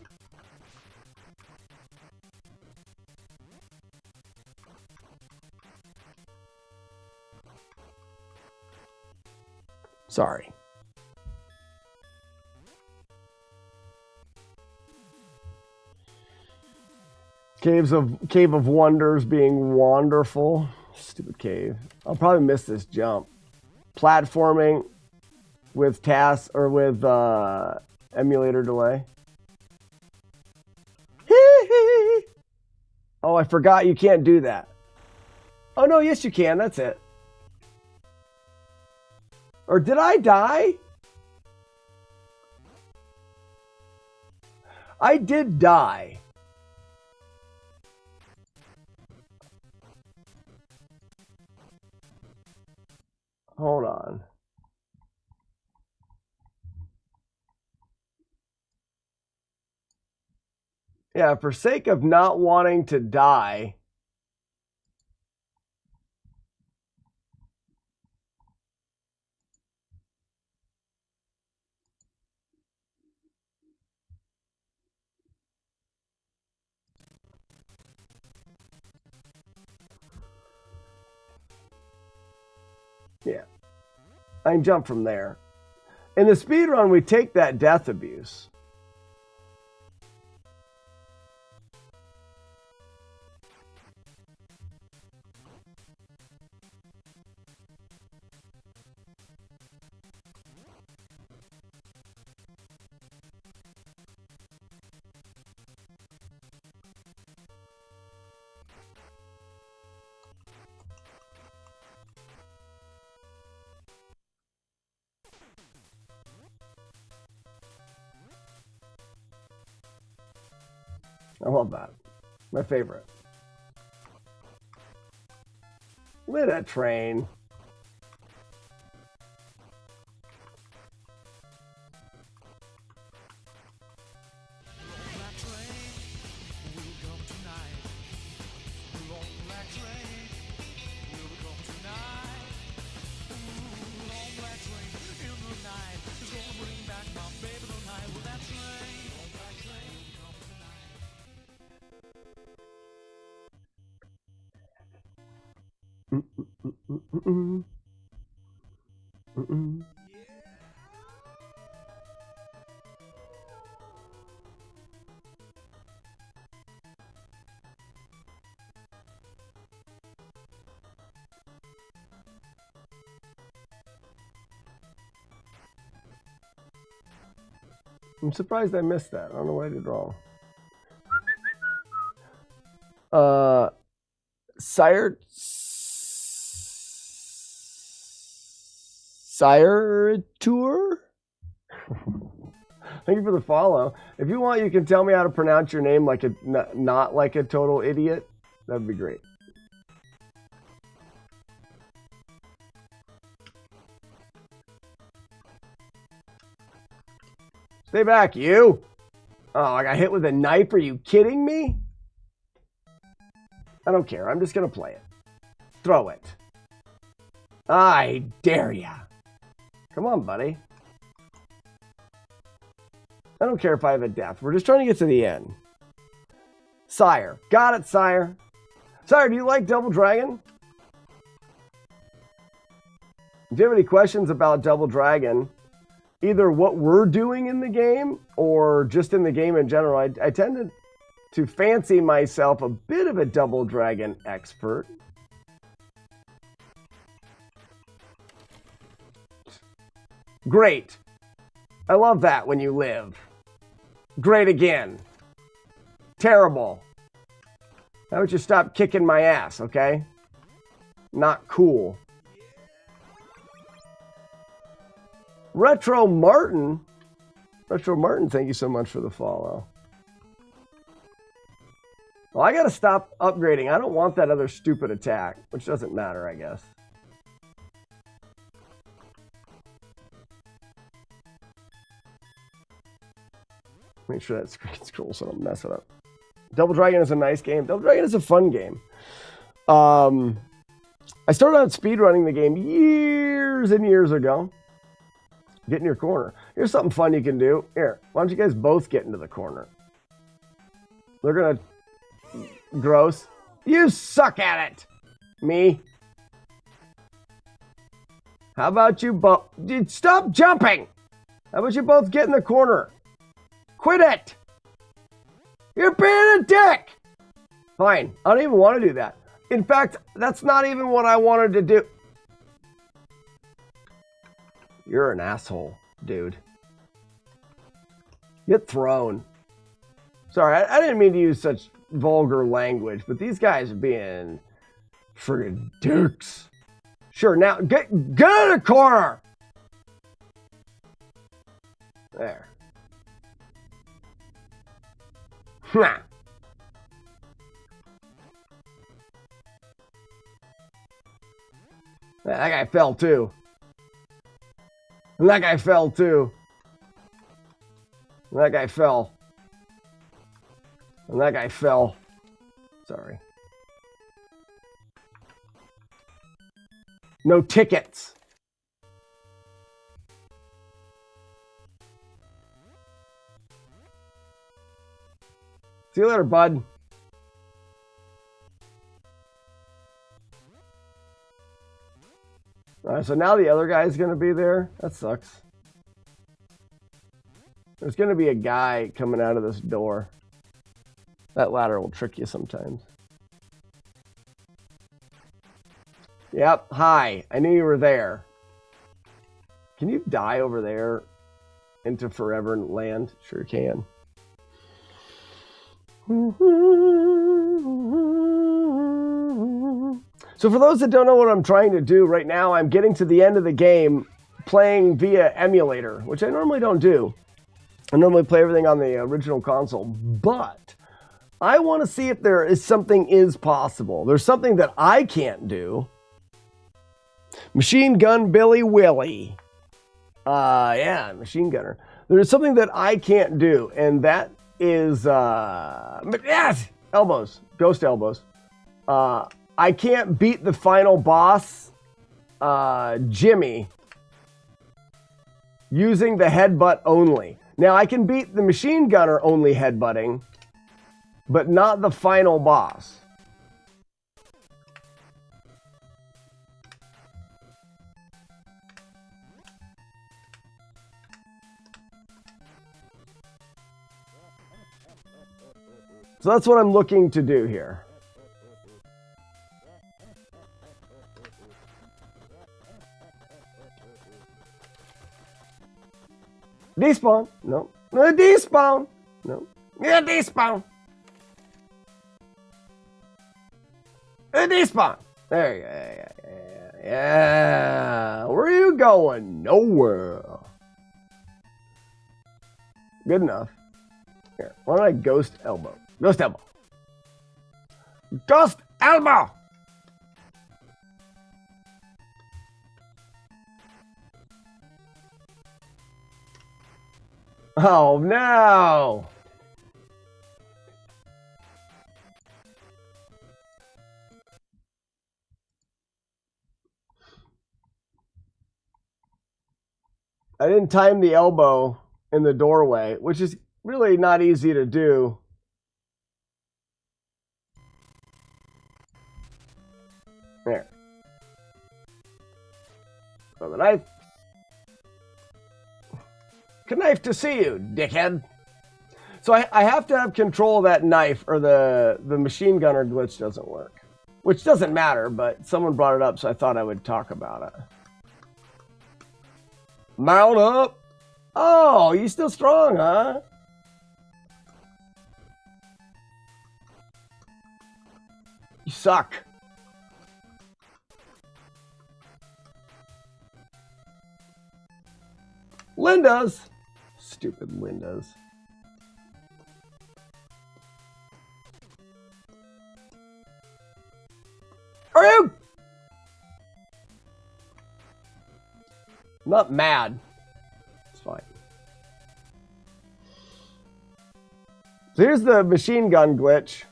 Sorry. Cave of Wonders being wonderful. Stupid cave. I'll probably miss this jump. Platforming with tasks or with emulator delay. Oh, I forgot you can't do that. Oh no, yes you can. That's it. Or did I die? I did die. Hold on. Yeah, for sake of not wanting to die. Yeah. I can jump from there. In the speedrun, we take that death abuse. I love that. My favorite. Look at that train. I'm surprised I missed that. I don't know what I did wrong. Sire Tour? Thank you for the follow. If you want, you can tell me how to pronounce your name like a not like a total idiot. That'd be great. Stay back, you! Oh, I got hit with a knife? Are you kidding me? I don't care. I'm just going to play it. Throw it. I dare ya. Come on, buddy. I don't care if I have a death. We're just trying to get to the end. Sire. Got it, Sire. Sire, do you like Double Dragon? If you have any questions about Double Dragon, either what we're doing in the game or just in the game in general, I tend to fancy myself a bit of a Double Dragon expert. Great. I love that when you live. Great again. Terrible. How about you stop kicking my ass, okay? Not cool. Retro Martin, thank you so much for the follow. Well, I gotta stop upgrading. I don't want that other stupid attack, which doesn't matter, I guess. Make sure that screen scrolls so I don't mess it up. Double Dragon is a nice game. Double Dragon is a fun game. I started out speedrunning the game years and years ago. Get in your corner. Here's something fun you can do. Here, why don't you guys both get into the corner? They're gonna... Gross. You suck at it! Me? How about you both... Stop jumping! How about you both get in the corner? Quit it! You're being a dick! Fine. I don't even want to do that. In fact, that's not even what I wanted to do. You're an asshole, dude. Get thrown. Sorry, I didn't mean to use such vulgar language, but these guys are being friggin' dicks. Sure, now get in the corner. There. Nah. That guy fell too. And that guy fell too. And that guy fell. And that guy fell. Sorry. No tickets. See you later, bud. Alright, so now the other guy's gonna be there. That sucks. There's gonna be a guy coming out of this door. That ladder will trick you sometimes. Yep, hi. I knew you were there. Can you die over there into forever land? Sure can. So for those that don't know what I'm trying to do right now, I'm getting to the end of the game playing via emulator, which I normally don't do. I normally play everything on the original console, but I want to see if there is something is possible. There's something that I can't do. Machine Gun Billy Willie. Yeah, machine gunner. There's something that I can't do, and that is yes, elbows, ghost elbows. I can't beat the final boss, Jimmy, using the headbutt only. Now I can beat the machine gunner only headbutting, but not the final boss. So that's what I'm looking to do here. Despawn. No. Despawn. No. Yeah, despawn. Despawn. There you go. Yeah. Where are you going? Nowhere. Good enough. Here. Why don't I ghost elbow? Ghost elbow. Ghost elbow. Oh no. I didn't time the elbow in the doorway, which is really not easy to do. There. Throw the knife. Knife to see you, dickhead. So I have to have control of that knife or the machine gunner glitch doesn't work. Which doesn't matter, but someone brought it up, so I thought I would talk about it. Mount up. Oh, you still strong, huh? You suck. Linda's. Stupid Linda's. Are you? I'm not mad. It's fine. So here's the machine gun glitch.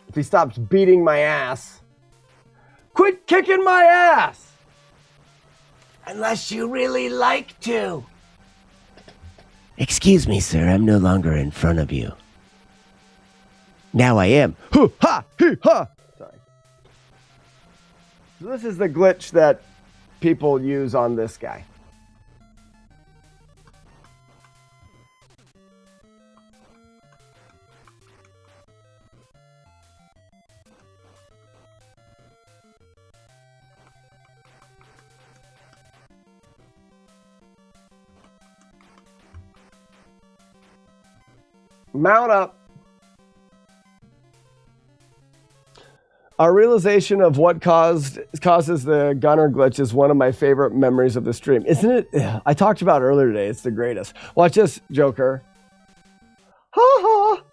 If he stops beating my ass. Quit kicking my ass! Unless you really like to. Excuse me, sir. I'm no longer in front of you. Now I am. Hoo, ha, hee, ha. Sorry. So this is the glitch that people use on this guy. Mount up. Our realization of what causes the gunner glitch is one of my favorite memories of the stream. Isn't it? I talked about it earlier today. It's the greatest. Watch this, Joker. Ha ha.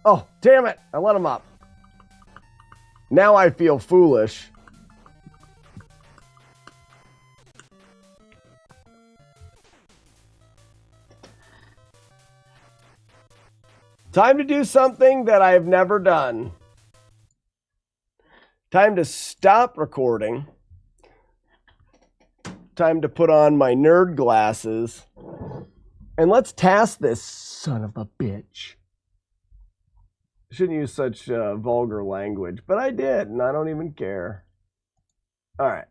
Oh, damn it. I let him up. Now I feel foolish. Time to do something that I've never done. Time to stop recording. Time to put on my nerd glasses. And let's task this son of a bitch. I shouldn't use such vulgar language, but I did, and I don't even care. All right.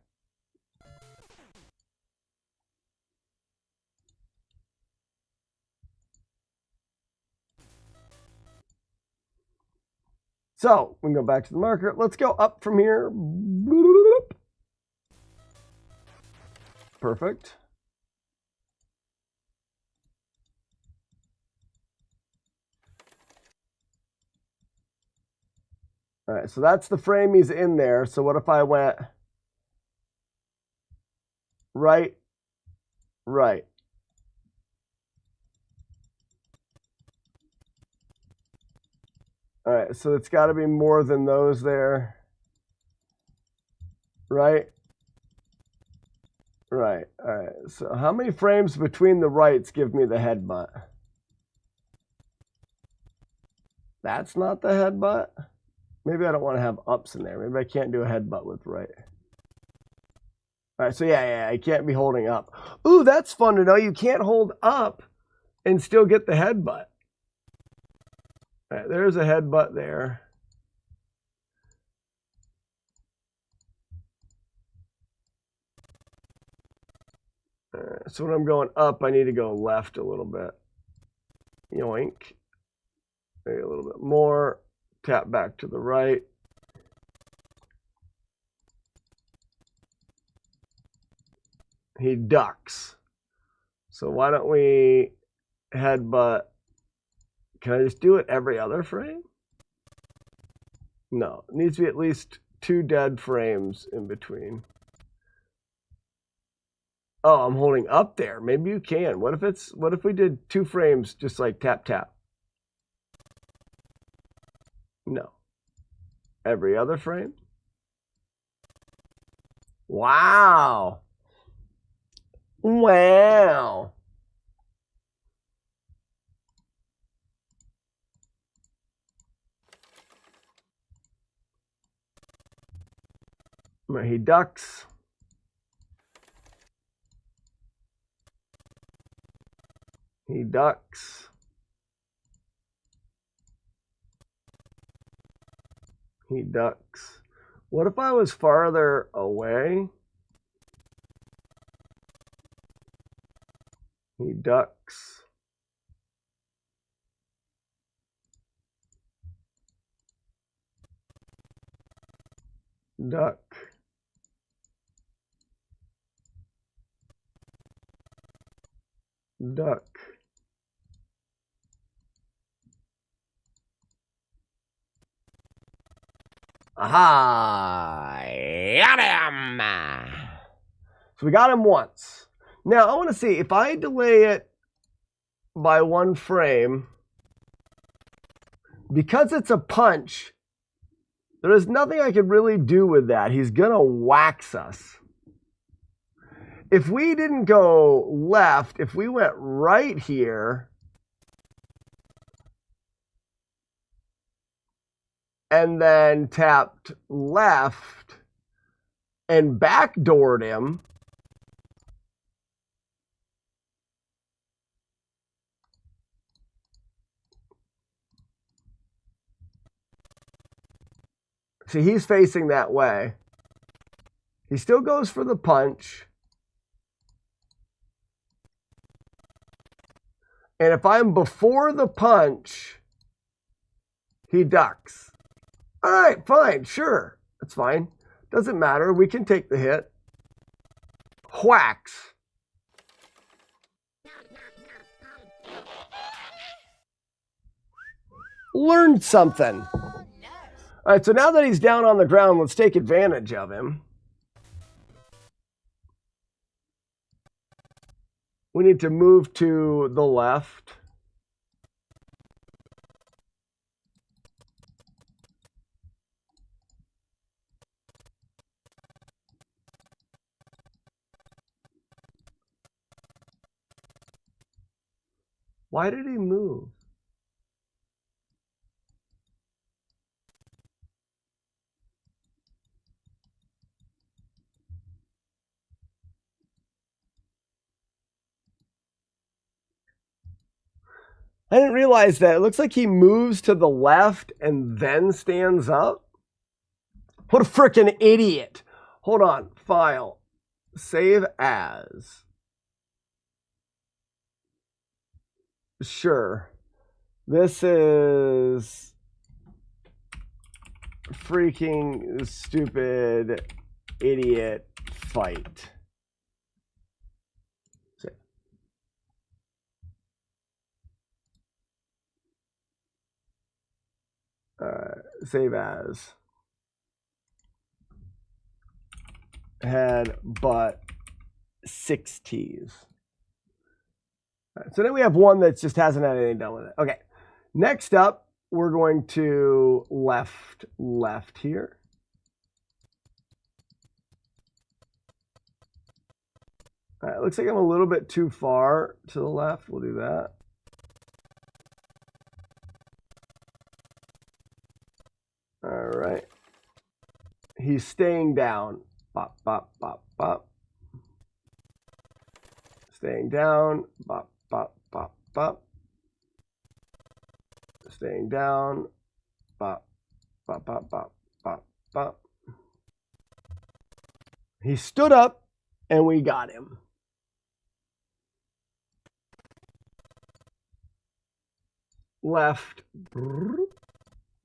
So, we can go back to the marker. Let's go up from here. Perfect. All right, so that's the frame he's in there. So what if I went right, right? All right, so it's got to be more than those there. Right? Right. All right. So how many frames between the rights give me the headbutt? That's not the headbutt? Maybe I don't want to have ups in there. Maybe I can't do a headbutt with right. All right, so yeah, I can't be holding up. Ooh, that's fun to know. You can't hold up and still get the headbutt. All right, there's a headbutt there. All right, so when I'm going up, I need to go left a little bit. Yoink. Maybe a little bit more. Tap back to the right. He ducks. So why don't we headbutt? Can I just do it every other frame? No, it needs to be at least 2 dead frames in between. Oh, I'm holding up there. Maybe you can. What if we did 2 frames just like tap tap? No. Every other frame? Wow. Wow. He ducks. He ducks. He ducks. What if I was farther away? He ducks. Duck. Duck. Aha! Got him! So we got him once. Now I want to see if I delay it by 1 frame, because it's a punch, there is nothing I could really do with that. He's gonna wax us. If we didn't go left, if we went right here and then tapped left, and backdoored him. See, he's facing that way. He still goes for the punch. And if I'm before the punch, he ducks. All right, fine, sure. That's fine. Doesn't matter. We can take the hit. Whacks. Learned something. All right, so now that he's down on the ground, let's take advantage of him. We need to move to the left. Why did he move? I didn't realize that. It looks like he moves to the left and then stands up. What a freaking idiot. Hold on. File. Save as. Sure. This is freaking stupid idiot fight. Save as. Head, butt, 6 T's. Right, so then we have one that just hasn't had anything done with it. Okay. Next up, we're going to left here. All right, looks like I'm a little bit too far to the left. We'll do that. All right. He's staying down. Bop, bop, bop, bop. Staying down. Bop, bop, bop, bop. Staying down. Bop, bop, bop, bop, bop, bop. He stood up and we got him. Left.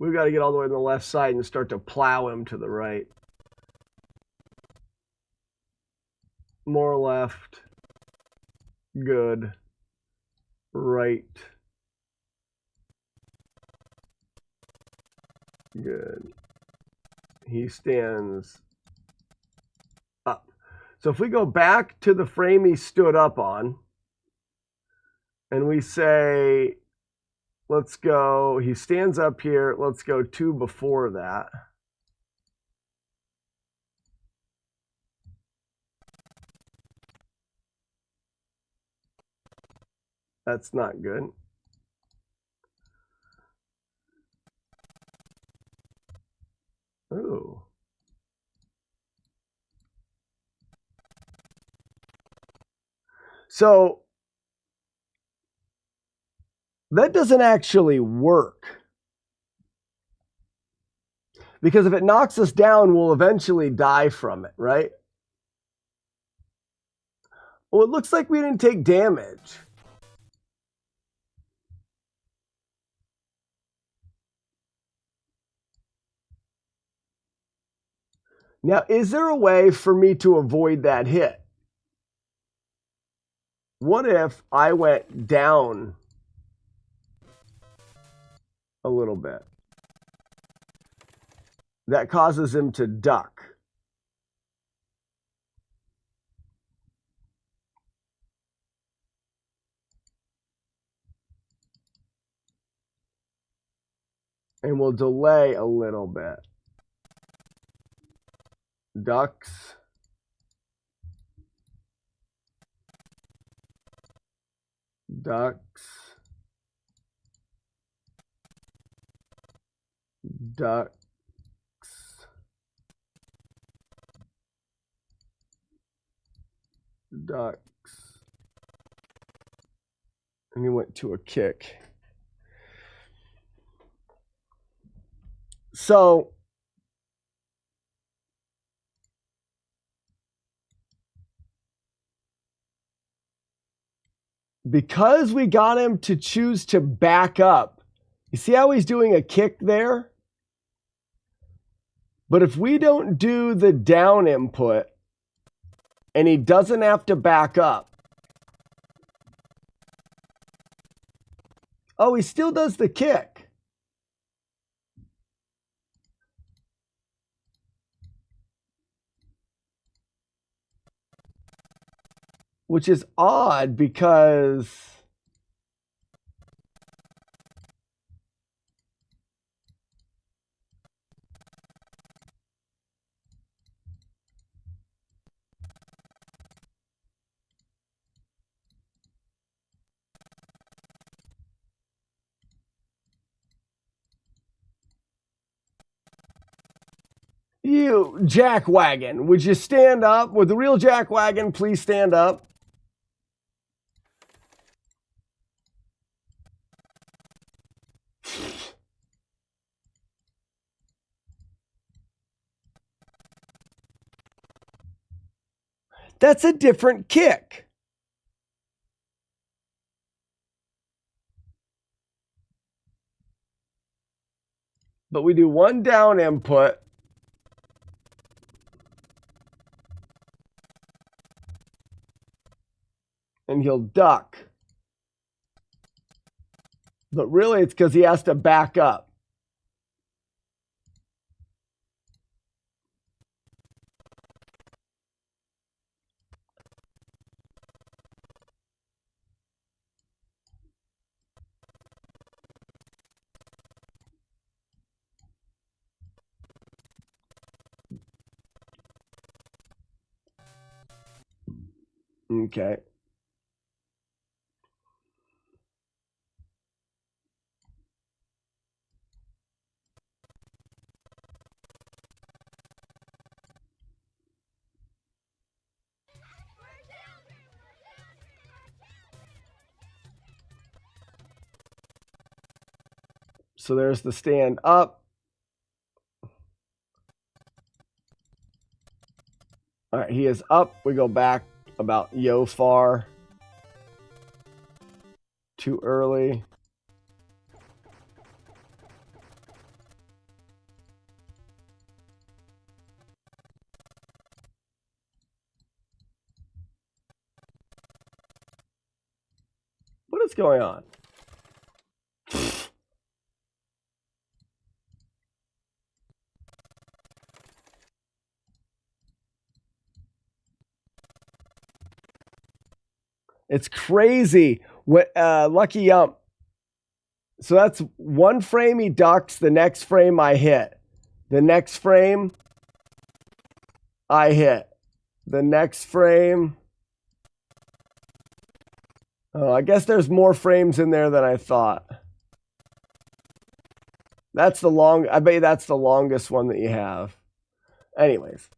We've got to get all the way to the left side and start to plow him to the right. More left. Good. Right. Good. He stands up. So if we go back to the frame he stood up on, and we say, let's go, he stands up here, let's go 2 before that. That's not good. Ooh. So that doesn't actually work. Because if it knocks us down, we'll eventually die from it, right? Well, it looks like we didn't take damage. Now, is there a way for me to avoid that hit? What if I went down a little bit? That causes him to duck. And we'll delay a little bit. Ducks. Ducks. Ducks. ducks. And he went to a kick. So because we got him to choose to back up, you see how he's doing a kick there? But if we don't do the down input and he doesn't have to back up, oh, he still does the kick. Which is odd because you, jackwagon, would you stand up? Would the real jackwagon please stand up? That's a different kick. But we do one down input. And he'll duck. But really, it's because he has to back up. Okay. So there's the stand up. All right, he is up. We go back about yo far. Too early. What is going on? It's crazy. What Lucky Ump. So that's one frame he ducks, the next frame I hit. The next frame I hit. The next frame. Oh, I guess there's more frames in there than I thought. That's the long, I bet you that's the longest one that you have. Anyways.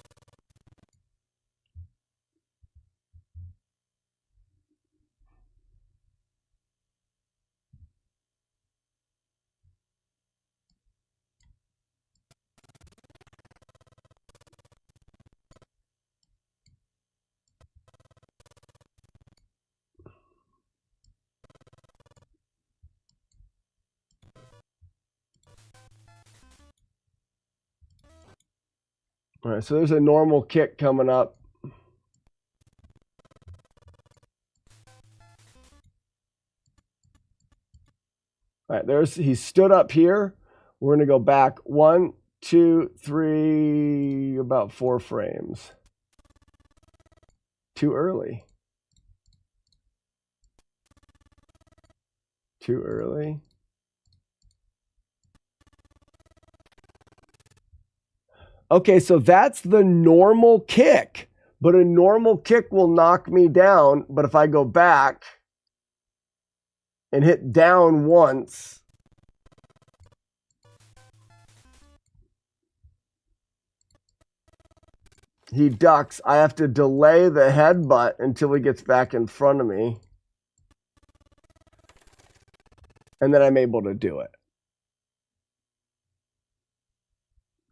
All right, so there's a normal kick coming up. All right, he stood up here. We're going to go back 1, 2, 3, about 4 frames. Too early. Too early. Okay, so that's the normal kick. But a normal kick will knock me down. But if I go back and hit down once, He ducks. I have to delay the headbutt until he gets back in front of me. And then I'm able to do it.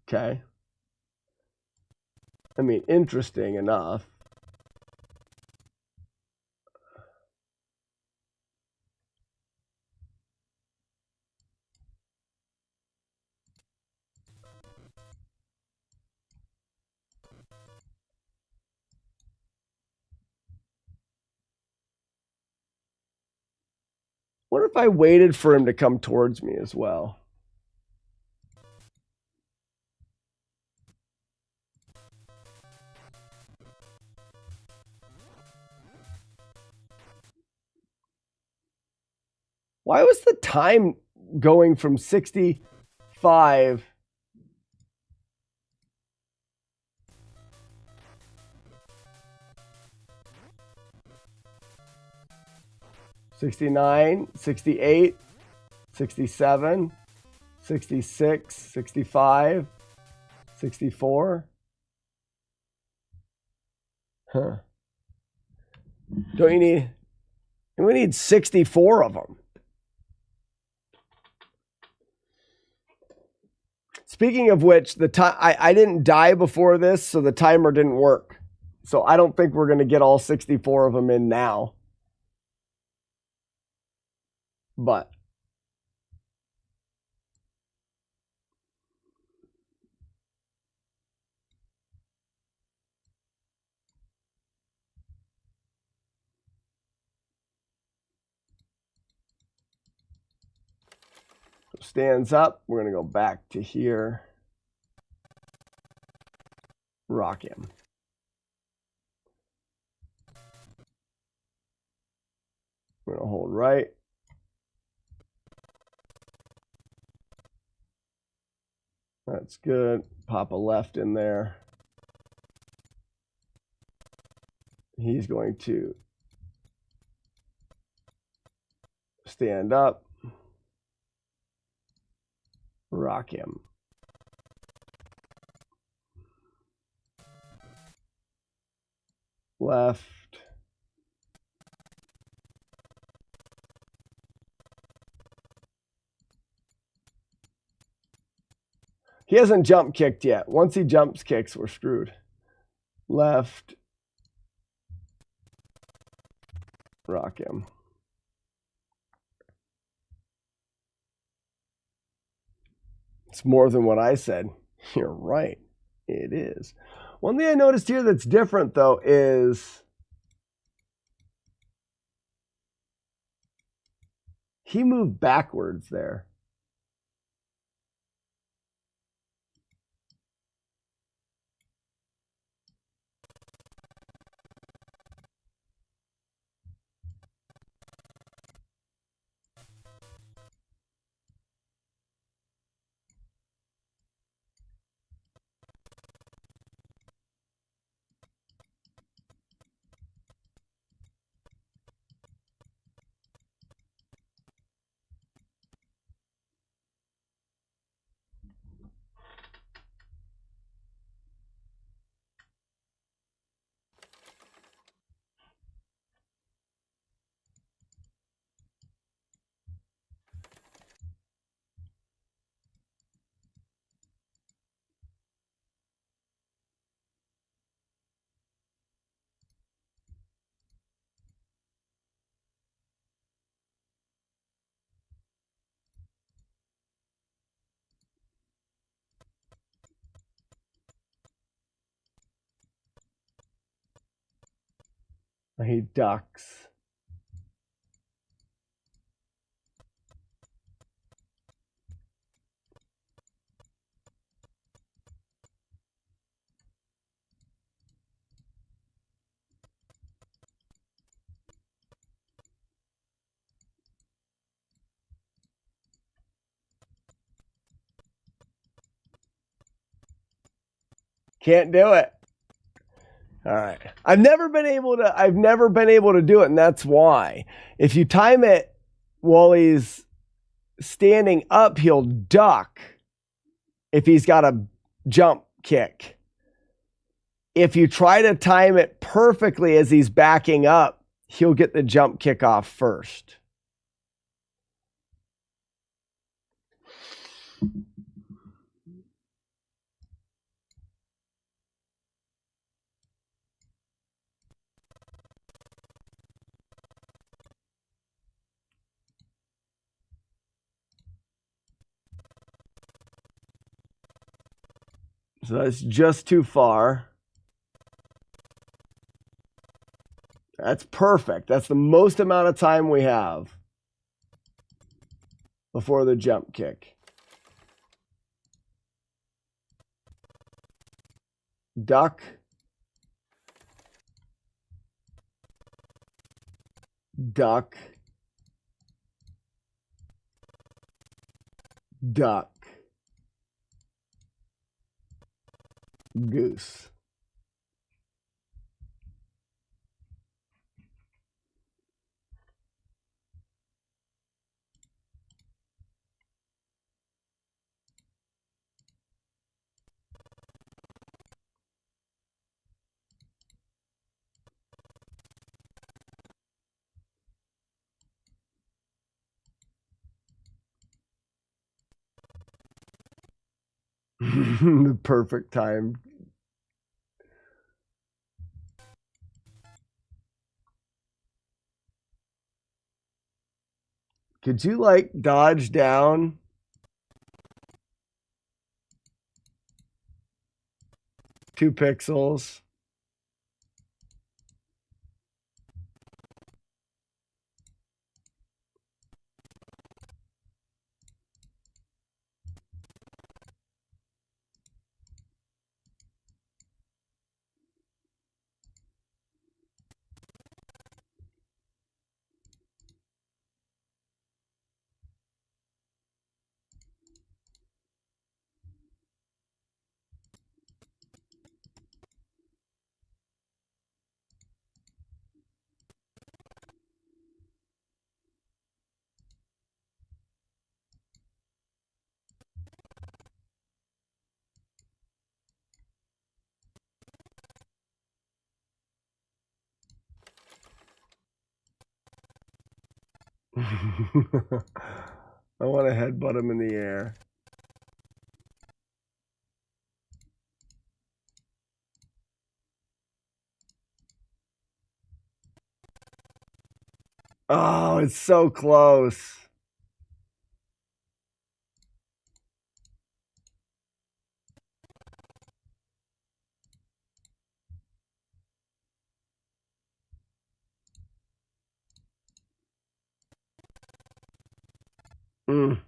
Okay. I mean, interesting enough. What if I waited for him to come towards me as well? Why was the time going from 65 69, 68, 67, 66, 65, 64? Huh. Don't you need... We need 64 of them. Speaking of which, the time I didn't die before this, so the timer didn't work. So I don't think we're going to get all 64 of them in now. But stands up. We're going to go back to here. Rock him. We're going to hold right. That's good. Pop a left in there. He's going to stand up. Rock him. Left. He hasn't jump kicked yet. Once he jumps kicks, we're screwed. Left. Rock him. It's more than what I said. You're right. It is. One thing I noticed here that's different, though, is he moved backwards there. He ducks. Can't do it. All right. I've never been able to do it, and that's why. If you time it while he's standing up, he'll duck if he's got a jump kick. if you try to time it perfectly as he's backing up, he'll get the jump kick off first. So that's just too far. That's perfect. That's the most amount of time we have before the jump kick. Duck. Duck. Duck. Goose. The perfect time. Could you like dodge down? Two pixels. I want to headbutt him in the air. Oh, it's so close. Mm.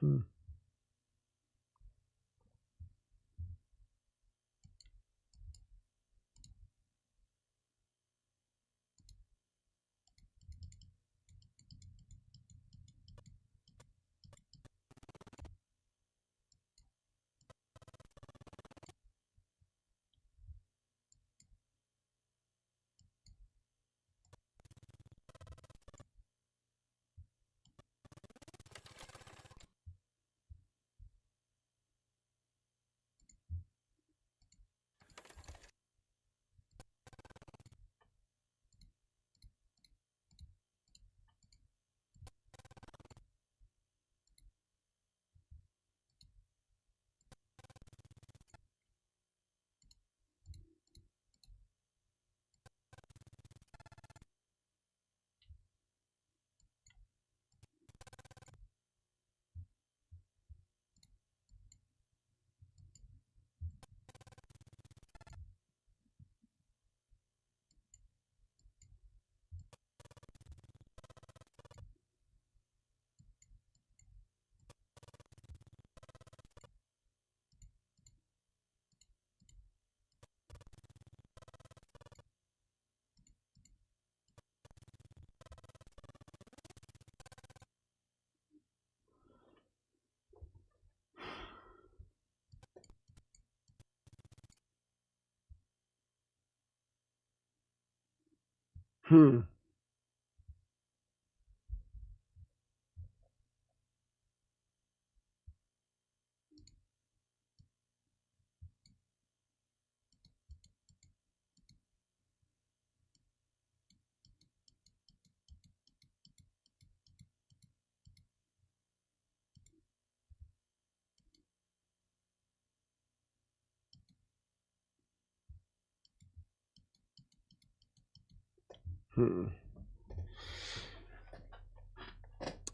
Hmm. Hmm. Hmm.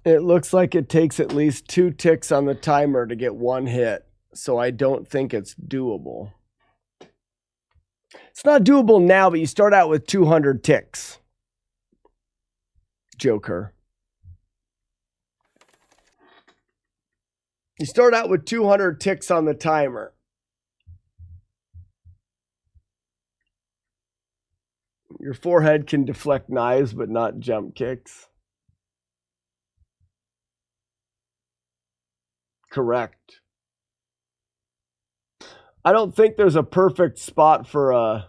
It looks like it takes at least 2 ticks on the timer to get 1 hit, so I don't think it's doable. It's not doable now, but you start out with 200 ticks. Joker. You start out with 200 ticks on the timer. Your forehead can deflect knives, but not jump kicks. Correct. I don't think there's a perfect spot for a...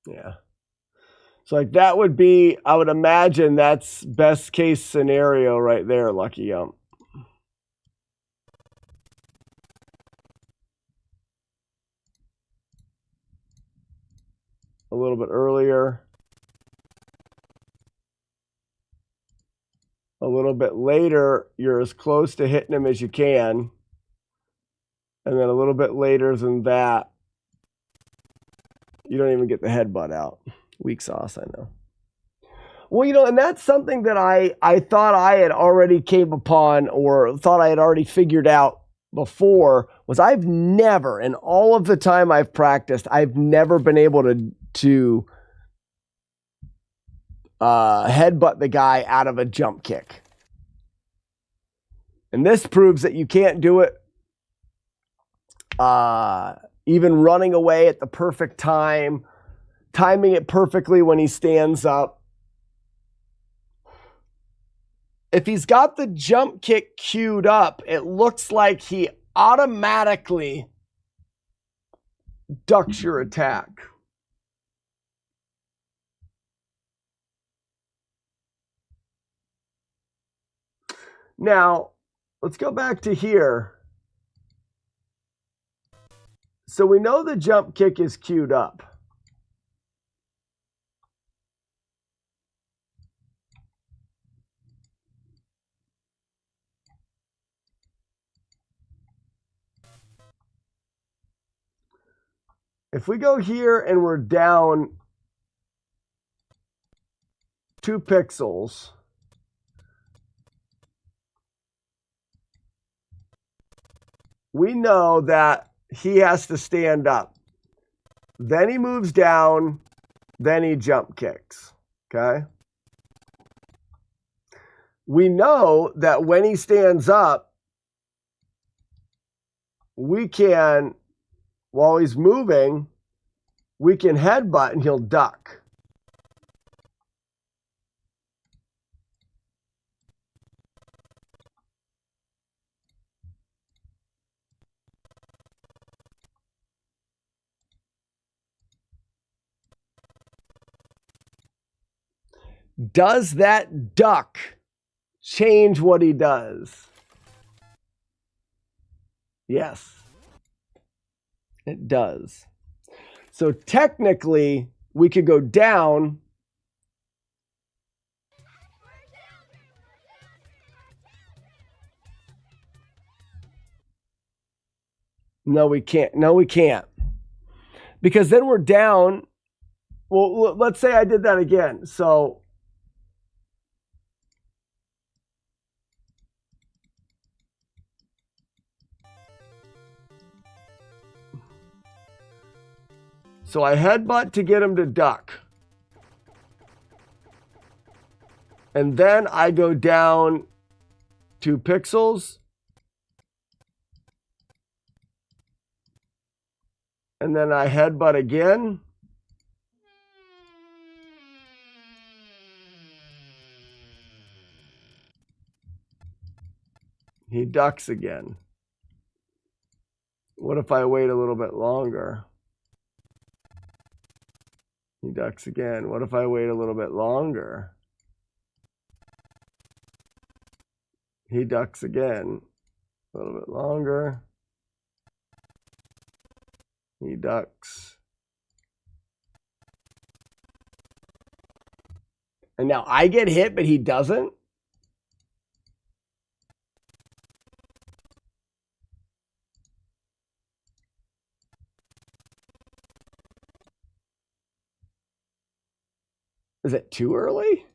Yeah. So like that would be, I would imagine that's best case scenario right there, Lucky Yump. A little bit earlier. A little bit later, you're as close to hitting him as you can. And then a little bit later than that, you don't even get the headbutt out. Weak sauce, I know. Well, you know, and that's something that I thought I had already came upon or thought I had already figured out before, was I've never, in all of the time I've practiced, I've never been able to headbutt the guy out of a jump kick. And this proves that you can't do it even running away at the perfect time, timing it perfectly when he stands up. If he's got the jump kick queued up, it looks like he automatically ducks your attack. Now, let's go back to here. So we know the jump kick is queued up. If we go here and we're down 2 pixels, we know that he has to stand up. Then he moves down, then he jump kicks, okay? We know that when he stands up, we can, while he's moving, we can headbutt and he'll duck. Does that duck change what he does? Yes, it does. So technically, we could go down. No, we can't. No, we can't. Because then we're down. Well, let's say I did that again. So So I headbutt to get him to duck. And then I go down 2 pixels. And then I headbutt again. He ducks again. What if I wait a little bit longer? He ducks again. What if I wait a little bit longer? He ducks again. A little bit longer. He ducks. And now I get hit, but he doesn't? Is it too early?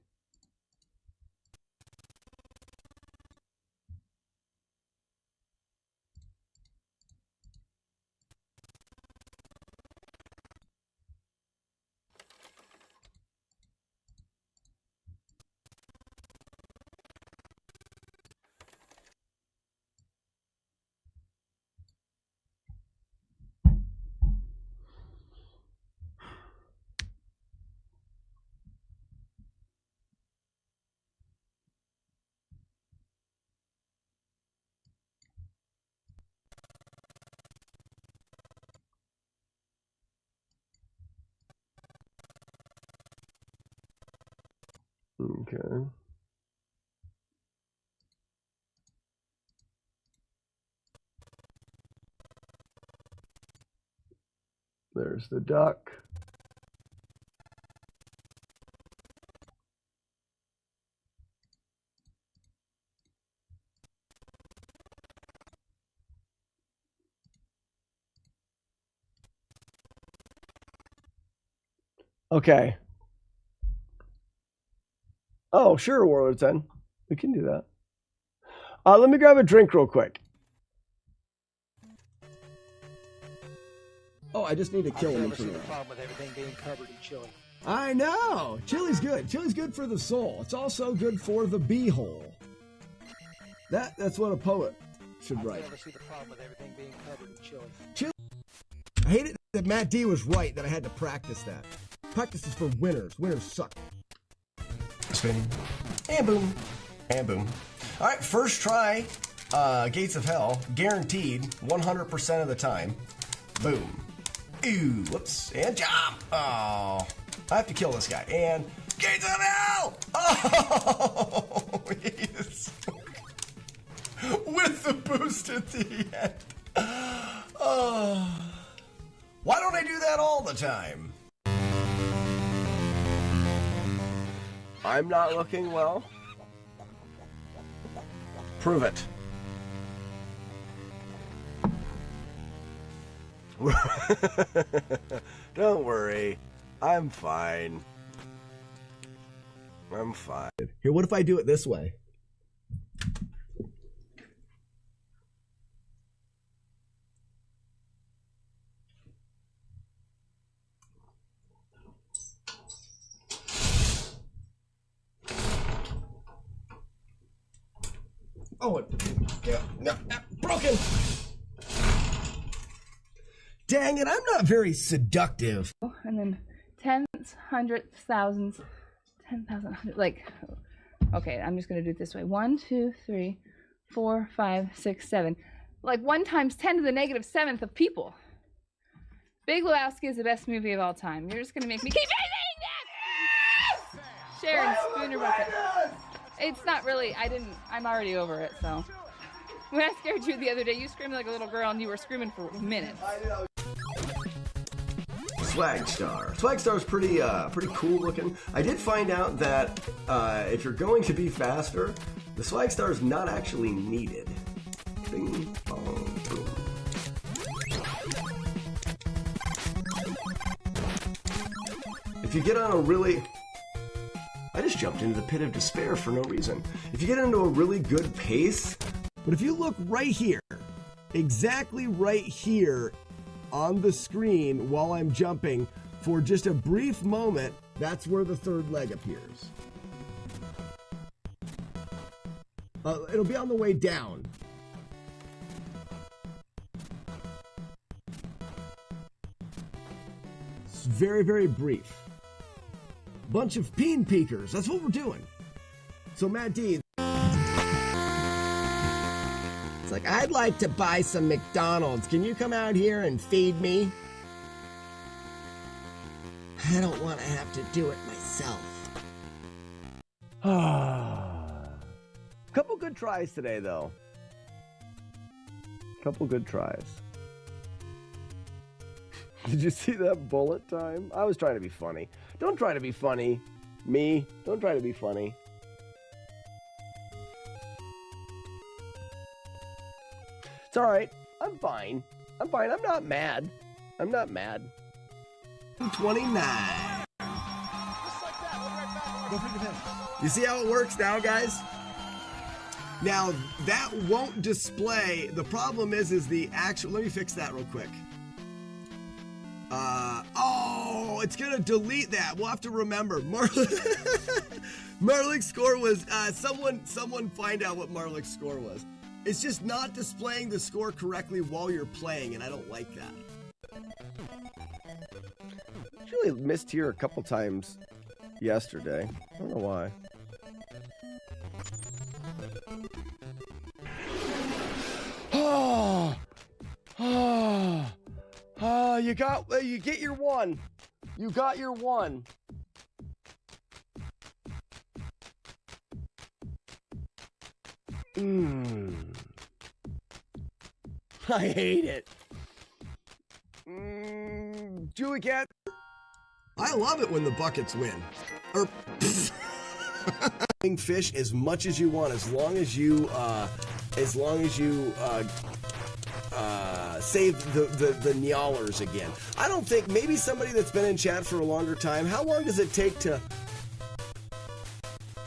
Okay. There's the duck. Okay. Oh, sure, Warlord 10. We can do that. Let me grab a drink real quick. Oh, I just need to kill him. The problem with everything being covered in chili. I know. Chili's good. Chili's good for the soul. It's also good for the beehole. That's what a poet should write. Never see the problem with everything being covered in chili. I hate it that Matt D was right that I had to practice that. Practice is for winners. Winners suck. Spin. And boom. And boom. All right, first try. Gates of Hell. Guaranteed 100% of the time. Boom. Ooh, whoops. And jump. Oh. I have to kill this guy. And Gates of Hell! Oh! Yes. With the boost at the end. Oh. Why don't I do that all the time? I'm not looking well. Prove it. Don't worry. I'm fine. I'm fine. Here, what if I do it this way? Oh, yeah, no, broken. Dang it, I'm not very seductive. And then tens, hundreds, thousands, 10,000, like, okay, I'm just gonna do it this way. 1, 2, 3, 4, 5, 6, 7. Like 1 times 10 to the negative 7th of people. Big Lebowski is the best movie of all time. You're just gonna make me keep saying that! Sharon, Spooner Bucket. It's not really, I'm already over it, so. When I scared you the other day, you screamed like a little girl and you were screaming for minutes. Swag Star. Swag Star is pretty cool looking. I did find out that if you're going to be faster, the Swag Star is not actually needed. Bing, bong, boom. If you get on a really... I just jumped into the pit of despair for no reason. If you get into a really good pace... But if you look right here, exactly right here, on the screen while I'm jumping for just a brief moment, that's where the third leg appears. It'll be on the way down. It's very, very brief. Bunch of peen peekers. That's what we're doing. So Matt D. It's like, I'd like to buy some McDonald's. Can you come out here and feed me? I don't want to have to do it myself. Couple good tries today, though. Couple good tries. Did you see that bullet time? I was trying to be funny. Don't try to be funny. Me, don't try to be funny. It's all right. I'm fine. I'm fine. I'm not mad. I'm not mad. 29. You see how it works now, guys? Now, that won't display. The problem is the actual... Let me fix that real quick. Oh, it's going to delete that. We'll have to remember. Marlick's score was... someone find out what Marlick's score was. It's just not displaying the score correctly while you're playing, and I don't like that. Actually missed here a couple times yesterday. I don't know why. You get your one. You got your one. I hate it. Julie Cat. I love it when the buckets win. Or fish as much as you want, as long as you save the nyallers again. I don't think, maybe somebody that's been in chat for a longer time, how long does it take to...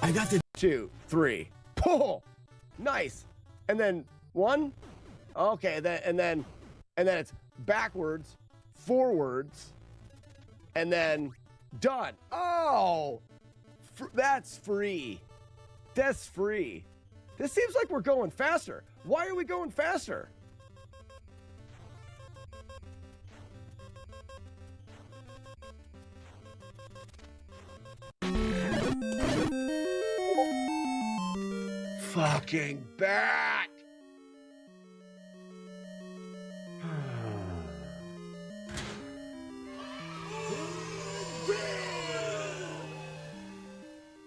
I got the 2, 3, pull, nice, and then 1, okay, and then it's backwards, forwards, and then done. Oh, that's free. That's free. This seems like we're going faster. Why are we going faster? Fucking back.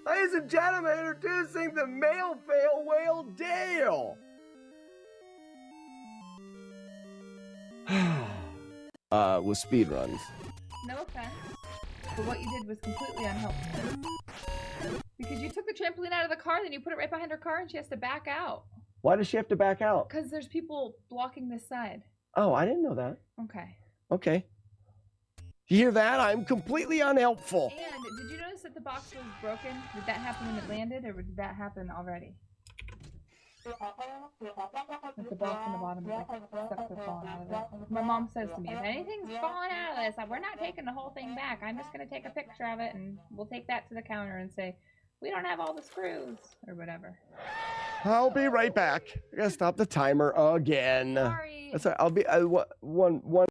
Ladies and gentlemen, introducing the male fail whale Dale. With speed runs. No offense, but what you did was completely unhelpful. Because you took the trampoline out of the car, then you put it right behind her car, and she has to back out. Why does she have to back out? Because there's people blocking this side. Oh, I didn't know that. Okay. Okay. You hear that? I'm completely unhelpful. And did you notice that the box was broken? Did that happen when it landed, or did that happen already? With the box on the bottom, like, stuff was falling out of it. My mom says to me, if anything's falling out of this, we're not taking the whole thing back. I'm just going to take a picture of it, and we'll take that to the counter and say, we don't have all the screws, or whatever. I'll be right back. I gotta stop the timer again. Sorry. That's right. I'll be one.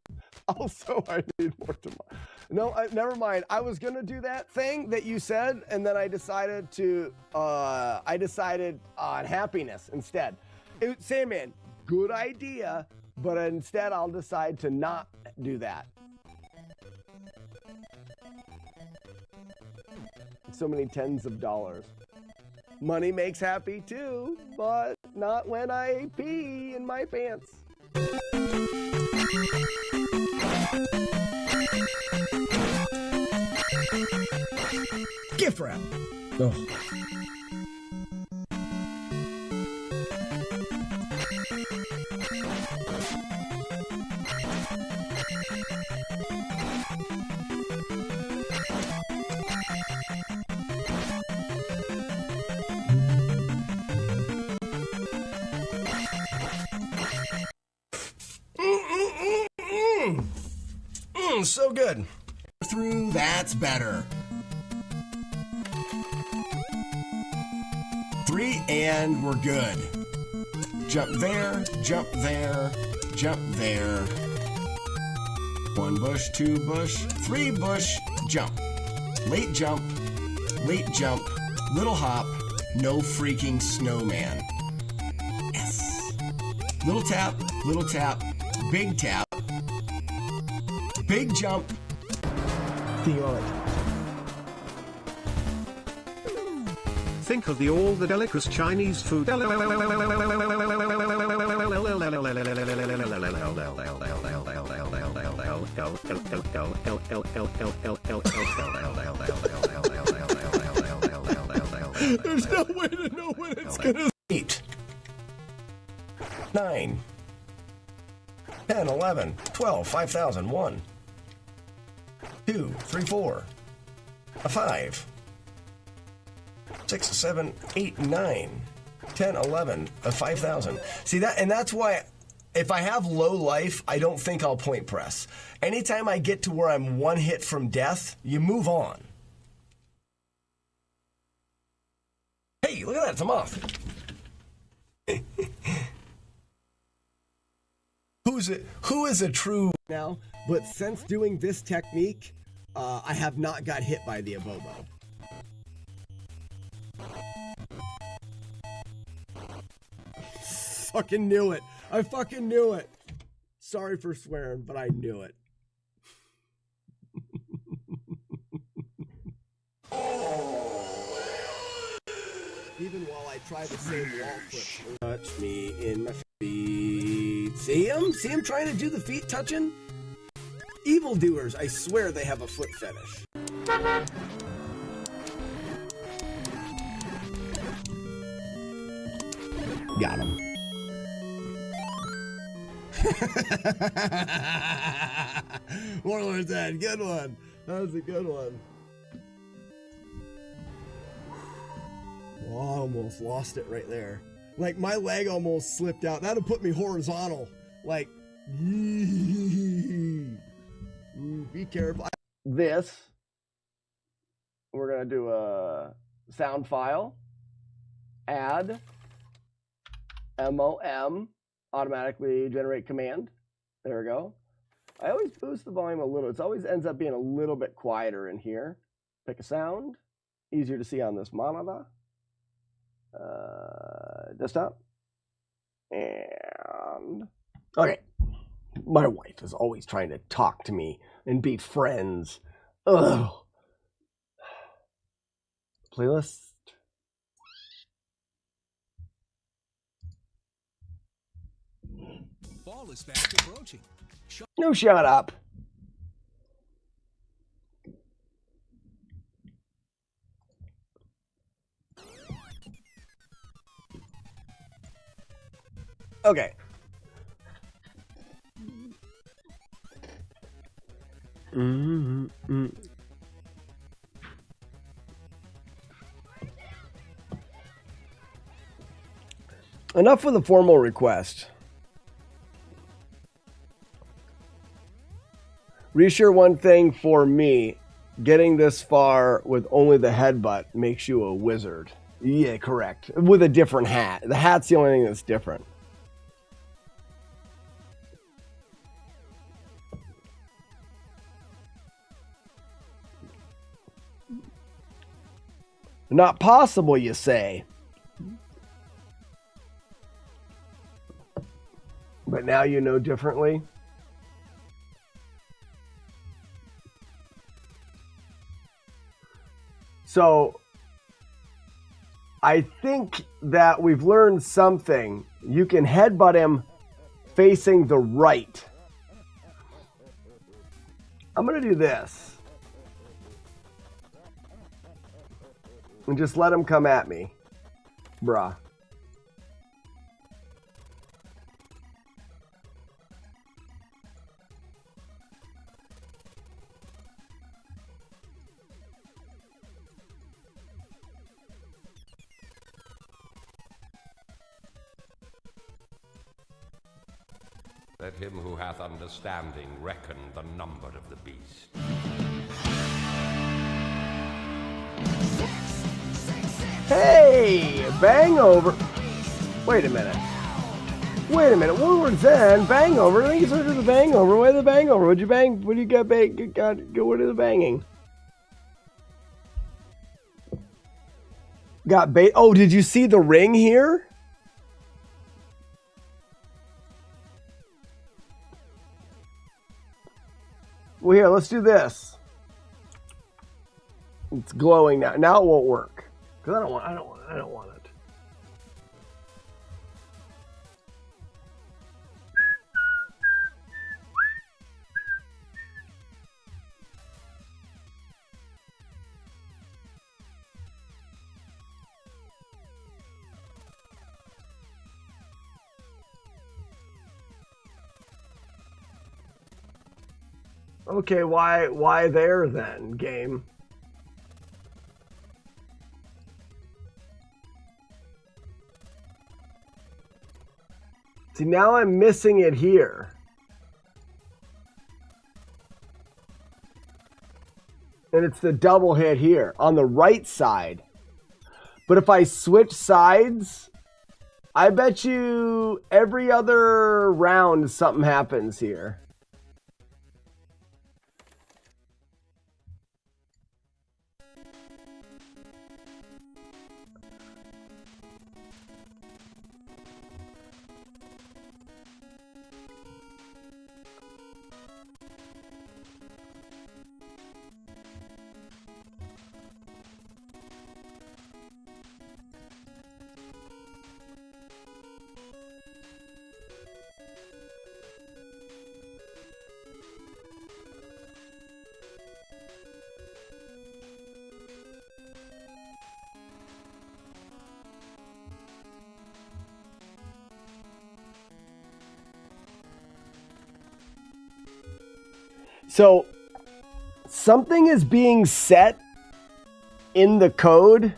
Also, I need more tomorrow. No, never mind. I was gonna do that thing that you said, and then I decided on happiness instead. Sandman, good idea, but instead I'll decide to not do that. So many tens of dollars. Money makes happy too, but not when I pee in my pants. Gift wrap. Oh. So good. Through, that's better. 3, and we're good. Jump there, jump there, jump there. 1 bush, 2 bush, 3 bush, jump. Late jump, little hop, no freaking snowman. Yes. Little tap, big tap, big jump. Think of all the delicious Chinese food. There's no way to know when it's gonna 8, 9, 10, 11, 12, 5,000, 1, 2, 3, 4, a 5, 6, 7, 8, 9, 10, 11, a 5,000. See that, and that's why if I have low life, I don't think I'll point press. Anytime I get to where I'm 1 hit from death, you move on. Hey, look at that, it's a moth. Who is a true now? But since doing this technique, I have not got hit by the Abobo. Fucking knew it. I fucking knew it. Sorry for swearing, but I knew it. Even while I try the same wall flip. Touch me in my feet. See him? See him trying to do the feet touching? Evildoers, I swear they have a foot fetish. Got him. Warlord's Head, good one. That was a good one. Oh, I almost lost it right there. Like, my leg almost slipped out. That'd put me horizontal. Like, be careful. This, we're going to do a sound file, add, MOM, automatically generate command. There we go. I always boost the volume a little. It always ends up being a little bit quieter in here. Pick a sound, easier to see on this monitor. Desktop. And okay. My wife is always trying to talk to me and be friends. Ugh. Playlist. Fall is fast approaching. No, shut up. Okay. Enough with the formal request. Reassure one thing for me. Getting this far with only the headbutt makes you a wizard. Yeah, correct. With a different hat. The hat's the only thing that's different. Not possible, you say. But now you know differently. So, I think that we've learned something. You can headbutt him facing the right. I'm going to do this. And just let him come at me. Bruh. Let him who hath understanding reckon the number of the beast. Hey, bang over. Wait a minute. Woodward Zen, bang over. I think you switched to the bang over. Why the bang over? What'd you bang? What do you got? Go to the banging. Got bait. Oh, did you see the ring here? Well, here, let's do this. It's glowing now. Now it won't work because I don't want it. Okay, why there then, game? See, now I'm missing it here. And it's the double hit here on the right side. But if I switch sides, I bet you every other round something happens here. So something is being set in the code.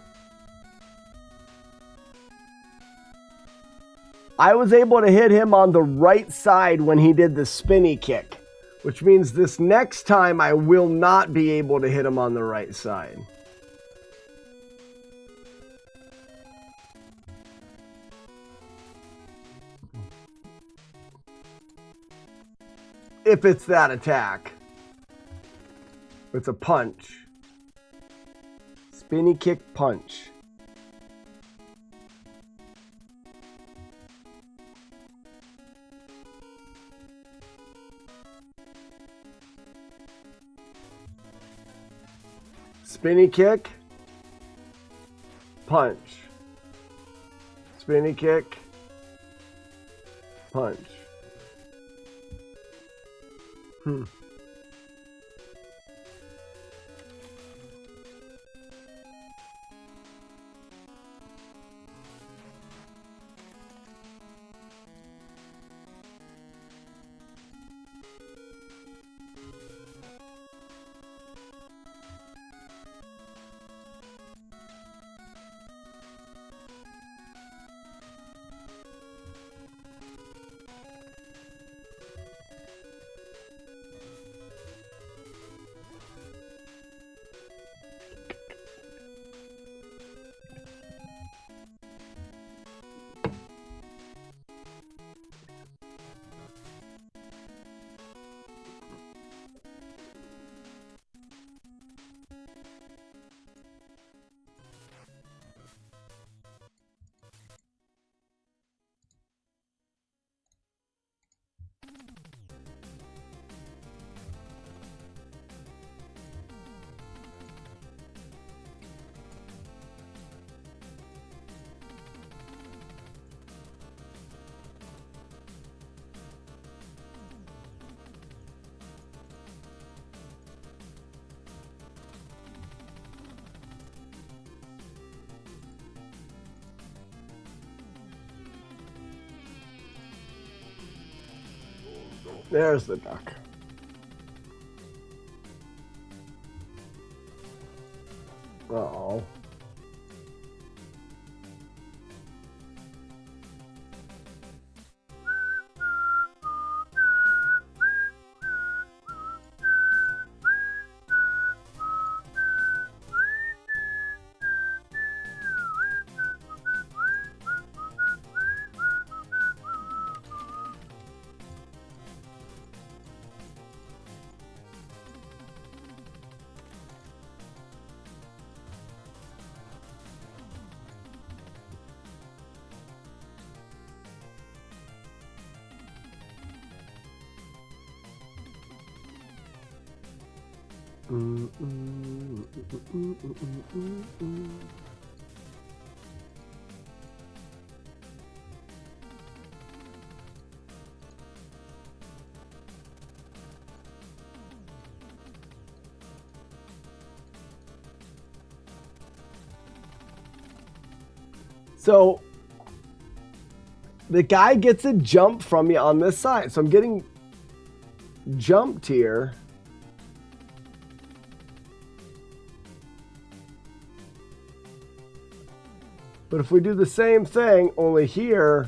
I was able to hit him on the right side when he did the spinny kick, which means this next time I will not be able to hit him on the right side. If it's that attack. It's a punch. Spinny kick punch. Spinny kick. Punch. Spinny kick. Punch. There's the duck. Uh-oh. So the guy gets a jump from me on this side. So I'm getting jumped here. But if we do the same thing, only here,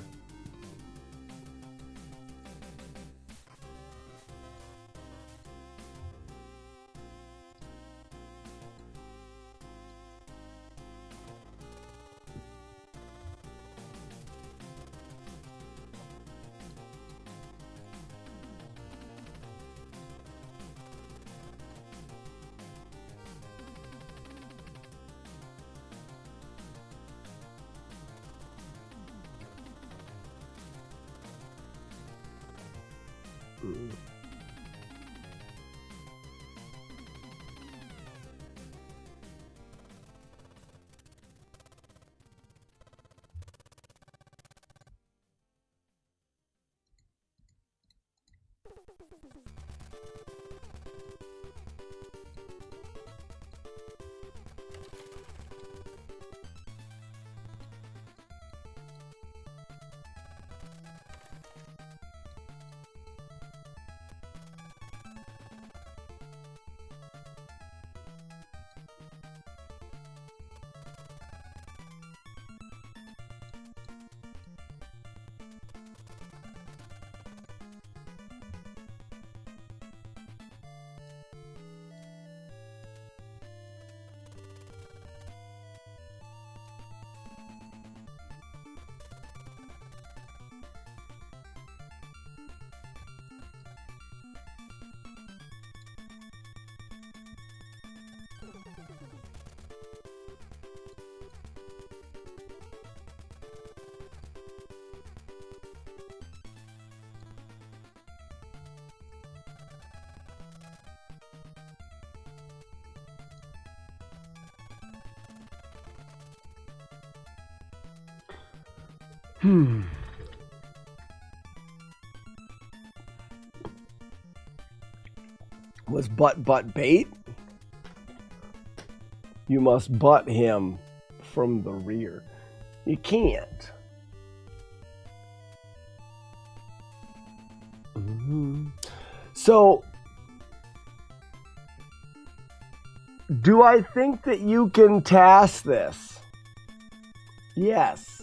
was butt bait? You must butt him from the rear. You can't. So, do I think that you can task this? Yes.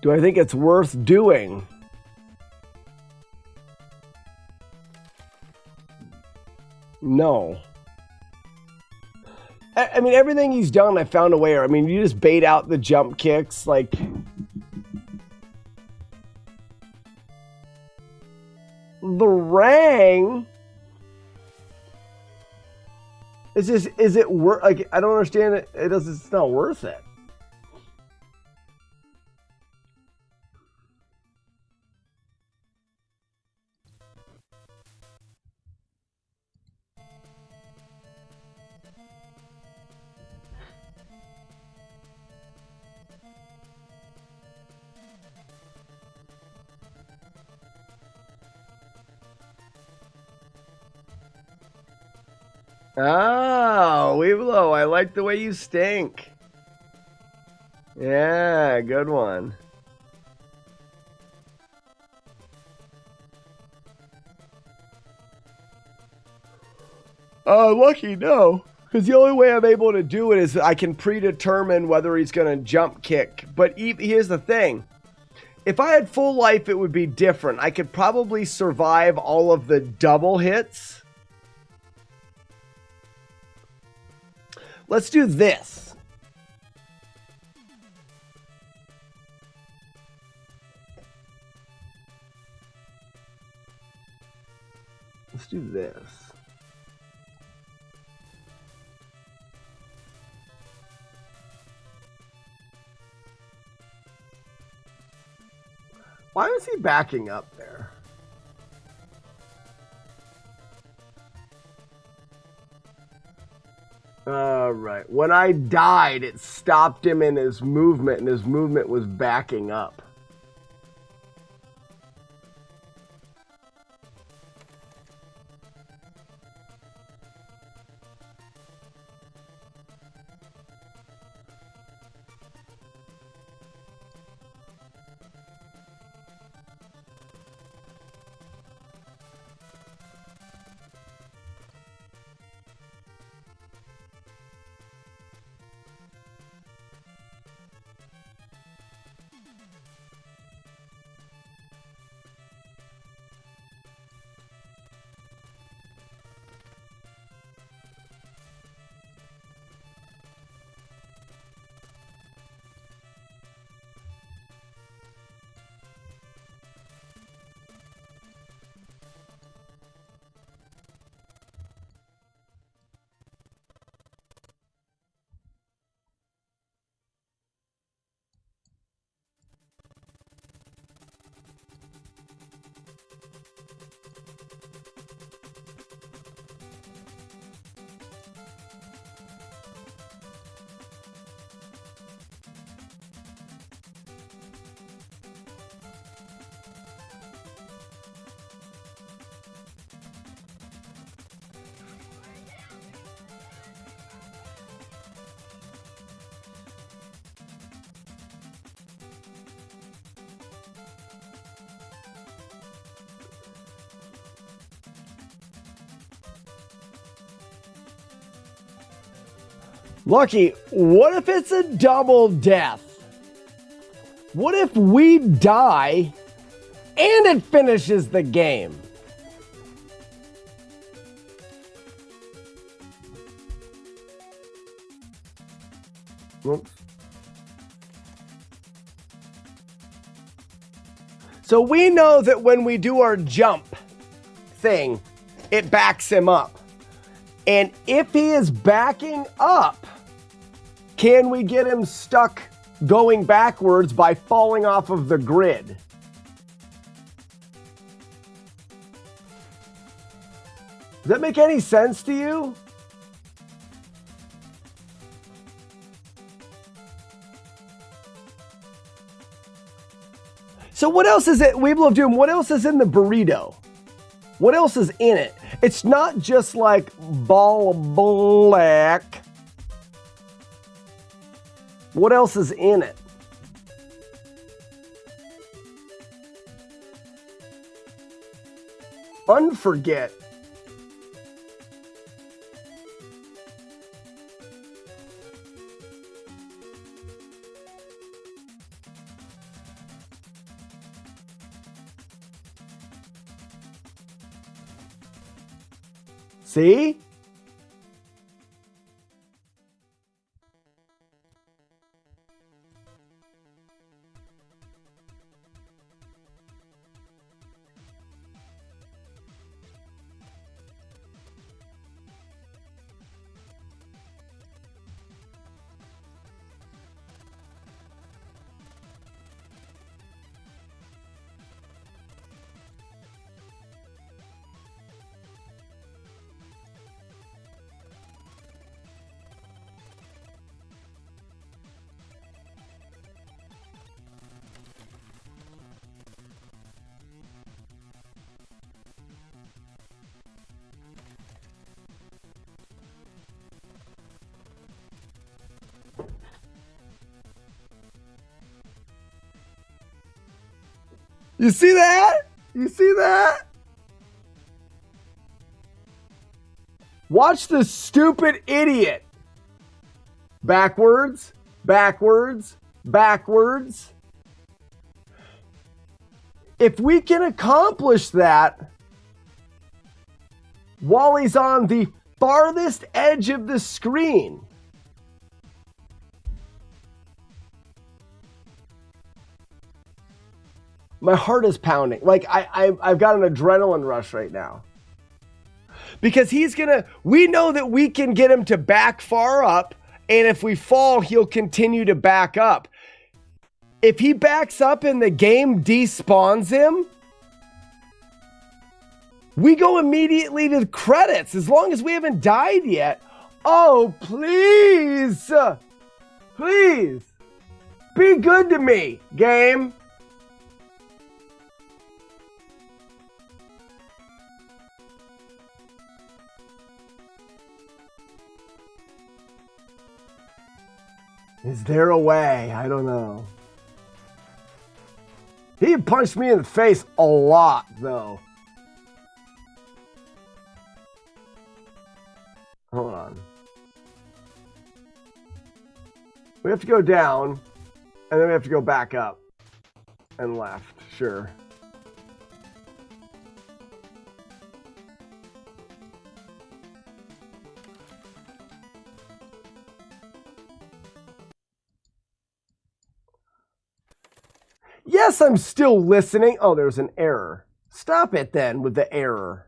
Do I think it's worth doing? No. I mean, everything he's done, I found a way. I mean, you just bait out the jump kicks, like... The rang... Is it worth... Like, I don't understand it. It's not worth it. Oh, Weeblo, I like the way you stink. Yeah, good one. Lucky, no. Because the only way I'm able to do it is I can predetermine whether he's going to jump kick. But here's the thing. If I had full life, it would be different. I could probably survive all of the double hits. Let's do this. Let's do this. Why was he backing up there? All right. When I died, it stopped him in his movement, and his movement was backing up. Lucky, what if it's a double death? What if we die and it finishes the game? Oops. So we know that when we do our jump thing, it backs him up. And if he is backing up, can we get him stuck going backwards by falling off of the grid? Does that make any sense to you? So what else is it, Weeble of Doom, what else is in the burrito? What else is in it? It's not just like ball black. What else is in it? Unforget. See? You see that? You see that? Watch the stupid idiot. Backwards, backwards, backwards. If we can accomplish that while he's on the farthest edge of the screen, my heart is pounding. Like I've got an adrenaline rush right now. Because we know that we can get him to back far up, and if we fall, he'll continue to back up. If he backs up and the game despawns him, we go immediately to the credits as long as we haven't died yet. Oh, please. Please. Be good to me, game. Is there a way? I don't know. He punched me in the face a lot, though. Hold on. We have to go down, and then we have to go back up and left. Sure. Yes, I'm still listening. Oh, there's an error. Stop it then with the error.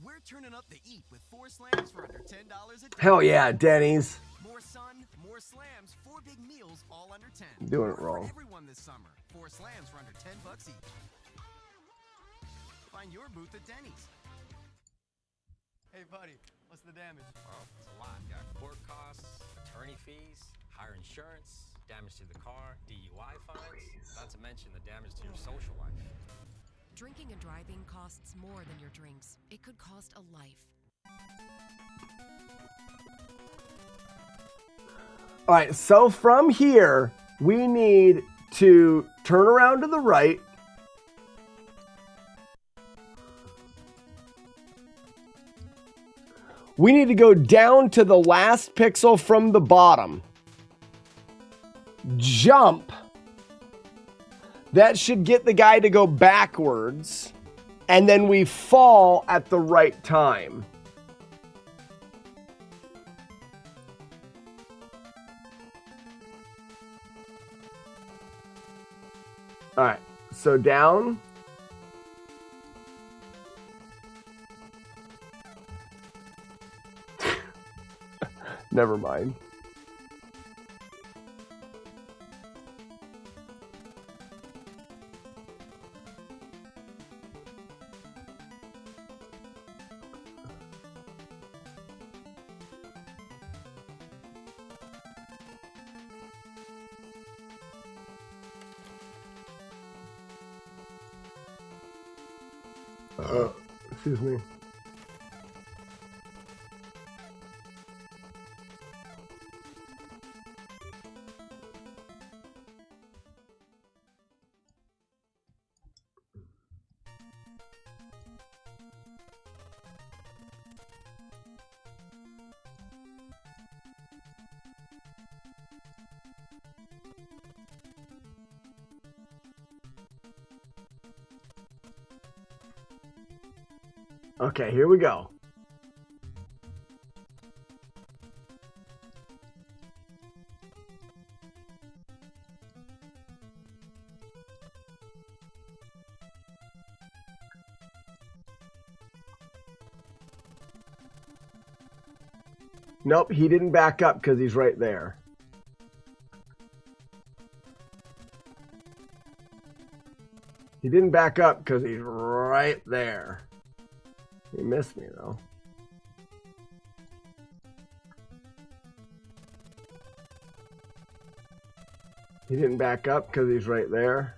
We're turning up the eat with 4 slams for under $10 a day. Hell yeah, Denny's. More sun, more slams, 4 big meals all under 10. I'm doing it wrong. For everyone this summer. 4 slams for under $10 each. Find your booth at Denny's. Hey buddy, what's the damage? Oh, it's a lot. Got court costs, attorney fees, higher insurance, damage to the car, DUI fines, not to mention the damage to your social life. Drinking and driving costs more than your drinks. It could cost a life. All right, so from here, we need to turn around to the right. We need to go down to the last pixel from the bottom. Jump. That should get the guy to go backwards. And then we fall at the right time. All right, so down. Never mind. Excuse me. Okay, here we go. Nope, he didn't back up because he's right there. He didn't back up because he's right there. He missed me, though. He didn't back up because he's right there.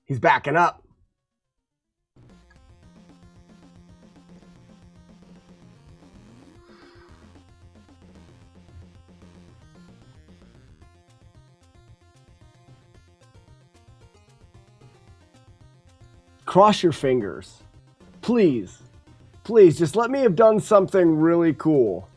He's backing up. Cross your fingers. Please. Please, just let me have done something really cool.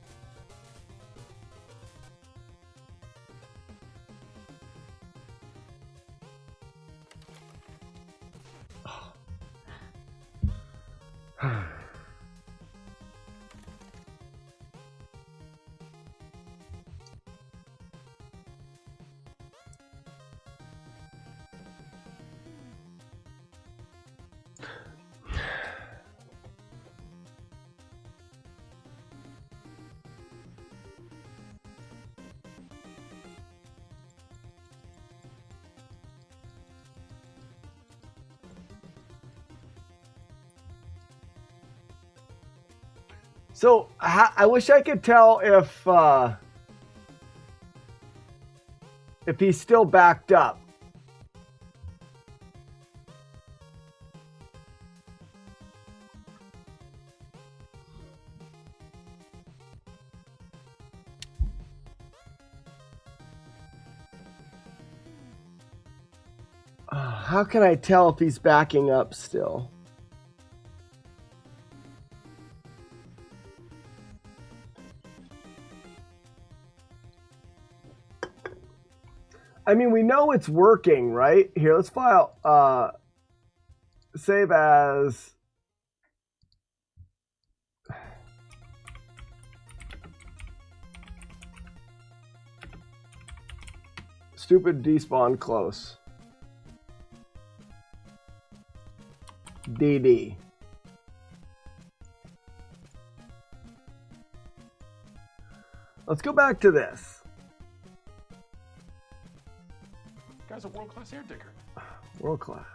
So I wish I could tell if he's still backed up. How can I tell if he's backing up still? I mean, we know it's working, right? Here, let's file, save as, stupid despawn close. DD. Let's go back to this. Guy's a world-class air digger. World class.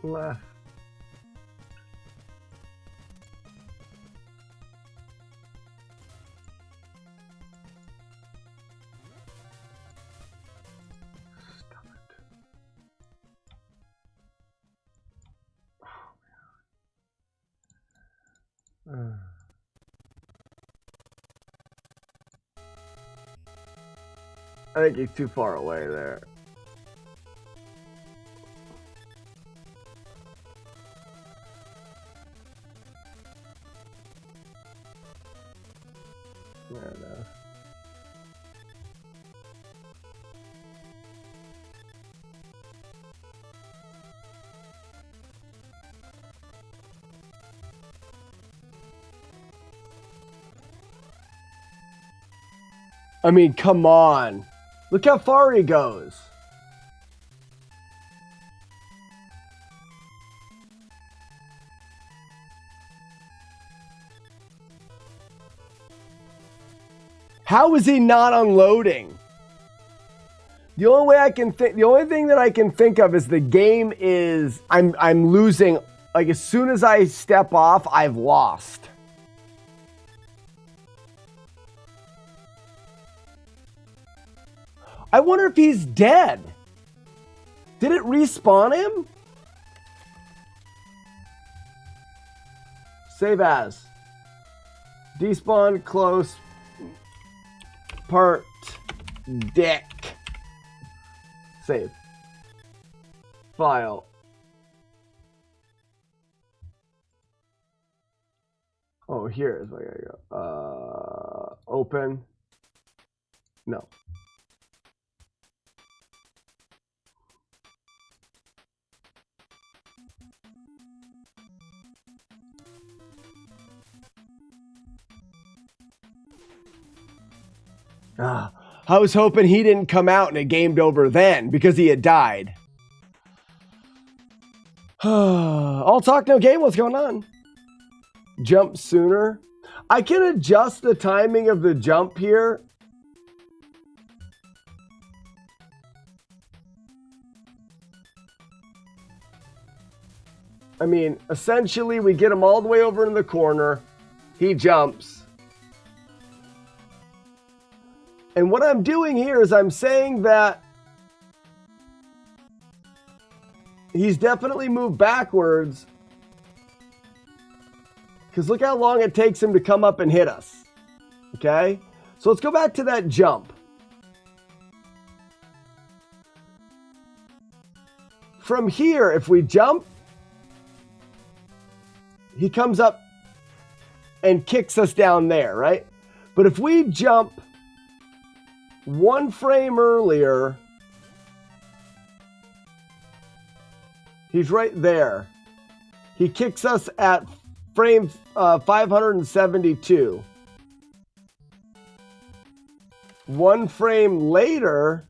Left. Stop it. Oh, man. I think he's too far away there. There it is. I mean, come on. Look how far he goes. How is he not unloading? The only thing that I can think of is the game is I'm losing. Like as soon as I step off, I've lost. I wonder if he's dead. Did it respawn him? Save as. Despawn close. Part deck. Save. File. Oh, here is where I gotta go. Open. No. I was hoping he didn't come out and it gamed over then because he had died. All talk, no game. What's going on? Jump sooner. I can adjust the timing of the jump here. I mean, essentially, we get him all the way over in the corner. He jumps. And what I'm doing here is I'm saying that he's definitely moved backwards. Because look how long it takes him to come up and hit us. Okay? So let's go back to that jump. From here, if we jump, he comes up and kicks us down there, right? But if we jump one frame earlier, he's right there. He kicks us at frame 572. One frame later,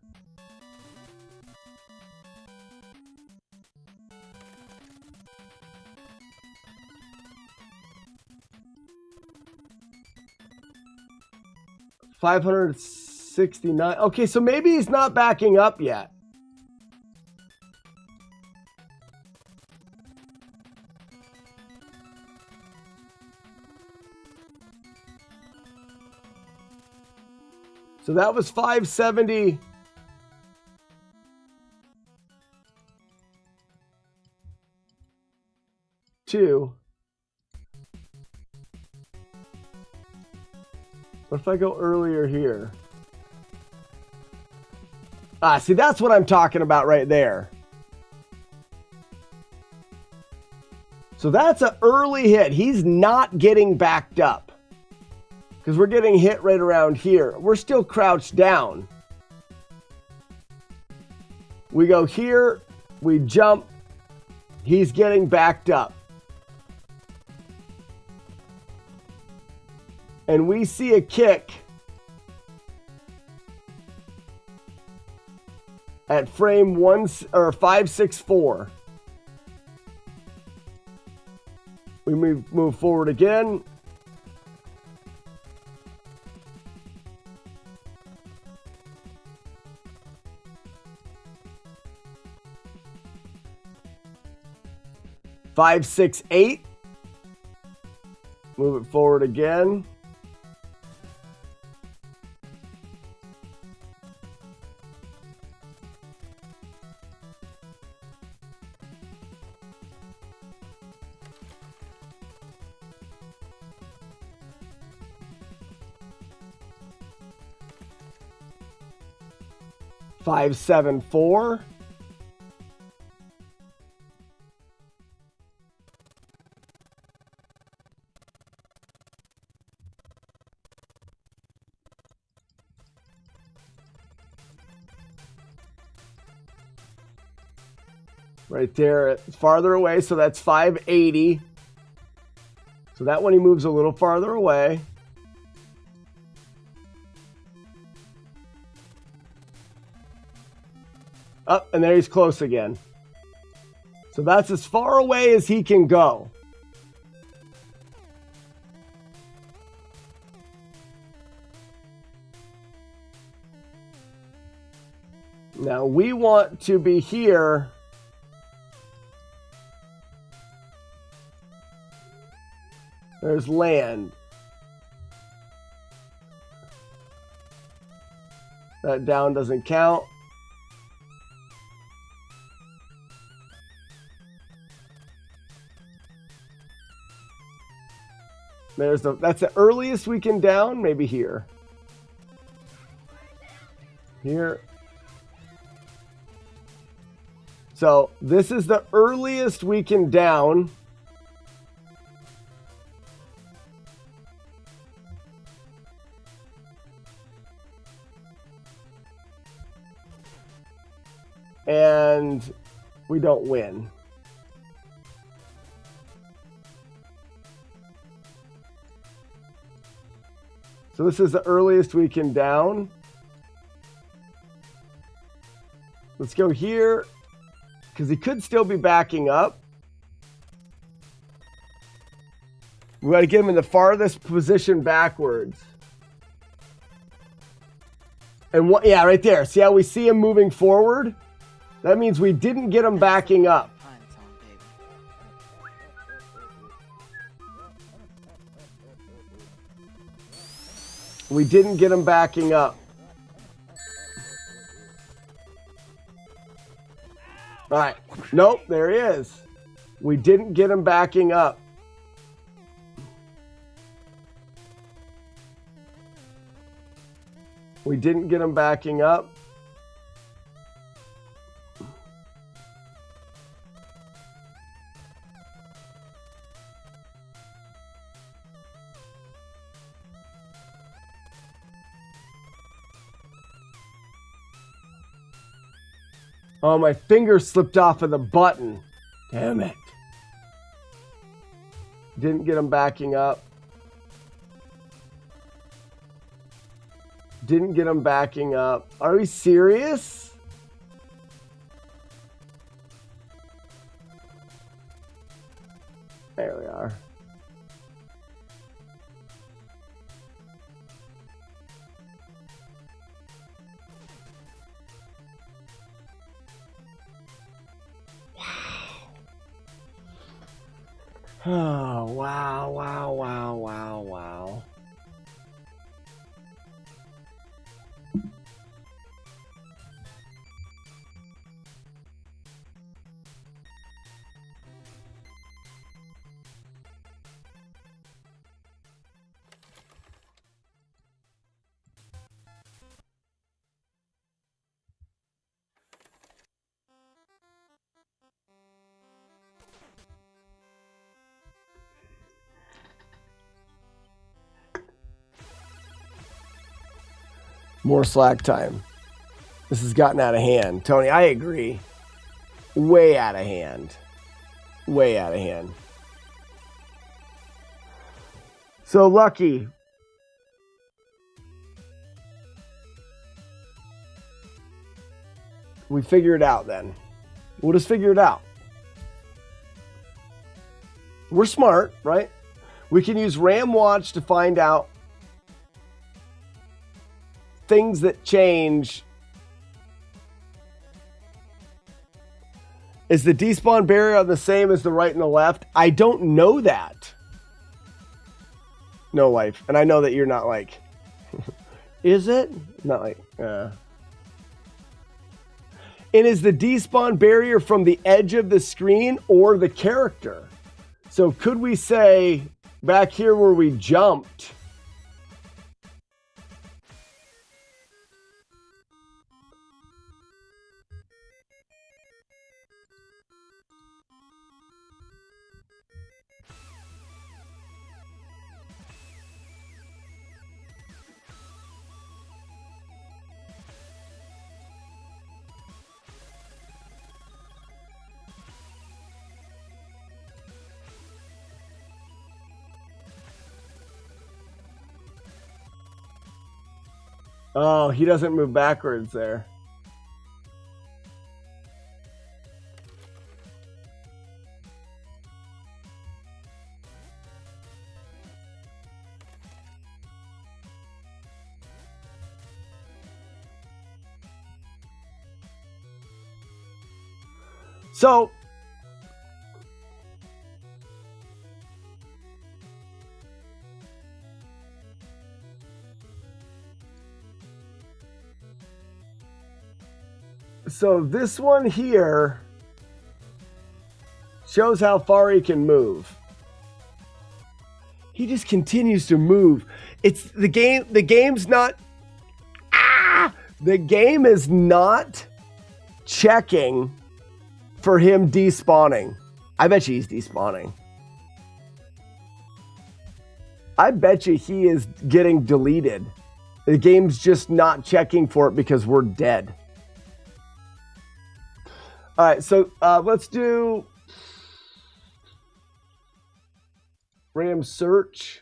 $569. Okay, so maybe he's not backing up yet. So that was 570. What if I go earlier here? Ah, see, that's what I'm talking about right there. So that's an early hit. He's not getting backed up. Because we're getting hit right around here. We're still crouched down. We go here. We jump. He's getting backed up. And we see a kick at frame 564. We move forward again. Five, 6, 8. Move it forward again. Five, 7, 4. Right there, it's farther away, so that's 580. So that one he moves a little farther away. Up, and there he's close again. So that's as far away as he can go. Now we want to be here. There's land. That down doesn't count. That's the earliest we can down, maybe here. Here. So this is the earliest we can down. And we don't win. So this is the earliest we can down. Let's go here, because he could still be backing up. We got to get him in the farthest position backwards. And what? Yeah, right there. See how we see him moving forward? That means we didn't get him backing up. We didn't get him backing up. All right. Nope, there he is. We didn't get him backing up. We didn't get him backing up. Oh, my finger slipped off of the button. Damn it. Didn't get them backing up. Didn't get them backing up. Are we serious? There we are. Oh, wow, wow, wow, wow, wow. More slack time. This has gotten out of hand. Tony, I agree. Way out of hand. Way out of hand. So, Lucky. We figure it out then. We'll just figure it out. We're smart, right? We can use RAM Watch to find out things that change. Is the despawn barrier the same as the right and the left? I don't know that. No life. And I know that you're not like, is it? Not like, And is the despawn barrier from the edge of the screen or the character? So could we say back here where we jumped, oh, he doesn't move backwards there. So, this one here shows how far he can move. He just continues to move. It's the game. The game's not. The game is not checking for him despawning. I bet you he's despawning. I bet you he is getting deleted. The game's just not checking for it because we're dead. All right, so let's do RAM search.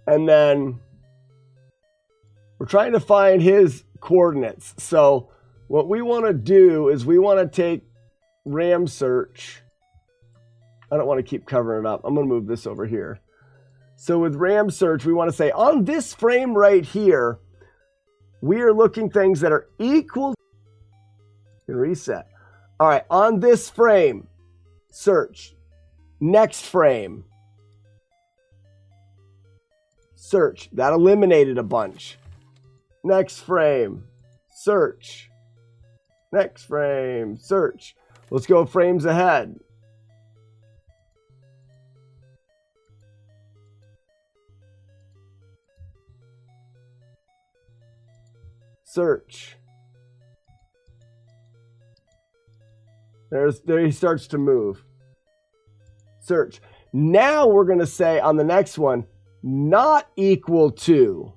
And then we're trying to find his coordinates. So what we want to do is we want to take RAM search. I don't want to keep covering it up. I'm going to move this over here. So with RAM search, we want to say on this frame right here, we are looking things that are equal. And reset. All right, on this frame, search. Next frame. Search. That eliminated a bunch. Next frame. Search. Next frame. Search. Let's go frames ahead. Search. There he starts to move. Search. Now we're going to say on the next one, not equal to.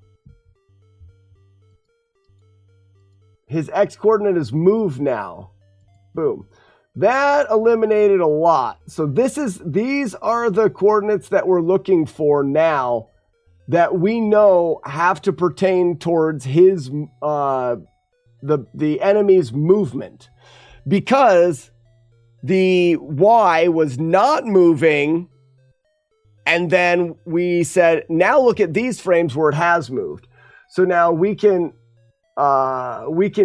His X coordinate is move now. Boom. That eliminated a lot. So these are the coordinates that we're looking for now that we know have to pertain towards his the enemy's movement. Because the Y was not moving, and then we said, now look at these frames where it has moved. So now we can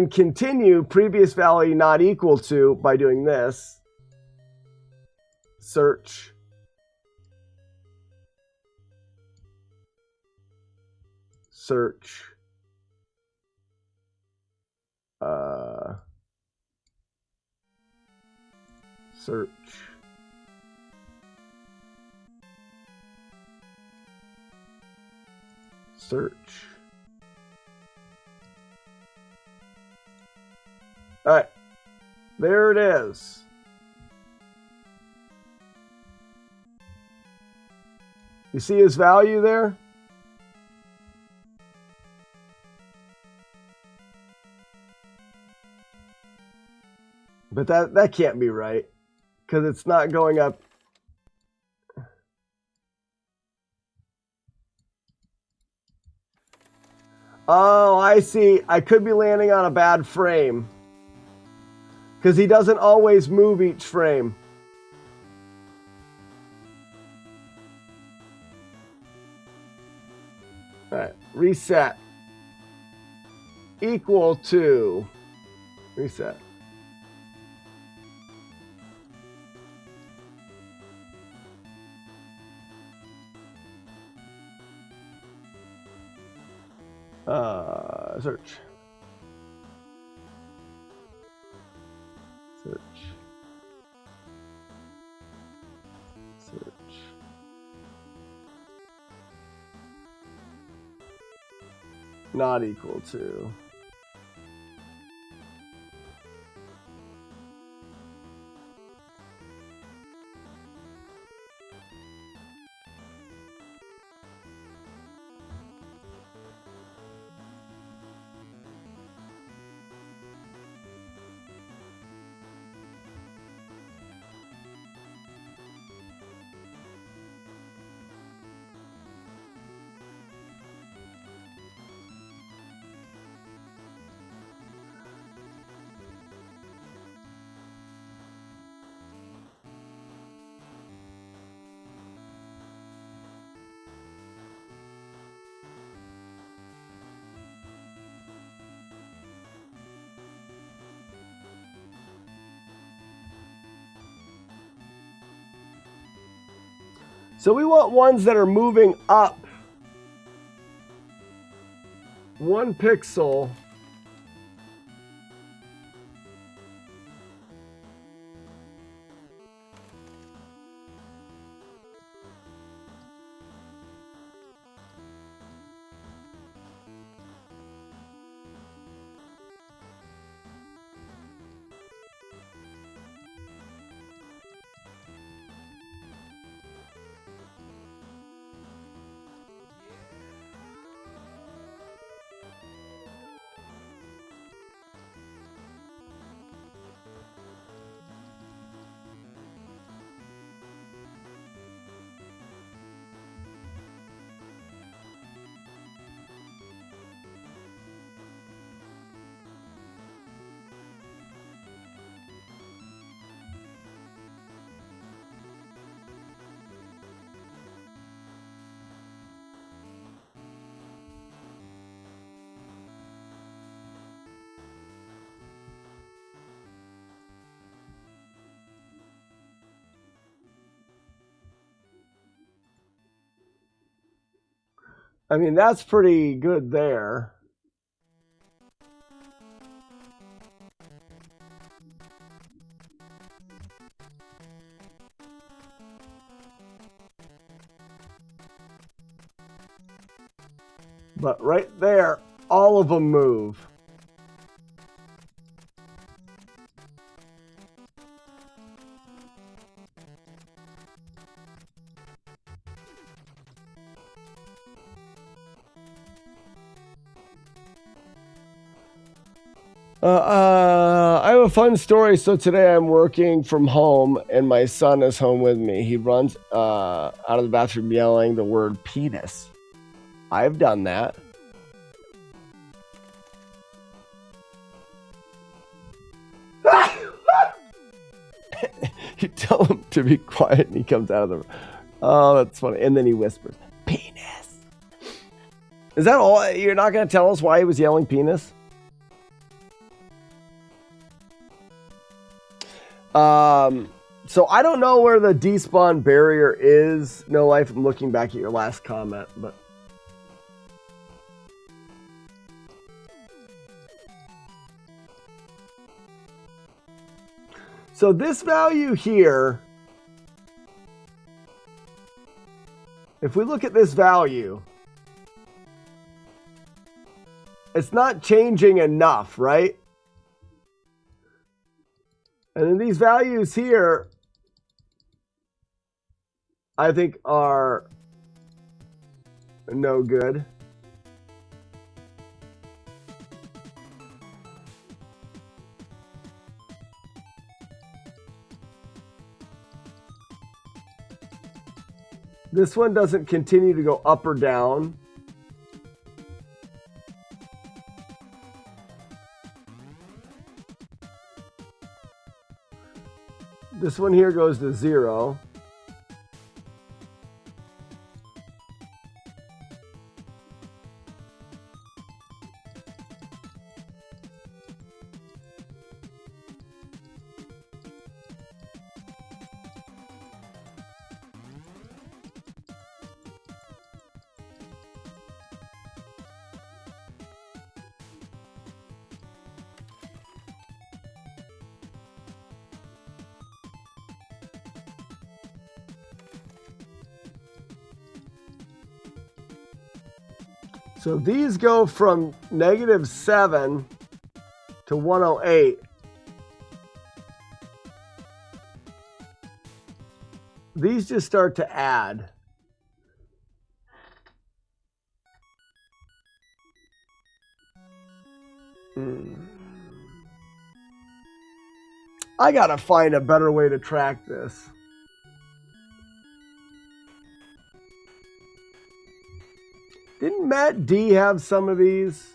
continue previous value not equal to by doing this. Search. Search. Search. Search. All right, there it is. You see his value there? But that can't be right because it's not going up. Oh, I see. I could be landing on a bad frame because he doesn't always move each frame. All right, reset. Equal to reset. Search. Search. Search. Not equal to. So we want ones that are moving up 1 pixel. I mean, that's pretty good there. But right there, all of them move. I have a fun story. So today I'm working from home and my son is home with me. He runs out of the bathroom yelling the word penis. I've done that. You tell him to be quiet and he comes out of the room. Oh, that's funny. And then he whispers, penis. Is that all? You're not going to tell us why he was yelling penis? So I don't know where the despawn barrier is. No Life, I'm looking back at your last comment, but so this value here, if we look at this value, it's not changing enough, right? And then these values here, I think are no good. This one doesn't continue to go up or down. This one here goes to 0. So these go from -7 to 108. These just start to add. I gotta find a better way to track this. Didn't Matt D have some of these?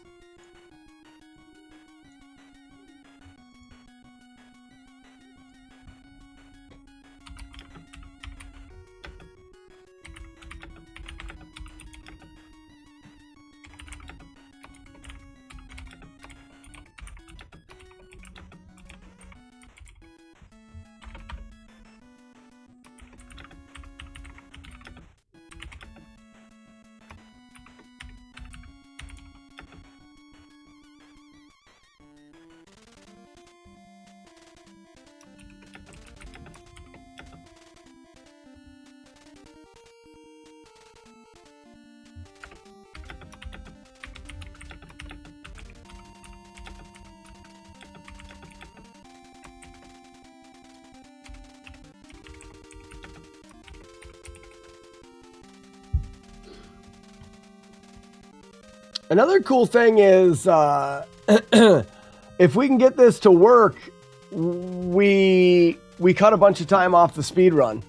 Another cool thing is if we can get this to work, we cut a bunch of time off the speed run,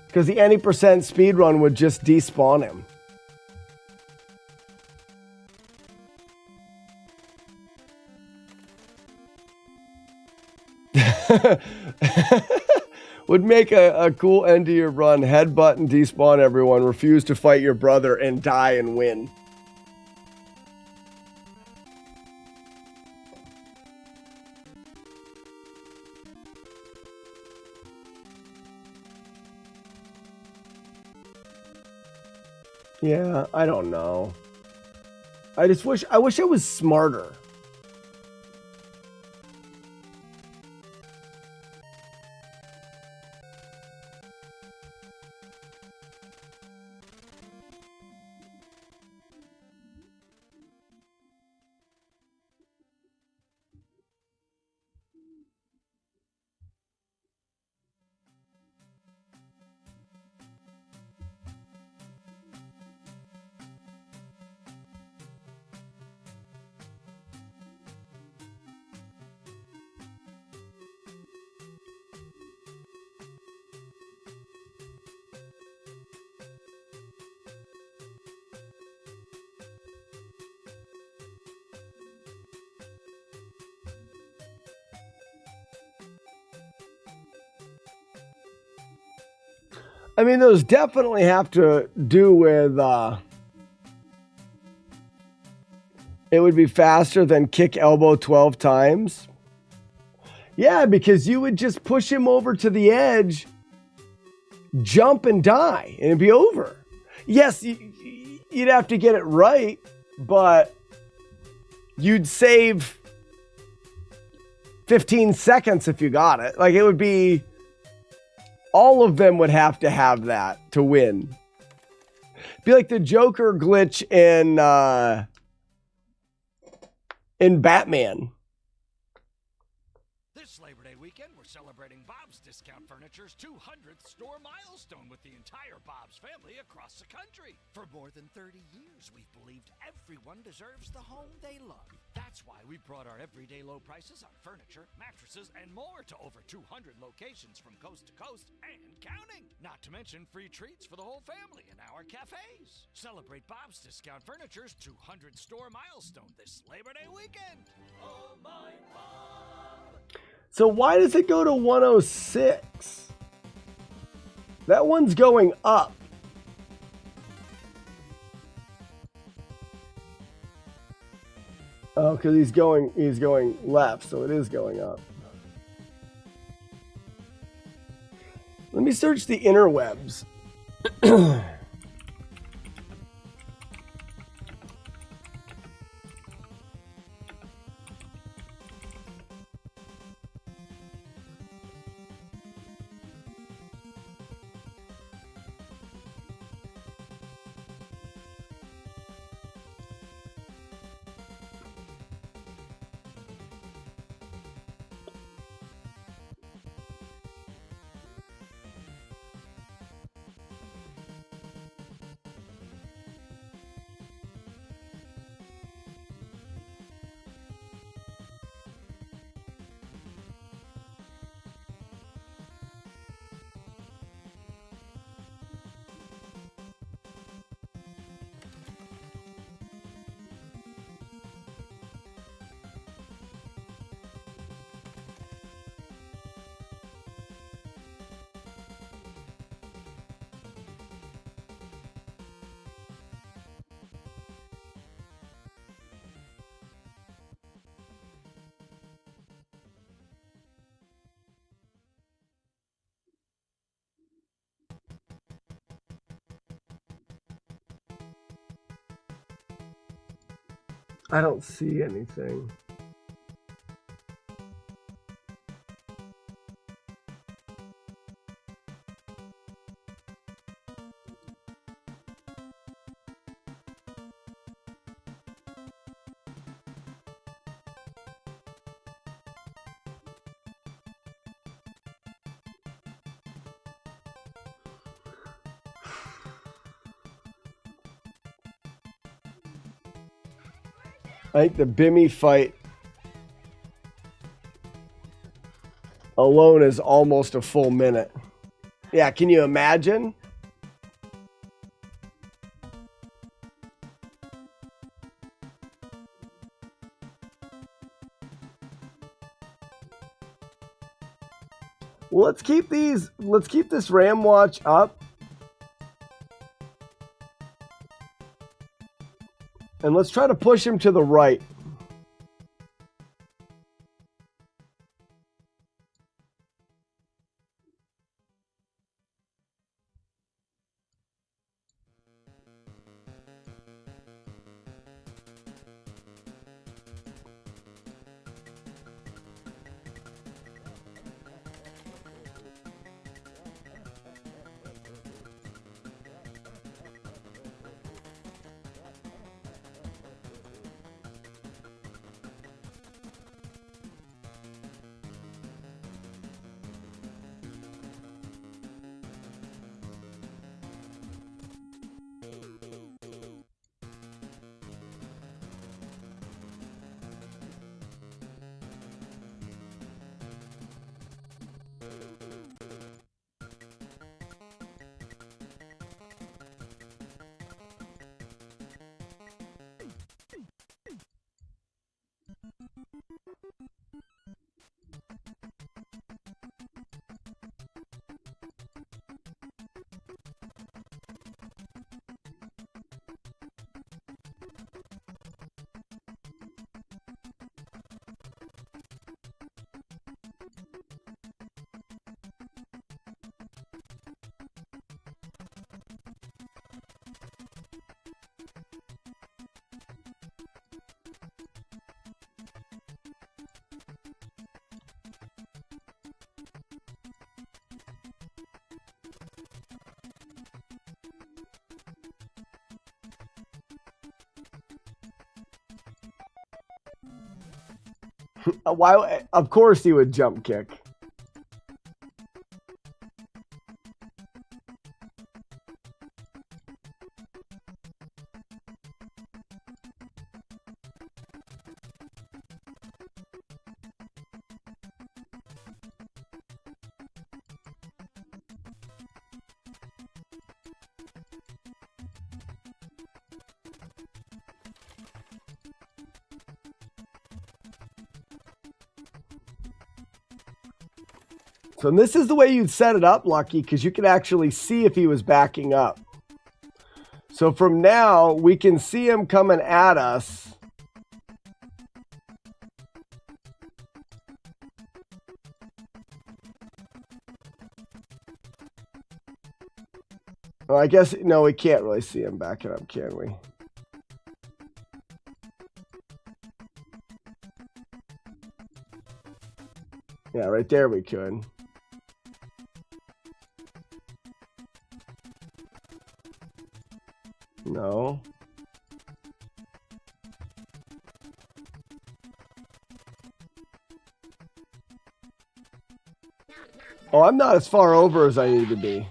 because the any % speed run would just despawn him. Would make a cool end to your run. Headbutt and despawn everyone. Refuse to fight your brother and die and win. Yeah, I don't know. I wish I was smarter. I mean, those definitely have to do with it would be faster than kick elbow 12 times. Yeah, because you would just push him over to the edge, jump and die, and it'd be over. Yes, you'd have to get it right, but you'd save 15 seconds if you got it. Like, it would be... All of them would have to have that to win. Be like the Joker glitch in Batman. This Labor Day weekend, we're celebrating Bob's Discount Furniture's 200th store milestone with the entire Bob's family across the country. For more than 30 years, we've believed everyone deserves the home they love. That's why we brought our everyday low prices on furniture, mattresses, and more to over 200 locations from coast to coast and counting. Not to mention free treats for the whole family in our cafes. Celebrate Bob's Discount Furniture's 200 store milestone this Labor Day weekend. Oh my Bob! So why does it go to 106? That one's going up. Oh, because he's going left, so it is going up. Let me search the interwebs. I don't see anything. I think the Bimmy fight alone is almost a full minute. Yeah, can you imagine? Well, let's keep this RAM watch up. And let's try to push him to the right. Why? Of course he would jump kick. So this is the way you'd set it up, Lucky, because you could actually see if he was backing up. So from now, we can see him coming at us. Well, I guess, no, we can't really see him backing up, can we? Yeah, right there we could. No. Oh, I'm not as far over as I need to be.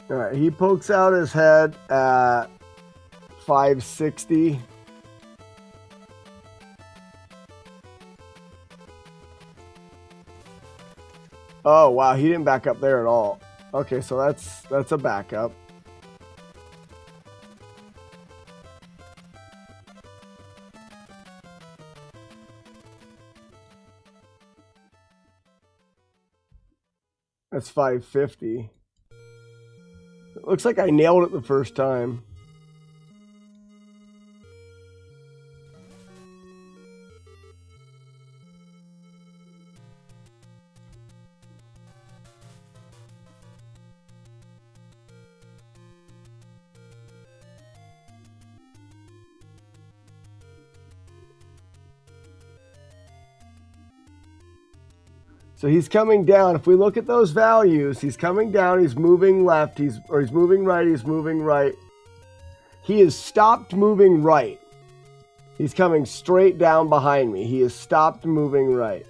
All right, he pokes out his head at 560. Oh, wow, he didn't back up there at all. Okay, so that's a backup. That's 550. It looks like I nailed it the first time. So he's coming down. If we look at those values, he's coming down, he's moving left, he's moving right, he's moving right. He has stopped moving right. He's coming straight down behind me. He has stopped moving right.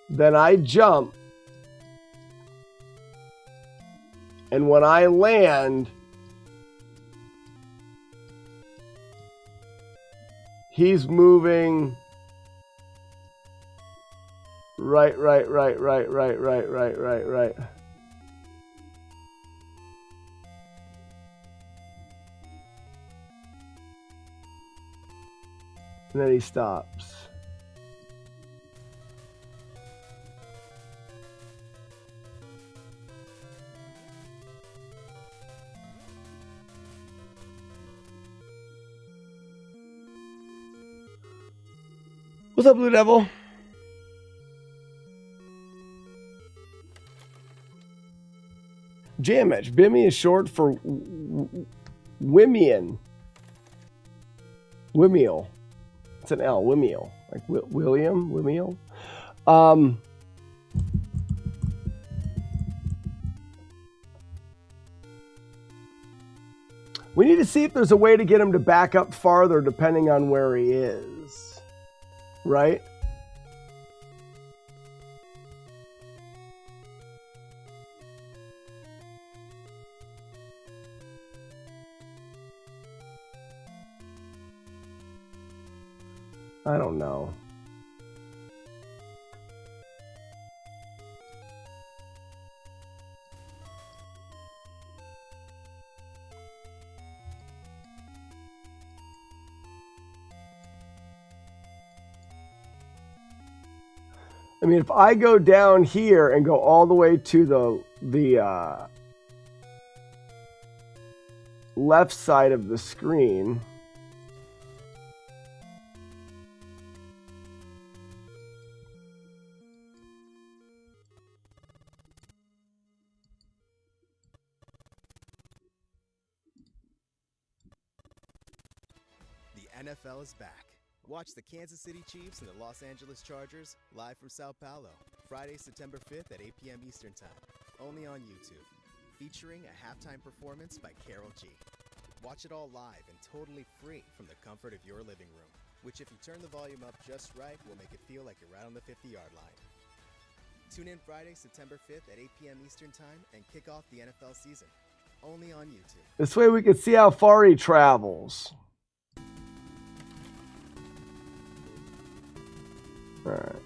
Then I jump. And when I land, he's moving right. And then he stops. What's up, Blue Devil? Jamage. Bimmy is short for Wimian. Wimiel. It's an L. Wimiel. Like William? Wimiel? We need to see if there's a way to get him to back up farther depending on where he is. Right? I don't know. I mean, if I go down here and go all the way to the left side of the screen, The NFL is back. Watch the Kansas City Chiefs and the Los Angeles Chargers live from Sao Paulo, Friday, September 5th at 8 p.m. Eastern Time, only on YouTube, featuring a halftime performance by Karol G. Watch it all live and totally free from the comfort of your living room, which if you turn the volume up just right will make it feel like you're right on the 50-yard line. Tune in Friday, September 5th at 8 p.m. Eastern Time and kick off the NFL season, only on YouTube. this way we can see how far he travels. All right.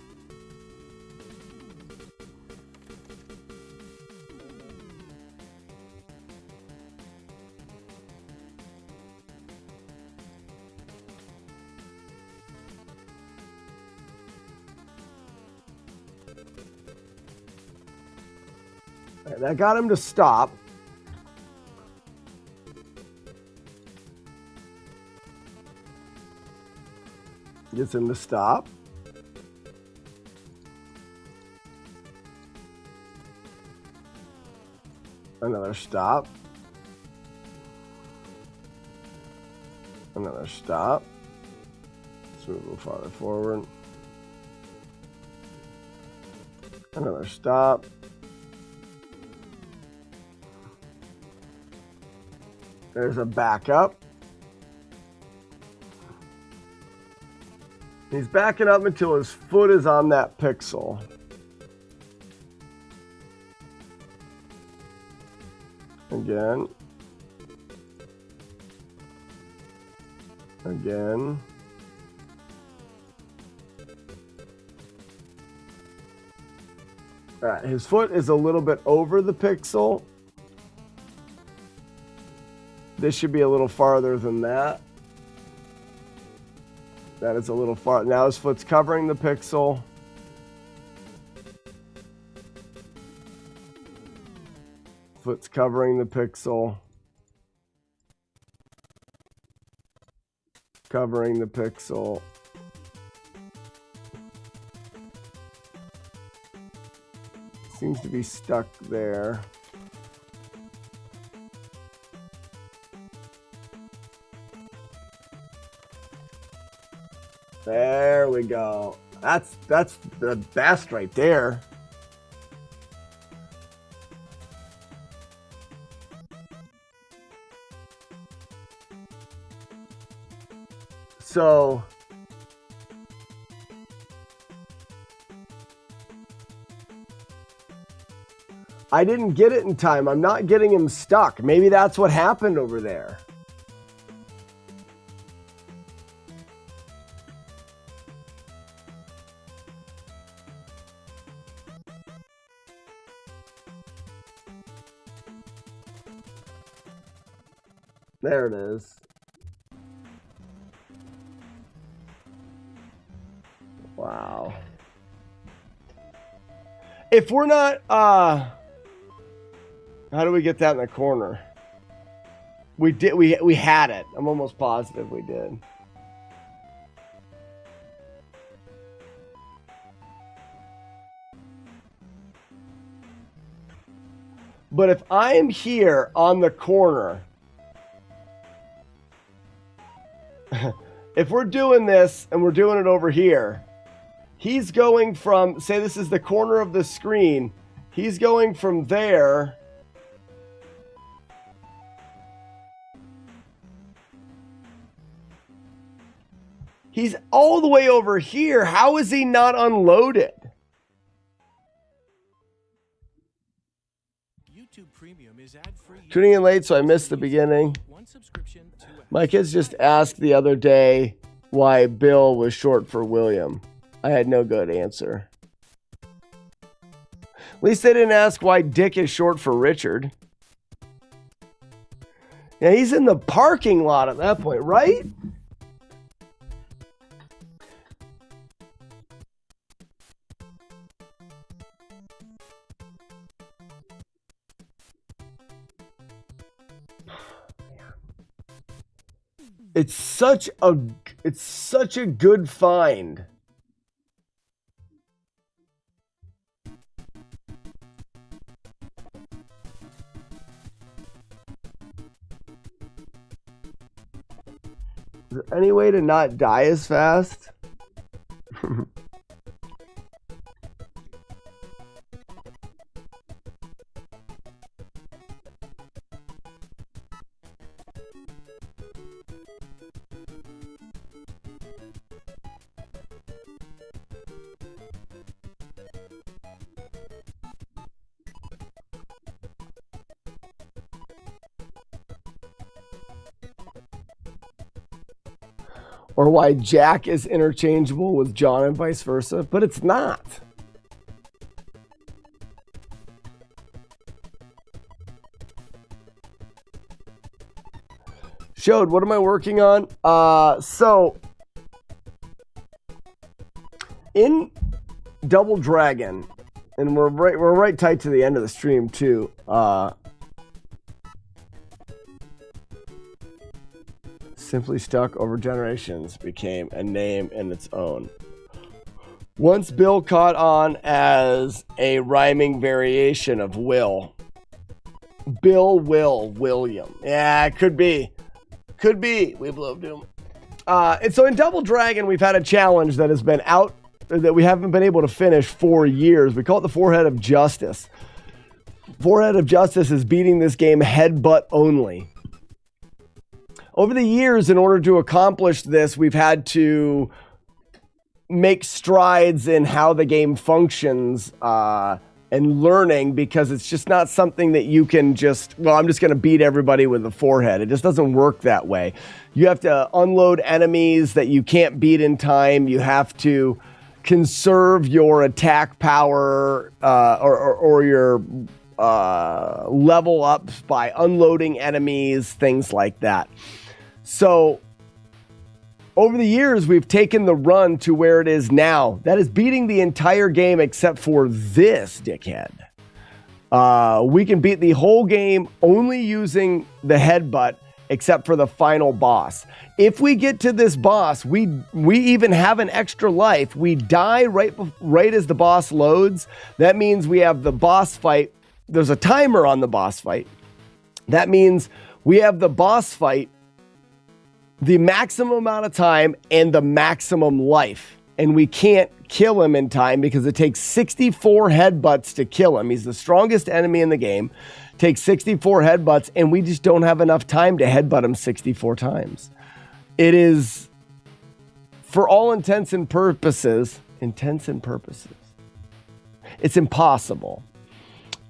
All right, that got him to stop. Gets him to stop. Another stop. Another stop. Let's move a little farther forward. Another stop. There's a backup. He's backing up until his foot is on that pixel. Again. Again. All right, his foot is a little bit over the pixel. This should be a little farther than that. That is a little far. Now his foot's covering the pixel. Foot's covering the pixel. Covering the pixel. Seems to be stuck there. There we go. That's the best right there. So I didn't get it in time. I'm not getting him stuck. Maybe that's what happened over there. There it is. Wow. If we're not, how do we get that in the corner? We did, we had it. I'm almost positive we did. But if I am here on the corner, if we're doing this and we're doing it over here, he's going from, say this is the corner of the screen, he's going from there he's all the way over here. How is he not unloaded? YouTube Premium is ad-free. Tuning in late, so I missed the beginning. My kids just asked the other day why Bill was short for William. I had no good answer. At least they didn't ask why Dick is short for Richard. Yeah, he's in the parking lot at that point, right? It's such a good find. Is there any way to not die as fast? Or why Jack is interchangeable with John and vice versa, but it's not. Showed, what am I working on? So in Double Dragon, and we're right tight to the end of the stream too. Simply Stuck over generations became a name in its own. Once Bill caught on as a rhyming variation of Will. Bill, Will, William. Yeah, it could be. Could be. We loved him. And so in Double Dragon, we've had a challenge that has been out, that we haven't been able to finish for years. We call it the Forehead of Justice. Forehead of Justice is beating this game headbutt only. Over the years, in order to accomplish this, we've had to make strides in how the game functions and learning, because it's just not something that you can just, well, I'm just going to beat everybody with the forehead. It just doesn't work that way. You have to unload enemies that you can't beat in time. You have to conserve your attack power or your level ups by unloading enemies, things like that. So over the years, we've taken the run to where it is now. That is beating the entire game except for this dickhead. We can beat the whole game only using the headbutt except for the final boss. If we get to this boss, we even have an extra life. We die right as the boss loads. That means we have the boss fight. There's a timer on the boss fight. That means we have the boss fight the maximum amount of time and the maximum life. And we can't kill him in time because it takes 64 headbutts to kill him. He's the strongest enemy in the game. Takes 64 headbutts, and we just don't have enough time to headbutt him 64 times. It is, for all intents and purposes, it's impossible.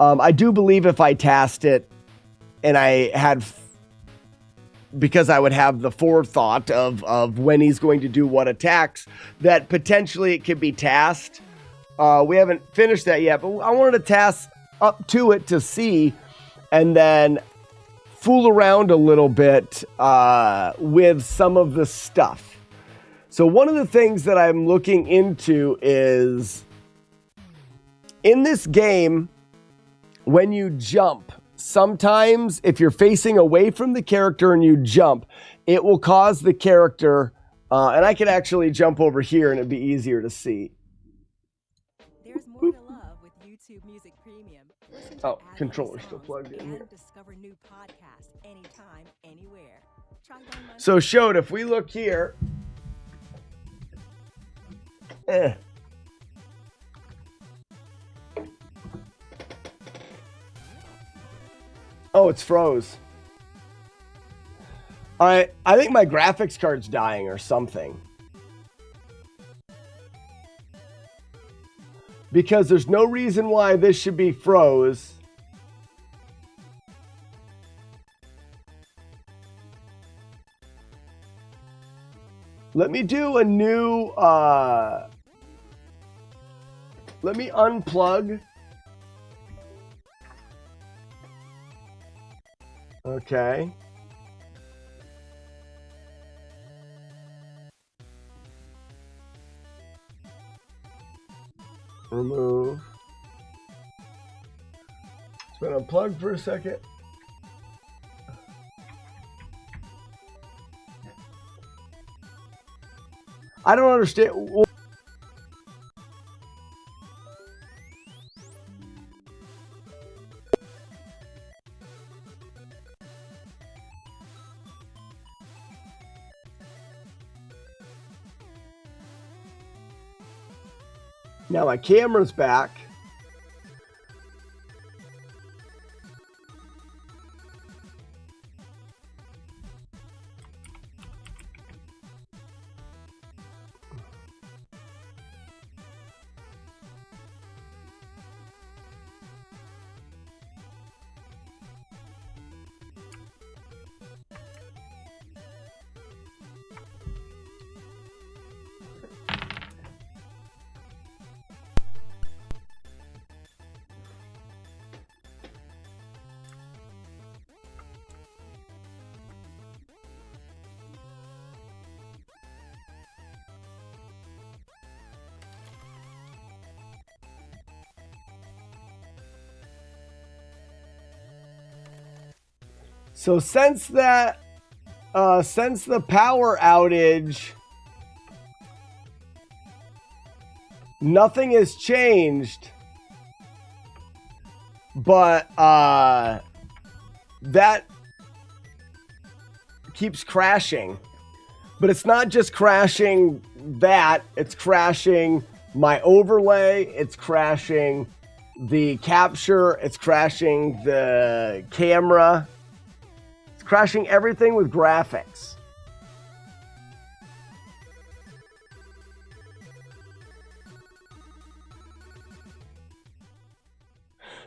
I do believe if I tasked it and I had, because I would have the forethought of when he's going to do what attacks, that potentially it could be tasked. We haven't finished that yet, but I wanted to task up to it to see, and then fool around a little bit with some of the stuff. So one of the things that I'm looking into is, in this game, when you jump, sometimes if you're facing away from the character and you jump, it will cause the character, and I could actually jump over here and it'd be easier to see. There's more to love with YouTube Music Premium. Oh, controller's still plugged in here. Discover new podcasts anytime, anywhere. So Showed, if we look here, oh, it's froze. I think my graphics card's dying or something. Because there's no reason why this should be froze. Let me do a new, let me unplug. Okay. Remove. It's been unplugged for a second. I don't understand. Now my camera's back. So since the power outage, nothing has changed, but that keeps crashing. But it's not just crashing that, it's crashing my overlay, it's crashing the capture, it's crashing the camera. Crashing everything with graphics.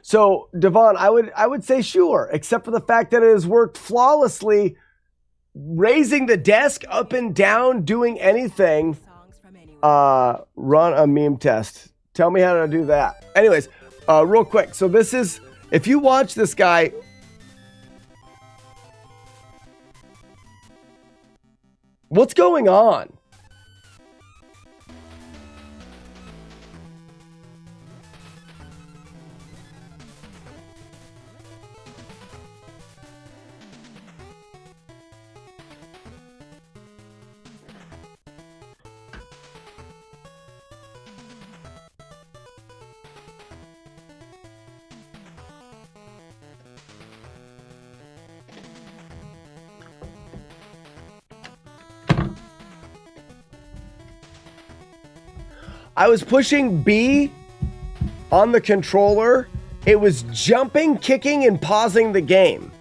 So, Devon, I would say sure, except for the fact that it has worked flawlessly, raising the desk up and down, doing anything. Run a meme test. Tell me how to do that. Anyways, real quick. So this is, if you watch this guy. What's going on? I was pushing B on the controller. It was jumping, kicking, and pausing the game.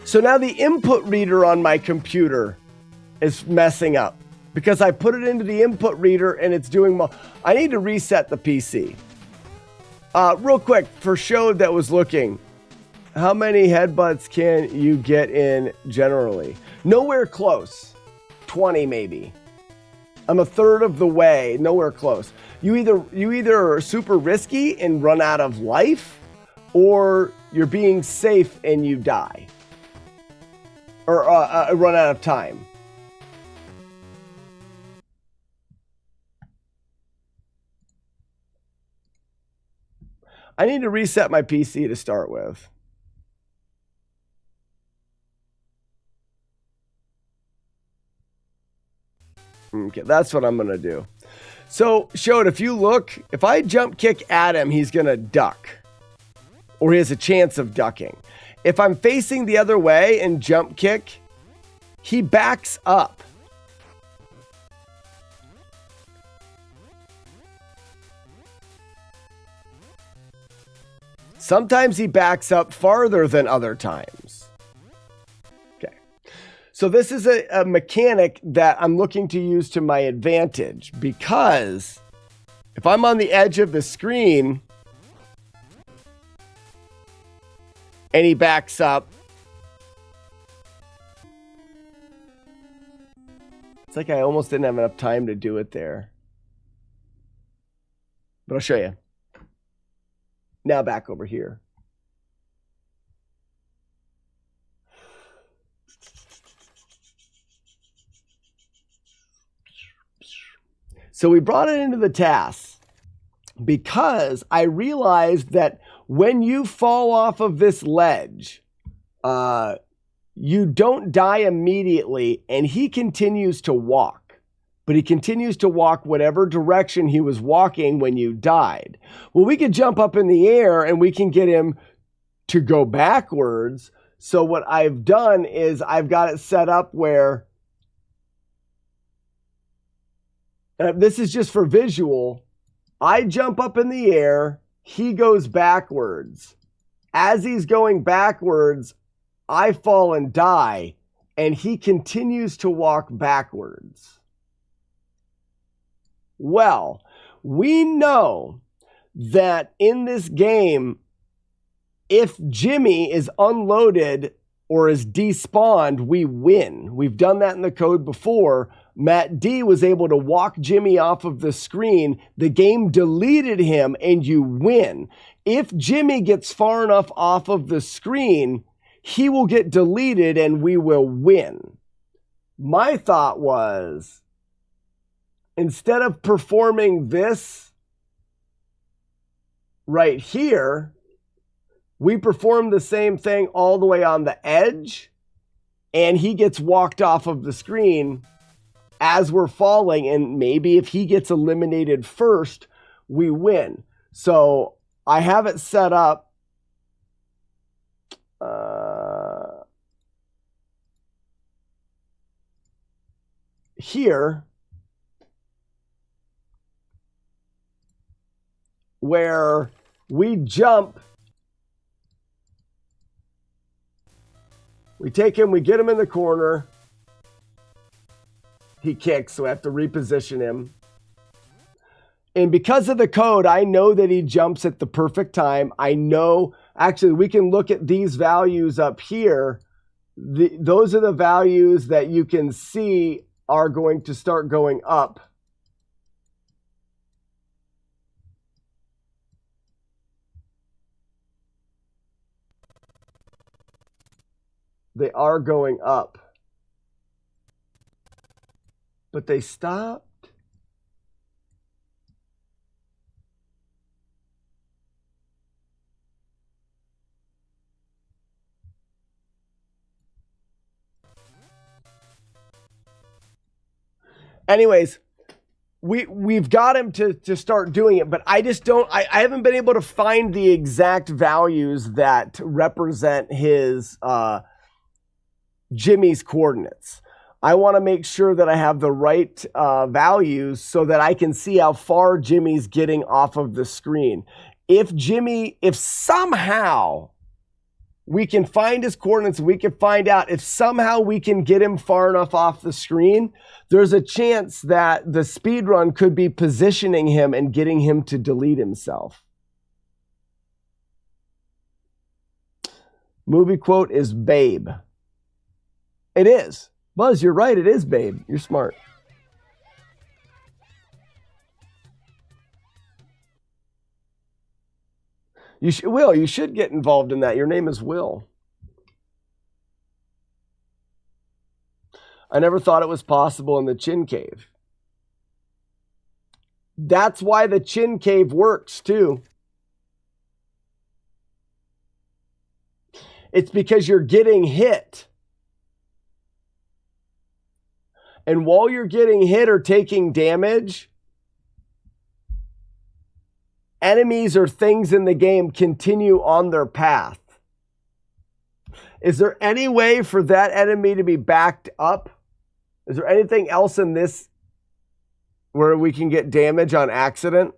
So now the input reader on my computer is messing up because I put it into the input reader and it's doing I need to reset the PC. Real quick, for show that was looking, how many headbutts can you get in generally? Nowhere close. 20 maybe. I'm a third of the way, nowhere close. You either are super risky and run out of life, or you're being safe and you die. Or run out of time. I need to reset my PC to start with. Okay, that's what I'm going to do. So, Shode, if you look, if I jump kick at him, he's going to duck. Or he has a chance of ducking. If I'm facing the other way and jump kick, he backs up. Sometimes he backs up farther than other times. So this is a mechanic that I'm looking to use to my advantage, because if I'm on the edge of the screen and he backs up, it's like I almost didn't have enough time to do it there. But I'll show you. Now back over here. So we brought it into the task because I realized that When you fall off of this ledge, you don't die immediately, and he continues to walk. But he continues to walk whatever direction he was walking when you died. Well, we could jump up in the air and we can get him to go backwards. So what I've done is I've got it set up where this is just for visual. I jump up in the air. He goes backwards. As he's going backwards, I fall and die, and he continues to walk backwards. Well, we know that in this game, if Jimmy is unloaded or is despawned, we win. We've done that in the code before. Matt D was able to walk Jimmy off of the screen. The game deleted him and you win. If Jimmy gets far enough off of the screen, he will get deleted and we will win. My thought was, instead of performing this right here, we perform the same thing all the way on the edge, and he gets walked off of the screen as we're falling, and maybe if he gets eliminated first, we win. So I have it set up here, where we jump, we take him, we get him in the corner, he kicks, so I have to reposition him. And because of the code, I know that he jumps at the perfect time. I know, actually, we can look at these values up here. Those are the values that you can see are going to start going up. They are going up. But they stopped. Anyways, we've got him to start doing it, but I just don't, I haven't been able to find the exact values that represent his Jimmy's coordinates. I want to make sure that I have the right values so that I can see how far Jimmy's getting off of the screen. If somehow we can find his coordinates, we can find out if somehow we can get him far enough off the screen, there's a chance that the speedrun could be positioning him and getting him to delete himself. Movie quote is Babe. It is. Buzz, you're right. It is Babe. You're smart. Will, you should get involved in that. Your name is Will. I never thought it was possible in the Chin Cave. That's why the Chin Cave works, too. It's because you're getting hit. And while you're getting hit or taking damage, enemies or things in the game continue on their path. Is there any way for that enemy to be backed up? Is there anything else in this where we can get damage on accident?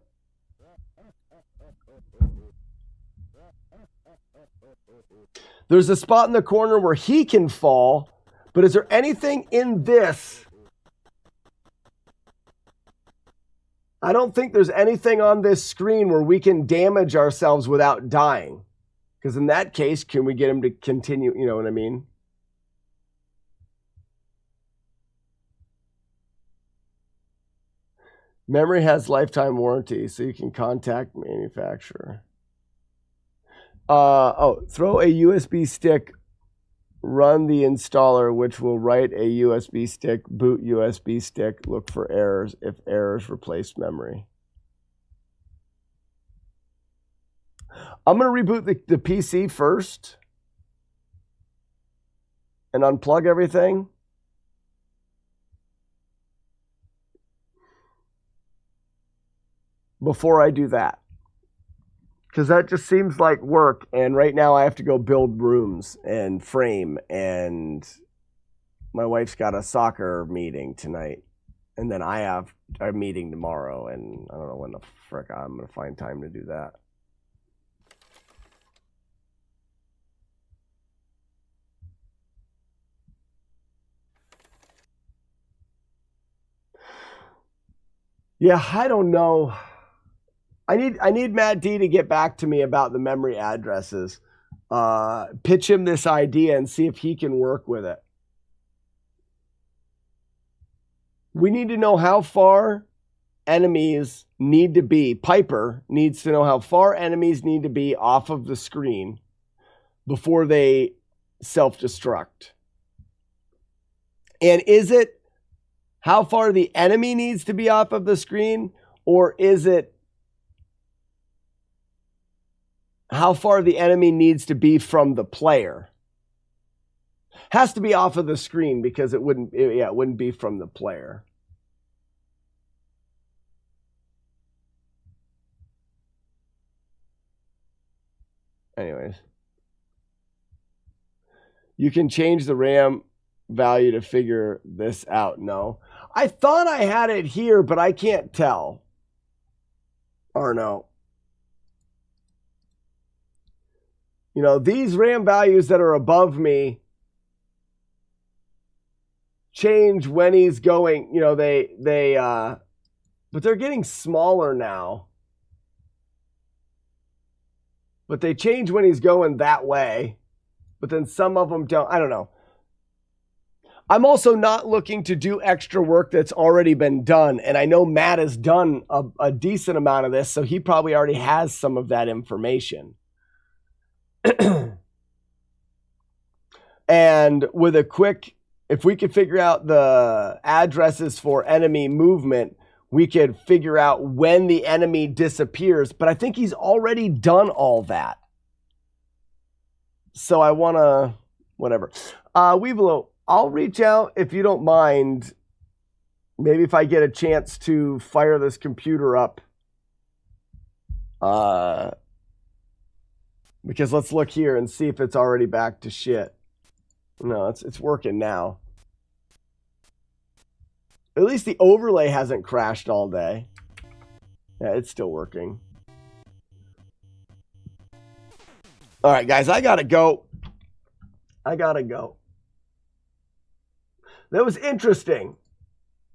There's a spot in the corner where he can fall, but is there anything in this? I don't think there's anything on this screen where we can damage ourselves without dying. Because in that case, can we get him to continue? You know what I mean? Memory has lifetime warranty, so you can contact manufacturer. Throw a USB stick, run the installer, which will write a USB stick, boot USB stick, look for errors. If errors, replace memory. I'm going to reboot the PC first and unplug everything. Before I do that. Because that just seems like work. And right now I have to go build rooms and frame. And my wife's got a soccer meeting tonight. And then I have a meeting tomorrow. And I don't know when the frick I'm going to find time to do that. Yeah, I don't know. I need Matt D to get back to me about the memory addresses. Pitch him this idea and see if he can work with it. We need to know how far enemies need to be. Piper needs to know how far enemies need to be off of the screen before they self-destruct. And is it how far the enemy needs to be off of the screen, or is it how far the enemy needs to be from the player? Has to be off of the screen because it wouldn't be from the player. Anyways. You can change the RAM value to figure this out. No. I thought I had it here, but I can't tell. Or no. You know, these RAM values that are above me change when he's going, you know, but they're getting smaller now. But they change when he's going that way. But then some of them don't. I don't know. I'm also not looking to do extra work that's already been done. And I know Matt has done a decent amount of this, so he probably already has some of that information. And with a quick, if we could figure out the addresses for enemy movement, we could figure out when the enemy disappears. But I think he's already done all that. So I want to, whatever. Weevilo, I'll reach out if you don't mind. Maybe if I get a chance to fire this computer up. Because let's look here and see if it's already back to shit. No, it's working now. At least the overlay hasn't crashed all day. Yeah, it's still working. All right, guys, I gotta go. That was interesting.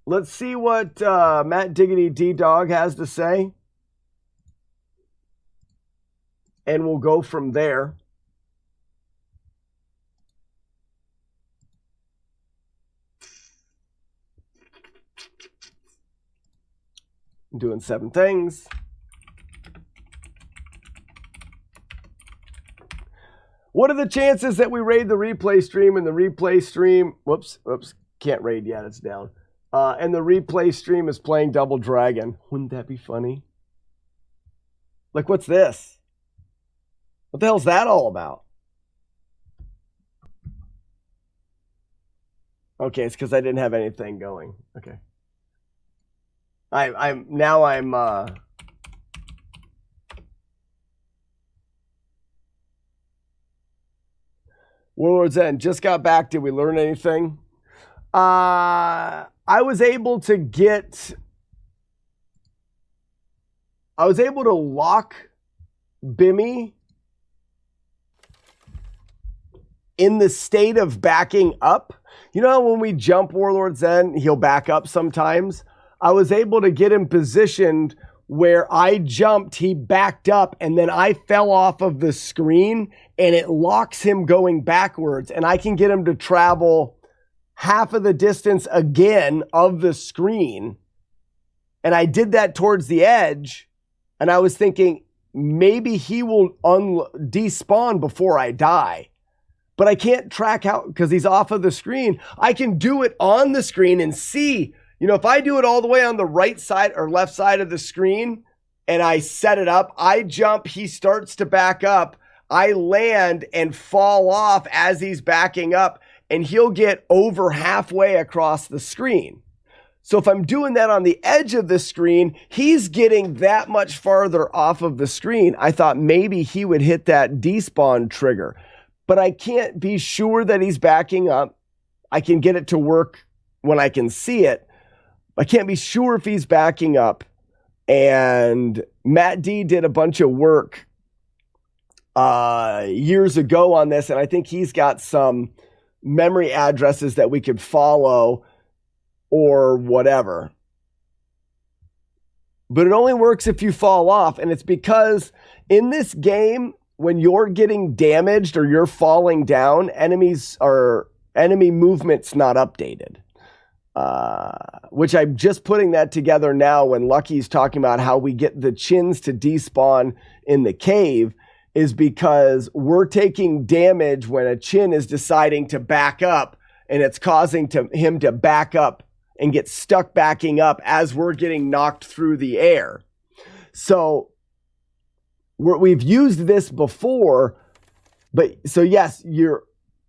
Let's see what Matt Diggity D-Dog has to say. And we'll go from there. I'm doing 7 things. What are the chances that we raid the replay stream and the replay stream... Whoops, can't raid yet, it's down. And the replay stream is playing Double Dragon. Wouldn't that be funny? Like, what's this? What the hell's that all about? Okay, it's because I didn't have anything going. Okay. I'm Warlord's End just got back. Did we learn anything? I was able to lock Bimmy in the state of backing up. You know when we jump Warlord's End, he'll back up sometimes. I was able to get him positioned where I jumped, he backed up, and then I fell off of the screen, and it locks him going backwards, and I can get him to travel half of the distance again of the screen. And I did that towards the edge, and I was thinking, maybe he will despawn before I die. But I can't track out because he's off of the screen. I can do it on the screen and see. You know, if I do it all the way on the right side or left side of the screen, and I set it up. I jump, he starts to back up. I land and fall off as he's backing up, and he'll get over halfway across the screen. So if I'm doing that on the edge of the screen, he's getting that much farther off of the screen. I thought maybe he would hit that despawn trigger, but I can't be sure that he's backing up. I can get it to work when I can see it. I can't be sure if he's backing up. And Matt D did a bunch of work years ago on this, and I think he's got some memory addresses that we could follow or whatever. But it only works if you fall off, and it's because in this game, when you're getting damaged or you're falling down, enemy movement's not updated. Which I'm just putting that together now when Lucky's talking about how we get the chins to despawn in the cave, is because we're taking damage when a chin is deciding to back up, and it's causing him to back up and get stuck backing up as we're getting knocked through the air. So we've used this before, but so yes,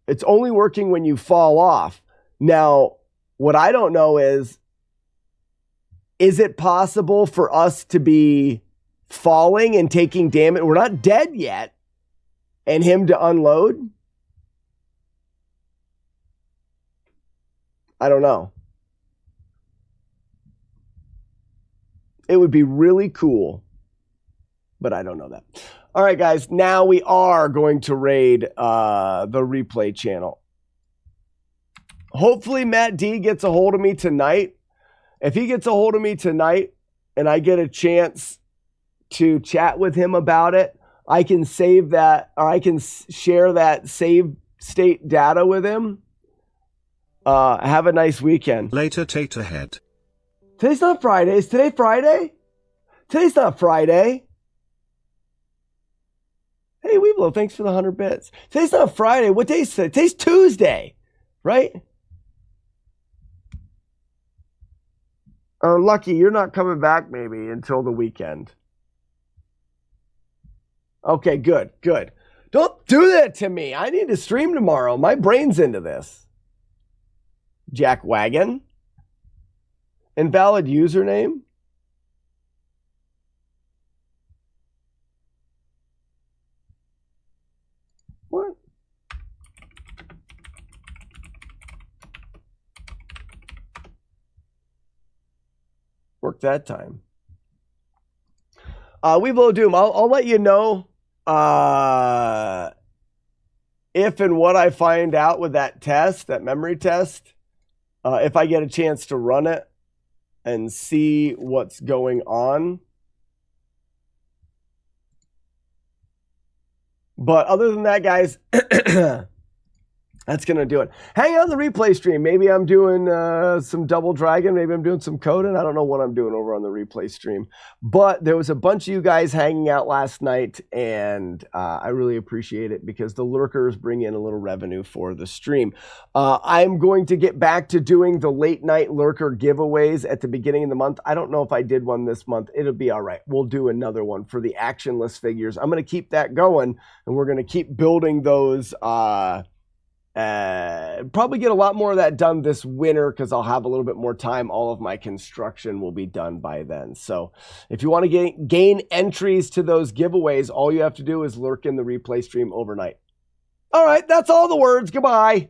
it's only working when you fall off. Now, what I don't know is it possible for us to be falling and taking damage? We're not dead yet, and him to unload? I don't know. It would be really cool, but I don't know that. All right, guys, now we are going to raid the replay channel. Hopefully Matt D gets a hold of me tonight. If he gets a hold of me tonight and I get a chance to chat with him about it, I can save that, or I can share that save state data with him. Have a nice weekend. Later, Taterhead. Today's not Friday. Is today Friday? Today's not Friday. Hey, Weeblo, thanks for the 100 bits. Today's not Friday. What day is today? Today's Tuesday, right? Or Lucky, you're not coming back maybe until the weekend. Okay, good. Don't do that to me. I need to stream tomorrow. My brain's into this. Jack Wagon. Invalid username. What? Worked that time. We will do. I'll let you know if and what I find out with that test, that memory test, if I get a chance to run it and see what's going on. But other than that, guys, that's going to do it. Hang out on the replay stream. Maybe I'm doing some Double Dragon. Maybe I'm doing some Coden. I don't know what I'm doing over on the replay stream. But there was a bunch of you guys hanging out last night, and I really appreciate it because the lurkers bring in a little revenue for the stream. I'm going to get back to doing the late night lurker giveaways at the beginning of the month. I don't know if I did one this month. It'll be all right. We'll do another one for the actionless figures. I'm going to keep that going, and we're going to keep building those. Probably get a lot more of that done this winter because I'll have a little bit more time. All of my construction will be done by then. So if you want to gain entries to those giveaways, all you have to do is lurk in the replay stream overnight. All right, that's all the words. Goodbye.